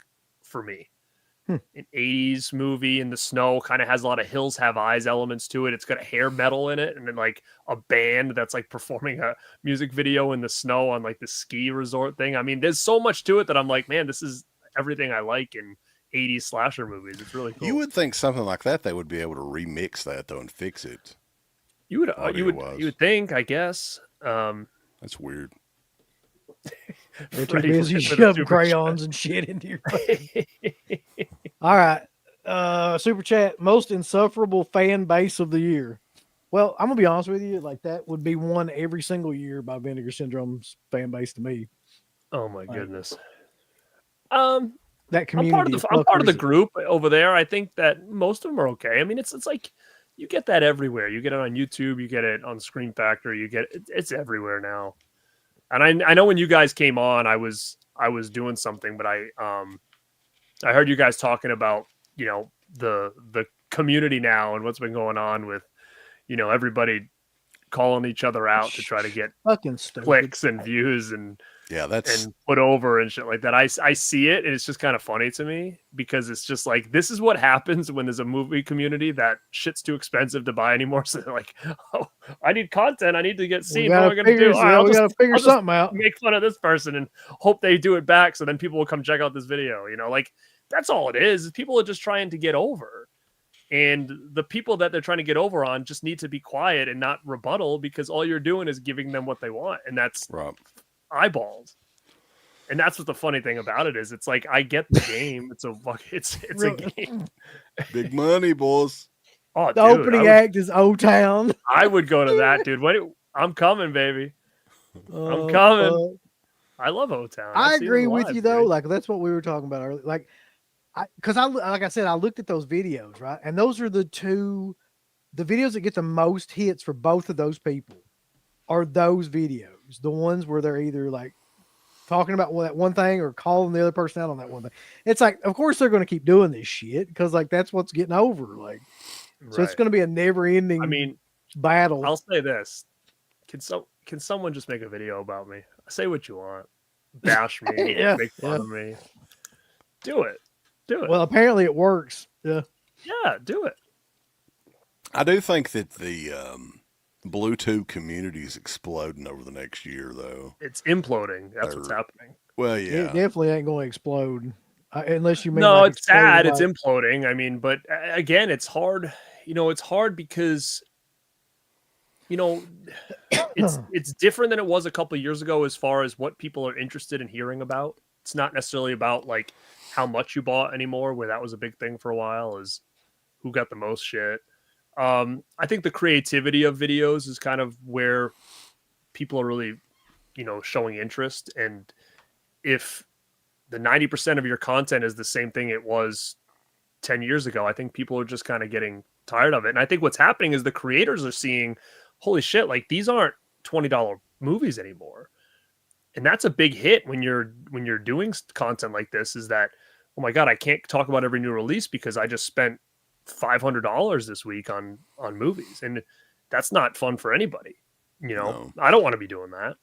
for me. An 80s movie in the snow, kind of has a lot of Hills Have Eyes elements to it. It's got a hair metal in it, and then like a band that's like performing a music video in the snow on like the ski resort thing. I mean, there's so much to it that I'm like, man, this is everything I like in 80s slasher movies. It's really cool. You would think something like that they would be able to remix that though and fix it. You would think, I guess. That's weird. They're too busy shoving crayons and shit into your face. All right. Super chat, most insufferable fan base of the year. Well, I'm gonna be honest with you, like that would be one every single year by Vinegar Syndrome's fan base to me. Oh my goodness. That community. I'm part of the group over there. I think that most of them are okay. I mean, it's like you get that everywhere. You get it on YouTube, you get it on Scream Factory, you get it, it's everywhere now. And I know when you guys came on, I was doing something, but I heard you guys talking about, you know, the community now and what's been going on with, you know, everybody calling each other out to try to get fucking stupid clicks and views and and put over and shit like that. I see it and it's just kind of funny to me because it's just like, this is what happens when there's a movie community that shit's too expensive to buy anymore. So they're like, oh, I need content. I need to get seen. What am I going to do? We got to figure something out. Make fun of this person and hope they do it back. So then people will come check out this video. You know, like that's all it is. People are just trying to get over. And the people that they're trying to get over on just need to be quiet and not rebuttal because all you're doing is giving them what they want. And that's eyeballs. And that's what the funny thing about it is. It's like, I get the game. It's a game. Big money, boys. Oh, the opening act is O-Town. I would go to that, dude. I'm coming, baby. I'm coming. I love O-Town. I agree with you though. Like that's what we were talking about earlier. Like, because like I said, I looked at those videos, right? And those are the videos that get the most hits for both of those people are those videos. The ones where they're either like talking about that one thing or calling the other person out on that one thing. It's like, of course they're going to keep doing this shit because like that's what's getting over. Like, so it's going to be a never ending battle. I'll say this. Can someone just make a video about me? Say what you want. Bash me. Make fun of me. Do it. Do it. Well, apparently it works. Yeah. Yeah, do it. I do think that the Bluetooth community is exploding over the next year, though. It's imploding. That's what's happening. Well, It yeah. definitely ain't going to explode. Unless you mean No, like it's sad. explode It's imploding. I mean, but again, it's hard. It's hard because, it's different than it was a couple of years ago as far as what people are interested in hearing about. It's not necessarily about like how much you bought anymore, where that was a big thing for a while, is who got the most shit. I think the creativity of videos is kind of where people are really, showing interest. And if the 90% of your content is the same thing it was 10 years ago, I think people are just kind of getting tired of it. And I think what's happening is the creators are seeing, holy shit, like these aren't $20 movies anymore. And that's a big hit when you're doing content like this, is that, oh my God, I can't talk about every new release because I just spent $500 this week on movies. And that's not fun for anybody. No. I don't want to be doing that.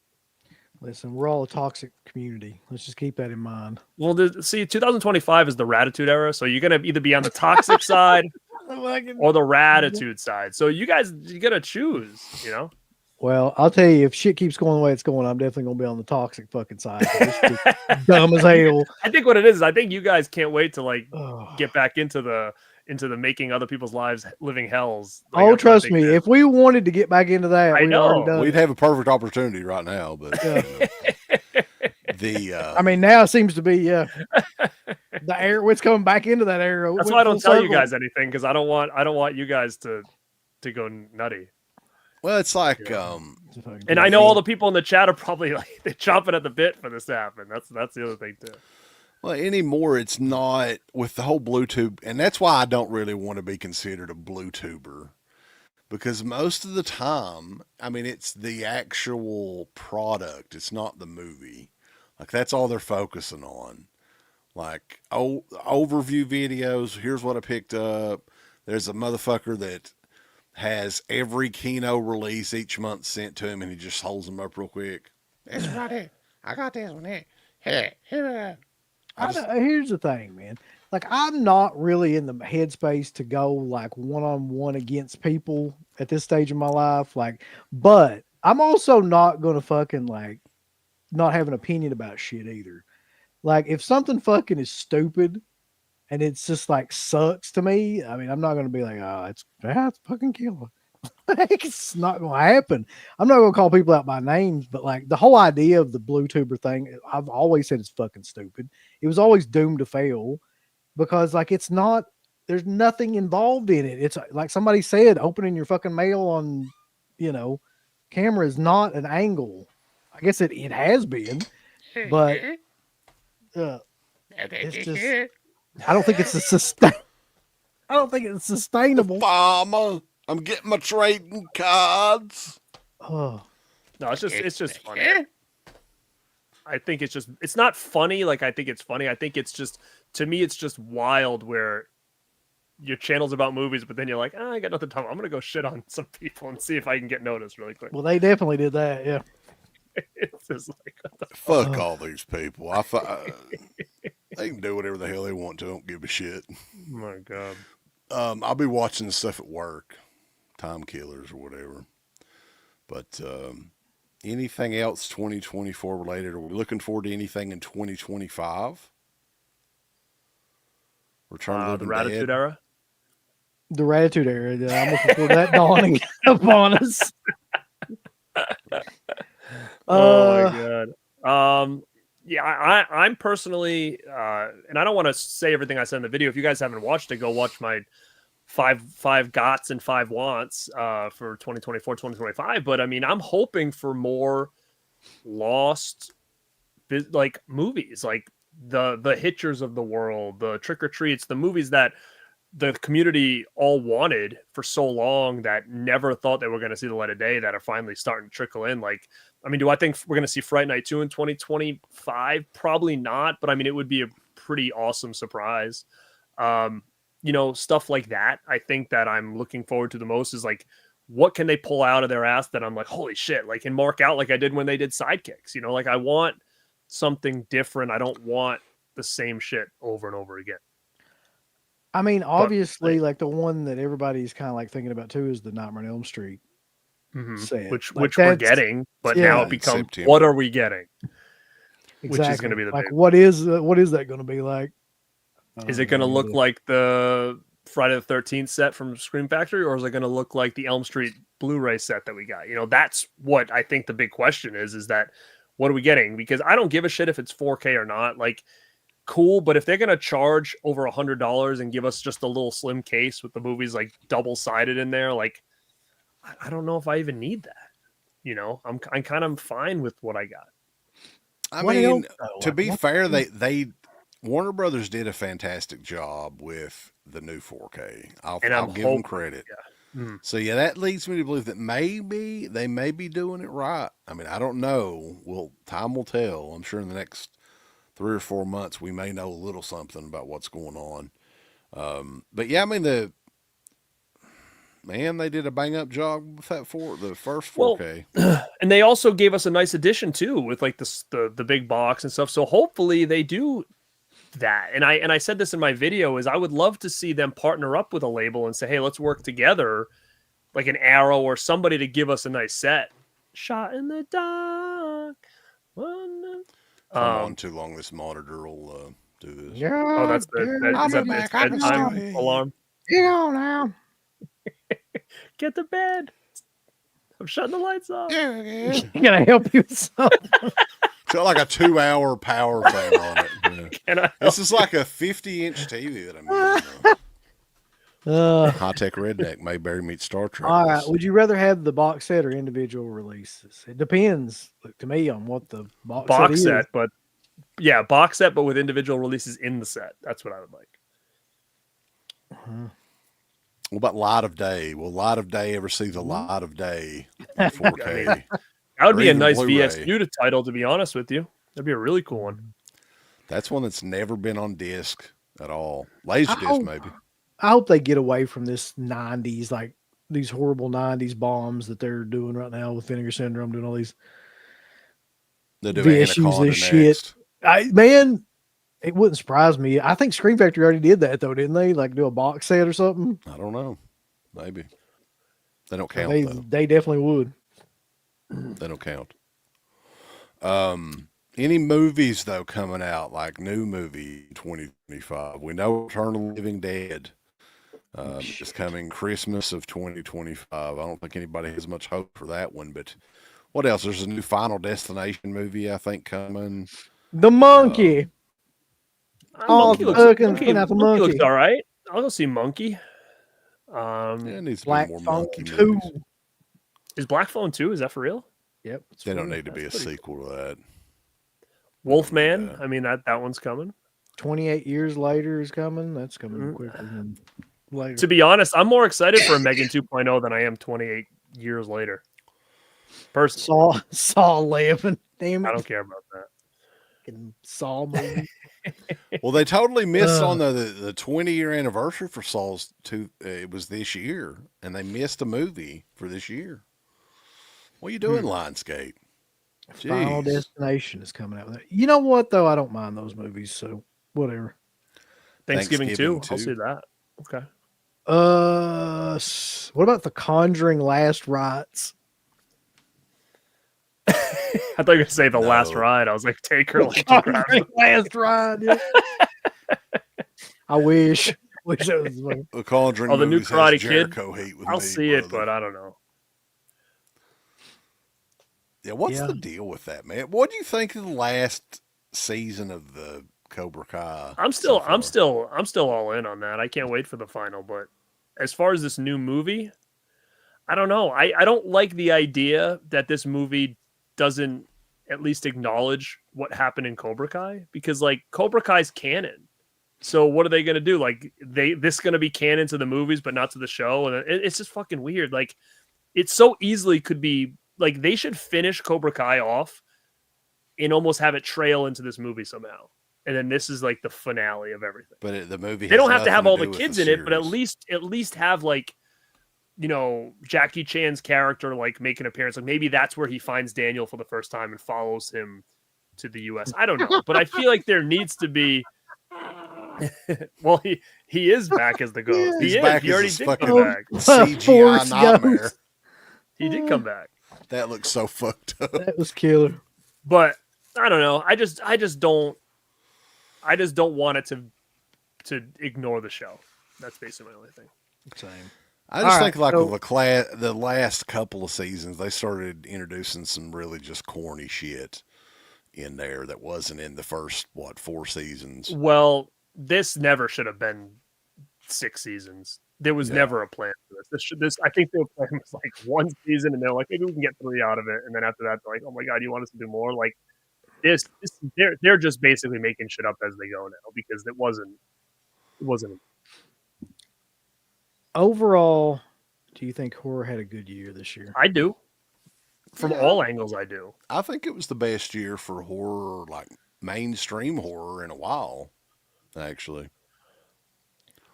Listen, we're all a toxic community. Let's just keep that in mind. Well, see, 2025 is the Ratitude era. So you're going to either be on the toxic side or the Ratitude side. So you got to choose, Well, I'll tell you, if shit keeps going the way it's going, I'm definitely going to be on the toxic fucking side. It's dumb as hell. I think what it is, I think you guys can't wait to get back into the making other people's lives living hells. Like, oh, trust me, if we wanted to get back into that, I know. We'd have a perfect opportunity right now, but I mean, now it seems to be the air. It's coming back into that era. That's why I don't tell you guys anything, because I don't want you guys to go nutty. Well, it's like, and I know all the people in the chat are probably like they're chomping at the bit for this to happen. That's the other thing too. well, anymore it's not with the whole Bluetooth, and that's why I don't really want to be considered a Bluetuber, because most of the time, I mean, it's the actual product. It's not the movie. Like that's all they're focusing on. Like overview videos. Here's what I picked up. There's a motherfucker that has every Kino release each month sent to him, and he just holds them up real quick. It's right here. I got this one here. Here's the thing, man. Like, I'm not really in the headspace to go like one-on-one against people at this stage of my life. Like, but I'm also not going to fucking like not have an opinion about shit either. Like, if something fucking is stupid and it's just like sucks to me, I mean, I'm not going to be like, oh, it's fucking killer. It's not going to happen. I'm not going to call people out by names, but like the whole idea of the Bluetuber thing, I've always said it's fucking stupid. It was always doomed to fail because like it's not, there's nothing involved in it. It's like somebody said, opening your fucking mail on, camera is not an angle. I guess it has been, but it's just, I don't think it's I don't think it's sustainable. Farmer, I'm getting my trading cards. Oh. No, it's just funny. I think it's not funny. Like, I think it's funny. I think it's just, to me, it's just wild where your channel's about movies, but then you're like, I got nothing to talk about. I'm going to go shit on some people and see if I can get noticed really quick. Well, they definitely did that. Yeah. It's just like, fuck all these people. They can do whatever the hell they want to. I don't give a shit. Oh my God. I'll be watching the stuff at work, time killers or whatever. But anything else 2024 related? Are we looking forward to anything in 2025? Return of the Ratitude Dead? era. The Ratitude era. Yeah, I'm looking for that dawning upon us. Oh my God. Yeah, I'm personally, and I don't want to say everything I said in the video. If you guys haven't watched it, go watch my five gots and 5 wants for 2024, 2025. But I mean, I'm hoping for more lost like movies, like the Hitchers of the world, the Trick or Treats, the movies that the community all wanted for so long that never thought they were going to see the light of day, that are finally starting to trickle in. Like, I mean, do I think we're going to see Fright Night 2 in 2025? Probably not, but I mean, it would be a pretty awesome surprise. Stuff like that. I think that I'm looking forward to the most is like, what can they pull out of their ass that I'm like, holy shit, like, and mark out like I did when they did Sidekicks, like I want something different. I don't want the same shit over and over again. I mean, obviously, like the one that everybody's kind of like thinking about too is the Nightmare on Elm Street set. which Like, we're that's- getting, but yeah. now it In becomes September. what are we getting? Exactly. Which is going to be the like big. what is that going to be like? Is it going to look like the Friday the 13th set from Scream Factory, or is it going to look like the Elm Street Blu-ray set that we got? You know, that's what I think the big question is that what are we getting? Because I don't give a shit if it's 4K or not. Like, cool, but if they're going to charge over $100 and give us just a little slim case with the movies like double-sided in there, like, I don't know if I even need that. You know, I'm kind of fine with what I got. I What mean, else, though? to Like, be what- fair, they Warner Brothers did a fantastic job with the new 4K. I'll give them hoping- credit. Yeah. Mm. So yeah, that leads me to believe that maybe they may be doing it right. I mean, I don't know. Well, time will tell. I'm sure in the next 3 or 4 months we may know a little something about what's going on. But yeah, I mean they did a bang up job with that the first 4K. And they also gave us a nice addition too, with like the big box and stuff. So hopefully they do that. And I said this in my video is I would love to see them partner up with a label and say, hey, let's work together, like an Arrow or somebody to give us a nice set. Shot in the dark. If I'm on too long, this monitor will do this. Yeah. Oh, that's I'll is be that back. the I'll be bedtime sorry. alarm. You know now. Get to bed. I'm shutting the lights off. Can I help you with something? It's got like a 2-hour power thing on it. Yeah. Can I This is like a 50-inch TV that I'm using. High-tech redneck, Mayberry meets Star Trek. All right. Would you rather have the box set or individual releases? It depends, to me, on what the box set, is. but yeah, box set, but with individual releases in the set. That's what I would like. What about Light of Day? Will Light of Day ever see the Light of Day in 4K? That would Or be a even nice Blu-ray. VSU to title, to be honest with you. That'd be a really cool one. That's one that's never been on disc at all. Laserdisc, maybe. I hope they get away from this 90s, like these horrible 90s bombs that they're doing right now with Vinegar Syndrome, doing all these. They do VSUs Anaconda this next. shit. Man, it wouldn't surprise me. I think Scream Factory already did that, though, didn't they? Like do a box set or something? I don't know. Maybe. They don't count, They, though. they definitely would. They don't count. Any movies, though, coming out, like new movie 2025? We know Return of the Living Dead is coming Christmas of 2025. I don't think anybody has much hope for that one, but what else? There's a new Final Destination movie, I think, coming. The monkey. Oh, Monkey looks, fucking Monkey, pin out the Monkey looks monkey. all right. I'll go see Monkey. Yeah, it needs to Black be more Phone monkey 2. movies. Is Black Phone 2? Is that for real? Yep. it's They don't free. need to be a That's pretty sequel to that. Wolfman. Yeah. I mean, that one's coming. 28 years later is coming. That's coming Mm. quicker than later. To be honest, I'm more excited for a Megan 2.0 than I am 28 years later. Personally, Saw 11. Damn it. I don't care about that. Fucking Saw movie. Well, they totally missed on the 20-year anniversary for Saw's 2. It was this year, and they missed a movie for this year. What are you doing, Lionsgate? Final Jeez. Destination is coming out with that. You know what, though? I don't mind those movies, so whatever. Thanksgiving, Thanksgiving 2. I'll 2. see that. Okay. What about The Conjuring Last Rites? I thought you were going to say The Last No. Ride. I was like, take her. Like, Conjuring Last Ride. Yeah. I wish. Wish that was like, The Conjuring Oh, the new movies has Karate Kid? Jericho heat with I'll me, see it, brother. but I don't know. Yeah, what's Yeah. the deal with that, man? What do you think of the last season of the Cobra Kai? I'm so still far? all in on that. I can't wait for the final. But as far as this new movie, I don't know. I don't like the idea that this movie doesn't at least acknowledge what happened in Cobra Kai, because like Cobra Kai's canon. So what are they going to do? Like this going to be canon to the movies, but not to the show. And it's just fucking weird. Like it so easily could be like, they should finish Cobra Kai off and almost have it trail into this movie somehow. And then this is like the finale of everything. But the movie They has don't have to nothing have all do the with kids the in it, but at series. least have like, you know, Jackie Chan's character like make an appearance. Like maybe that's where he finds Daniel for the first time and follows him to the US. I don't know, but I feel like there needs to be Well, he is back as the ghost. He's He is. back He as already this did fucking come back. CGI Force nightmare. ghost. He did come back. That looks so fucked up. That was killer. But I don't know. I just don't want it to ignore the show. That's basically my only thing. Same. I just All think right, like so- the last couple of seasons, they started introducing some really just corny shit in there that wasn't in the first 4 seasons. Well, this never should have been 6 seasons. There was never a plan for this. This I think their plan was like 1 season, and they're like, maybe we can get 3 out of it, and then after that, they're like, oh my god, you want us to do more? Like this they're just basically making shit up as they go now because it wasn't. Overall, do you think horror had a good year this year? I do. From all angles, I do. I think it was the best year for horror, like mainstream horror, in a while, actually.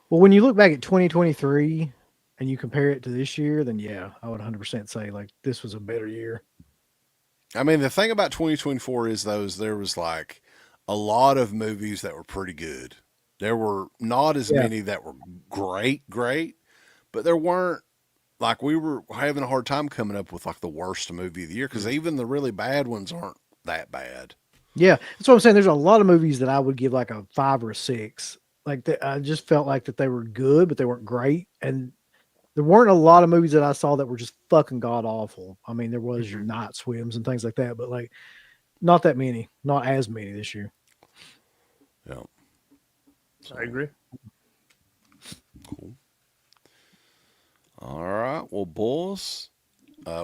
Well, when you look back at 2023 and you compare it to this year, then yeah, I would 100% say like this was a better year. I mean, the thing about 2024 is there was like a lot of movies that were pretty good. There were not as many that were great, but there weren't, like, we were having a hard time coming up with like the worst movie of the year because even the really bad ones aren't that bad. Yeah, that's what I'm saying. There's a lot of movies that I would give like a 5 or a 6. Like I just felt like that they were good, but they weren't great. And there weren't a lot of movies that I saw that were just fucking god awful. I mean, there was your Night Swims and things like that, but like not that many, not as many this year. Yeah. I agree. Cool. All right. Well, boys,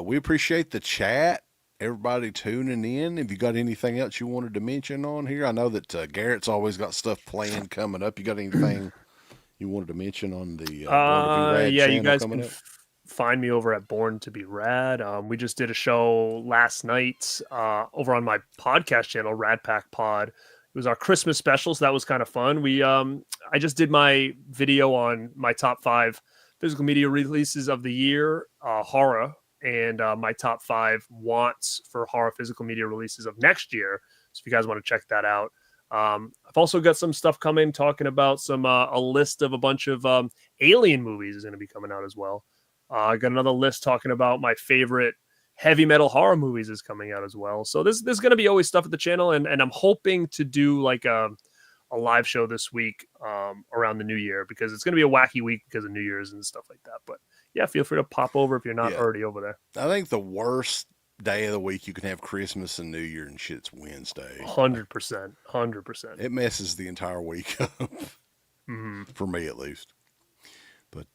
we appreciate the chat. Everybody tuning in. Have you got anything else you wanted to mention on here? I know that Garrett's always got stuff planned coming up. You got anything you wanted to mention on the Born to Be Rad yeah, channel you guys coming can up? find me over at Born to Be Rad. We just did a show last night over on my podcast channel, Rad Pack Pod. It was our Christmas special, so that was kind of fun. We I just did my video on my top 5 physical media releases of the year, horror, and my top 5 wants for horror physical media releases of next year. So if you guys want to check that out. I've also got some stuff coming talking about some a list of a bunch of alien movies is going to be coming out as well. I got another list talking about my favorite heavy metal horror movies is coming out as well. So there's going to be always stuff at the channel, and I'm hoping to do like a live show this week around the new year because it's going to be a wacky week because of New Year's and stuff like that. But yeah, feel free to pop over if you're not already over there. I think the worst day of the week you can have Christmas and New Year and shit's Wednesday. 100%. It messes the entire week up. For me, at least. But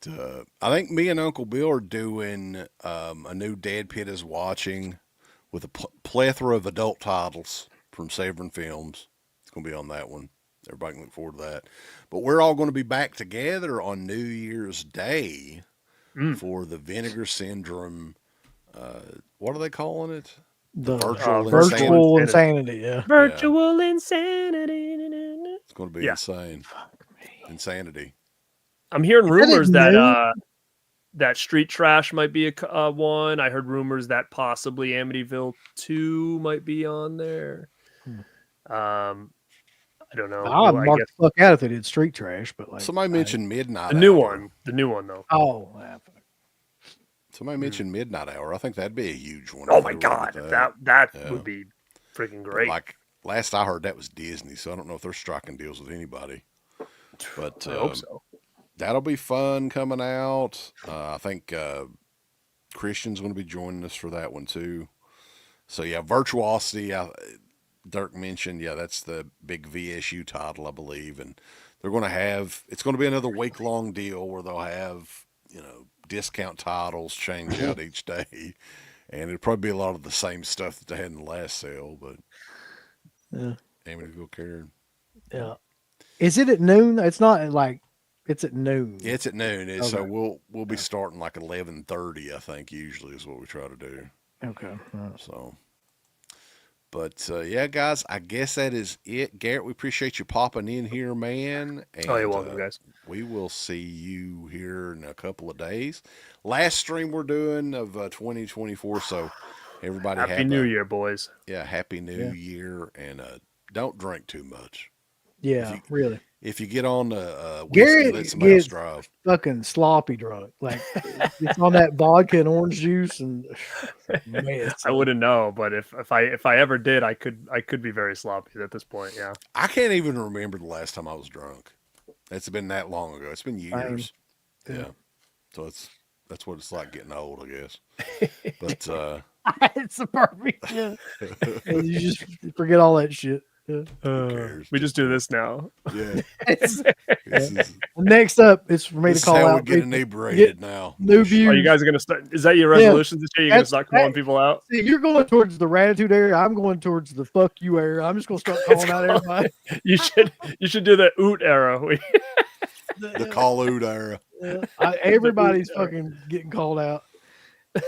I think me and Uncle Bill are doing a new DEADPIT is Watching with a plethora of adult titles from Severin Films. It's going to be on that one. Everybody can look forward to that. But we're all going to be back together on New Year's Day for the Vinegar Syndrome. What are they calling it? The virtual insanity. Yeah. Virtual insanity. It's going to be insane. Insanity. I'm hearing rumors that that Street Trash might be a one. I heard rumors that possibly Amityville 2 might be on there. I don't know. I'd mark the fuck out if they did Street Trash, but like somebody mentioned Midnight the new Hour. one. The new one though. Oh, somebody mentioned Midnight Hour. I think that'd be a huge one. Oh my god, that would be freaking great. But like last I heard, that was Disney, so I don't know if they're striking deals with anybody. But I hope so. That'll be fun coming out. I think Christian's going to be joining us for that one too. So yeah, Virtuosity. Dirk mentioned, that's the big VSU title, I believe, and they're going to have. It's going to be another week-long deal where they'll have discount titles change out each day, and it'll probably be a lot of the same stuff that they had in the last sale. But Amityville Karen. Yeah. Is it at noon? It's not like it's at noon. Yeah, it's at noon. So we'll be starting like 11:30, I think, usually is what we try to do. Okay. So, but yeah, guys, I guess that is it. Garrett, we appreciate you popping in here, man. And, you're welcome, guys. We will see you here in a couple of days. Last stream we're doing of 2024. So everybody Happy New Year, boys. Yeah, Happy New Year, and don't drink too much. Yeah, really. if you get on the whiskey, Garrett let somebody else gets drive. fucking sloppy drunk. Like it's on that vodka and orange juice and man, I wouldn't know, but if I ever did, I could be very sloppy at this point. Yeah. I can't even remember the last time I was drunk. It's been that long ago. It's been years. Yeah. So that's what it's like getting old, I guess. But it's the perfect. Yeah. And you just forget all that shit. Yeah. who cares? We just do this now. Yeah. It's- This is, Next up, it's for me this to is call how we out get people. inebriated now. New views. Are you guys gonna start? Is that your resolution this year? You're gonna start calling people out? See, you're going towards the Ratitude area. I'm going towards the fuck you area. I'm just gonna start calling out everybody. You should do the oot era. The call out era. Everybody's fucking getting called out.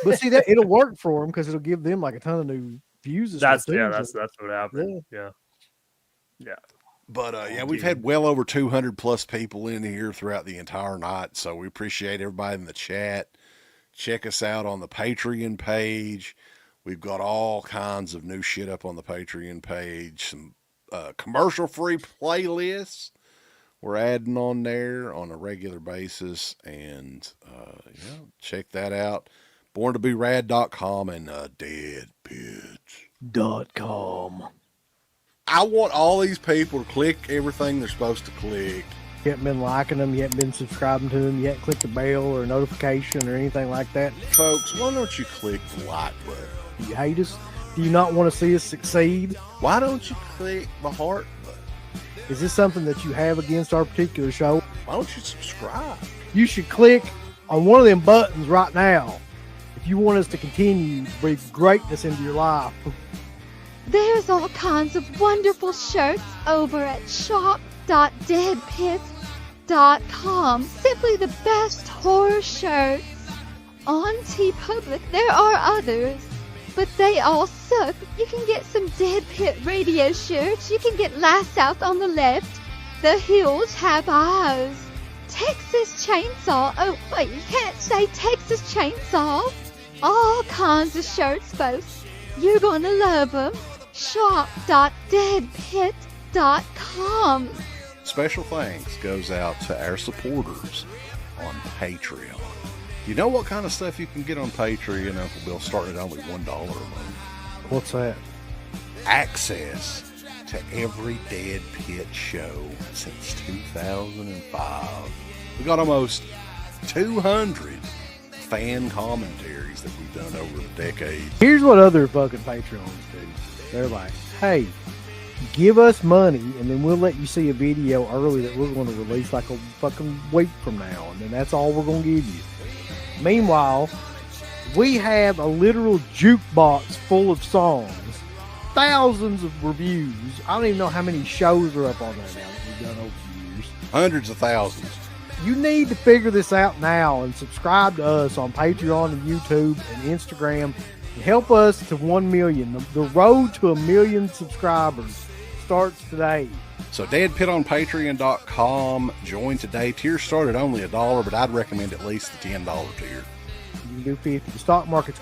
But see that it'll work for them because it'll give them like a ton of new views. And That's stuff too. that's what happened. Yeah. But yeah, we've had well over 200 plus people in here throughout the entire night. So we appreciate everybody in the chat. Check us out on the Patreon page. We've got all kinds of new shit up on the Patreon page. Some commercial free playlists we're adding on there on a regular basis. And yeah, check that out. BornToBeRad.com and DeadPit.com. I want all these people to click everything they're supposed to click. You haven't been liking them, you haven't been subscribing to them, you haven't clicked the bell or notification or anything like that. Folks, why don't you click the like button? Do you hate us? Do you not want to see us succeed? Why don't you click the heart button? Is this something that you have against our particular show? Why don't you subscribe? You should click on one of them buttons right now if you want us to continue to breathe greatness into your life. There's all kinds of wonderful shirts over at shop.deadpit.com. Simply the best horror shirts. On TeePublic, there are others, but they all suck. You can get some Dead Pit Radio shirts. You can get Last South on the Left. The Hills Have Eyes. Texas Chainsaw. Oh, wait, you can't say Texas Chainsaw. All kinds of shirts, folks. You're gonna love them. Shop.deadpit.com. Special thanks goes out to our supporters on Patreon. You know what kind of stuff you can get on Patreon, Uncle Bill, starting at only $1 a month? What's that? Access to every Dead Pit show since 2005. We got almost 200 fan commentaries that we've done over the decades. Here's what other fucking Patreons do. They're like, hey, give us money and then we'll let you see a video early that we're going to release like a fucking week from now. And then that's all we're going to give you. Meanwhile, we have a literal jukebox full of songs, thousands of reviews. I don't even know how many shows are up on there now that we've done over the years. Hundreds of thousands. You need to figure this out now and subscribe to us on Patreon and YouTube and Instagram. And help us to 1 million. The road to 1 million subscribers starts today. So Dead Pit on Patreon.com. Join today. Tiers start at only $1, but I'd recommend at least the $10 tier. You can do 50. The stock market's